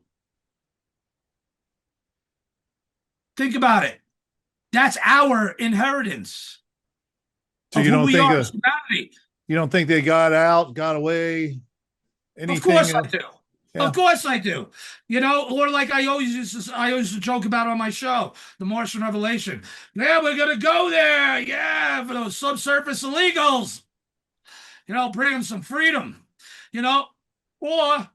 Think about it. That's our inheritance. So you don't think they got out, got away? Anything? Of course I do. Yeah. Of course I do. You know, or like I always used to joke about on my show, The Martian Revelation. Yeah, we're gonna go there. Yeah, for those subsurface illegals. You know, bring them some freedom. You know, or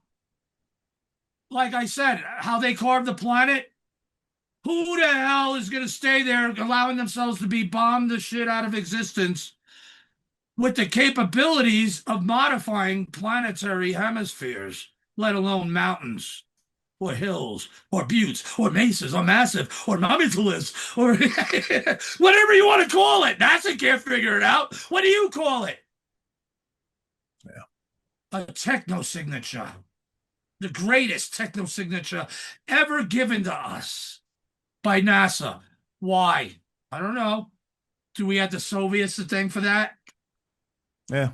like I said, how they carved the planet. Who the hell is gonna stay there, allowing themselves to be bombed the shit out of existence with the capabilities of modifying planetary hemispheres, let alone mountains, or hills, or buttes, or mesas, or massive, or mammoths, or whatever you want to call it. NASA can't figure it out. What do you call it? Yeah. A techno-signature. The greatest techno-signature ever given to us by NASA. Why? I don't know. Do we have the Soviets to thank for that? Yeah.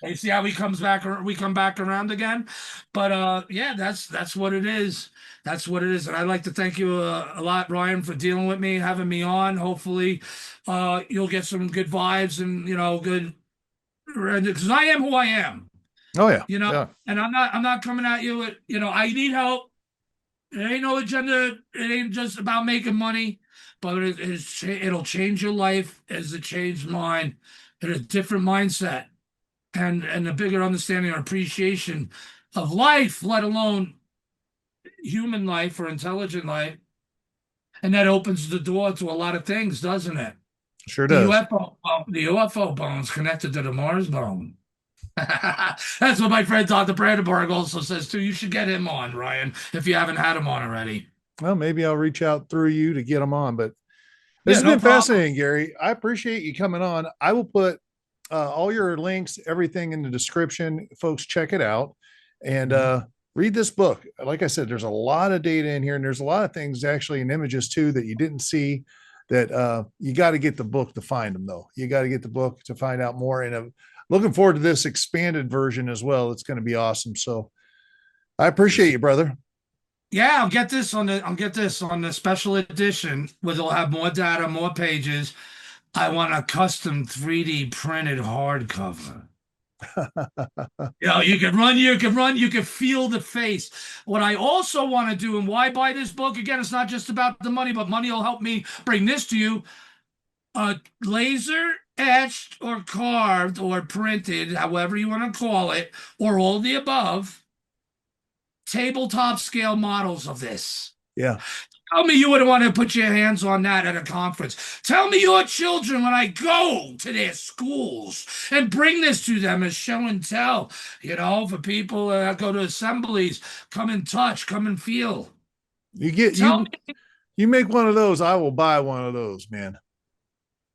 You see how we come back around again? But yeah, that's what it is. That's what it is. And I'd like to thank you a lot, Ryan, for dealing with me, having me on. Hopefully, you'll get some good vibes and good, because I am who I am. Oh yeah. Yeah. And I'm not coming at you with, I need help. It ain't no agenda. It ain't just about making money. but it'll change your life as it changed mine, in a different mindset and a bigger understanding or appreciation of life, let alone human life or intelligent life. And that opens the door to a lot of things, doesn't it? Sure does. The UFO bone's connected to the Mars bone. That's what my friend Dr. Brandenburg also says too. You should get him on, Ryan, if you haven't had him on already. Well, maybe I'll reach out through you to get him on. But this has been fascinating, Gary. I appreciate you coming on. I will put all your links, everything in the description. Folks, check it out and read this book. Like I said, there's a lot of data in here, and there's a lot of things actually in images too that you didn't see. That you got to get the book to find them, though. You got to get the book to find out more. And looking forward to this expanded version as well. It's going to be awesome. So I appreciate you, brother. Yeah, I'll get this on the special edition, where they'll have more data, more pages. I want a custom 3D printed hardcover. You can feel the face. What I also want to do, and why buy this book, again, it's not just about the money, but money will help me bring this to you. Laser etched or carved or printed, however you want to call it, or all the above, tabletop scale models of this. Yeah. Tell me you would want to put your hands on that at a conference. Tell me your children when I go to their schools and bring this to them as show and tell, for people that go to assemblies, come and touch, come and feel. You make one of those, I will buy one of those, man.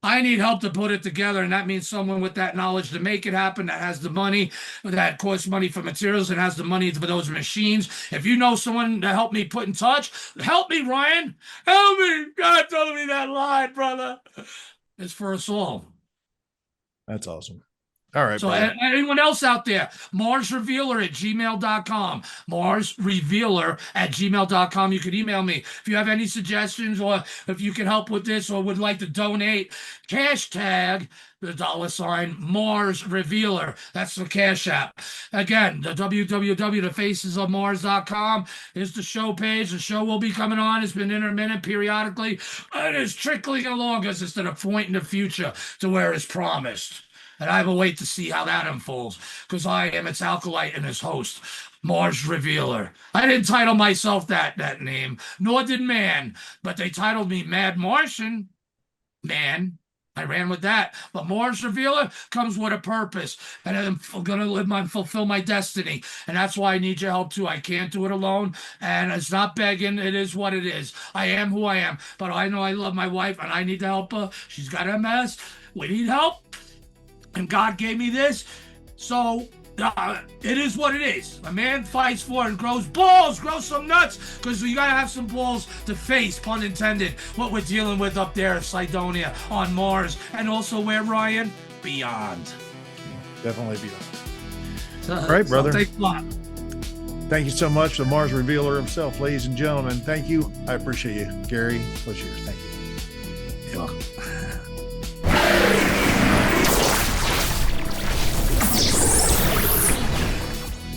I need help to put it together, and that means someone with that knowledge to make it happen, that has the money, that costs money for materials, and has the money for those machines. If you know someone to help me put in touch, help me, Ryan. Help me. God told me that line, brother. It's for us all. That's awesome. All right. So anyone else out there, MarsRevealer@gmail.com. MarsRevealer@gmail.com. You can email me if you have any suggestions, or if you can help with this or would like to donate. Hashtag the $ Mars Revealer. That's the Cash App. Again, the www.thefacesofmars.com is the show page. The show will be coming on. It's been intermittent periodically. It is trickling along because it's at a point in the future to where it's promised. And I will wait to see how that unfolds, because I am its acolyte and its host, Mars Revealer. I didn't title myself that name, nor did man, but they titled me Mad Martian. Man, I ran with that. But Mars Revealer comes with a purpose, and I'm going to fulfill my destiny. And that's why I need your help too. I can't do it alone, and it's not begging. It is what it is. I am who I am, but I know I love my wife, and I need to help her. She's got MS. We need help. And God gave me this, so it is what it is. A man fights for and grows balls, grows some nuts, because you gotta have some balls to face, pun intended, what we're dealing with up there in Cydonia on Mars, and also where, Ryan? Beyond. Definitely beyond. All right, brother. Thanks a lot. Thank you so much, the Mars Revealer himself, ladies and gentlemen. Thank you. I appreciate you, Gary Leggiere. Thank you. You're welcome.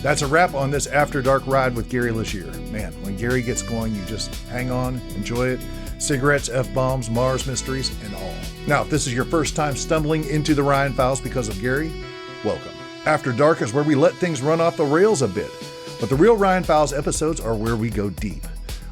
That's a wrap on this After Dark ride with Gary Leggiere. Man, when Gary gets going, you just hang on, enjoy it. Cigarettes, F-bombs, Mars mysteries, and all. Now, if this is your first time stumbling into the Ryan Files because of Gary, welcome. After Dark is where we let things run off the rails a bit, but the real Ryan Files episodes are where we go deep.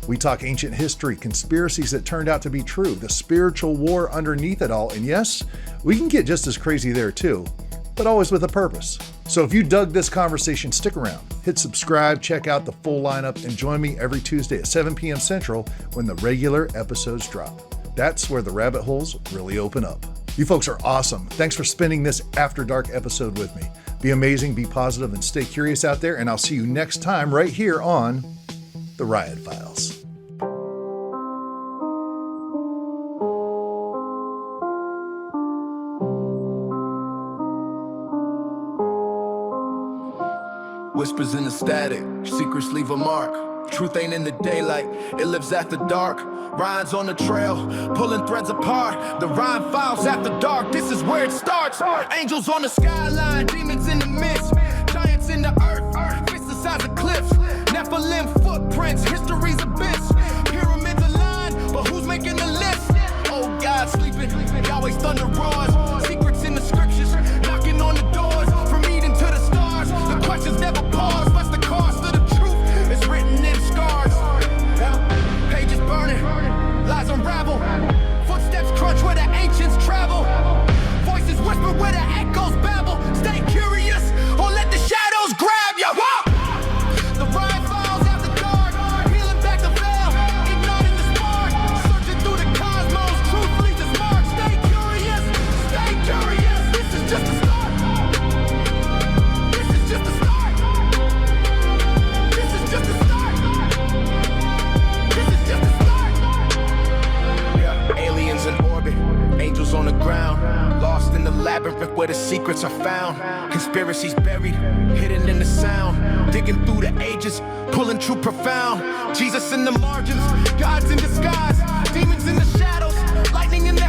We talk ancient history, conspiracies that turned out to be true, the spiritual war underneath it all, and yes, we can get just as crazy there too, but always with a purpose. So if you dug this conversation, stick around, hit subscribe, check out the full lineup, and join me every Tuesday at 7 p.m. Central when the regular episodes drop. That's where the rabbit holes really open up. You folks are awesome. Thanks for spending this After Dark episode with me. Be amazing, be positive, and stay curious out there, and I'll see you next time right here on The Ryan Files. Whispers in the static, secrets leave a mark. Truth ain't in the daylight, it lives after dark. Ryan's on the trail, pulling threads apart. The Ryan Files after dark, this is where it starts. Angels on the skyline, demons in the mist. Giants in the earth, fists the size of cliffs. Nephilim footprints, history's abyss. Pyramids aligned, but who's making the list? God sleeping. Yahweh's thunder roars. Secrets in the scriptures, knocking on the doors. From Eden to the stars, the questions never pause. What's the cost of the truth? It's written in scars. Pages burning, lies unravel. Footsteps crunch where the ancients travel. Voices whisper where the echoes babble. Stay curious or let the shadows grab you. The Ryan files after dark, peeling back the veil, igniting the spark, searching through the cosmos. Truth leaves its mark. Stay curious, stay curious. This is just the start. This is just the start. This is just the start. This is just the start. Yeah, aliens in orbit, angels on the ground, lost in the labyrinth where the secrets are found. Conspiracies buried, hidden in the sound, digging through the ages, pulling truth profound. Jesus in the margins, gods in disguise, demons in the shadows, lightning in the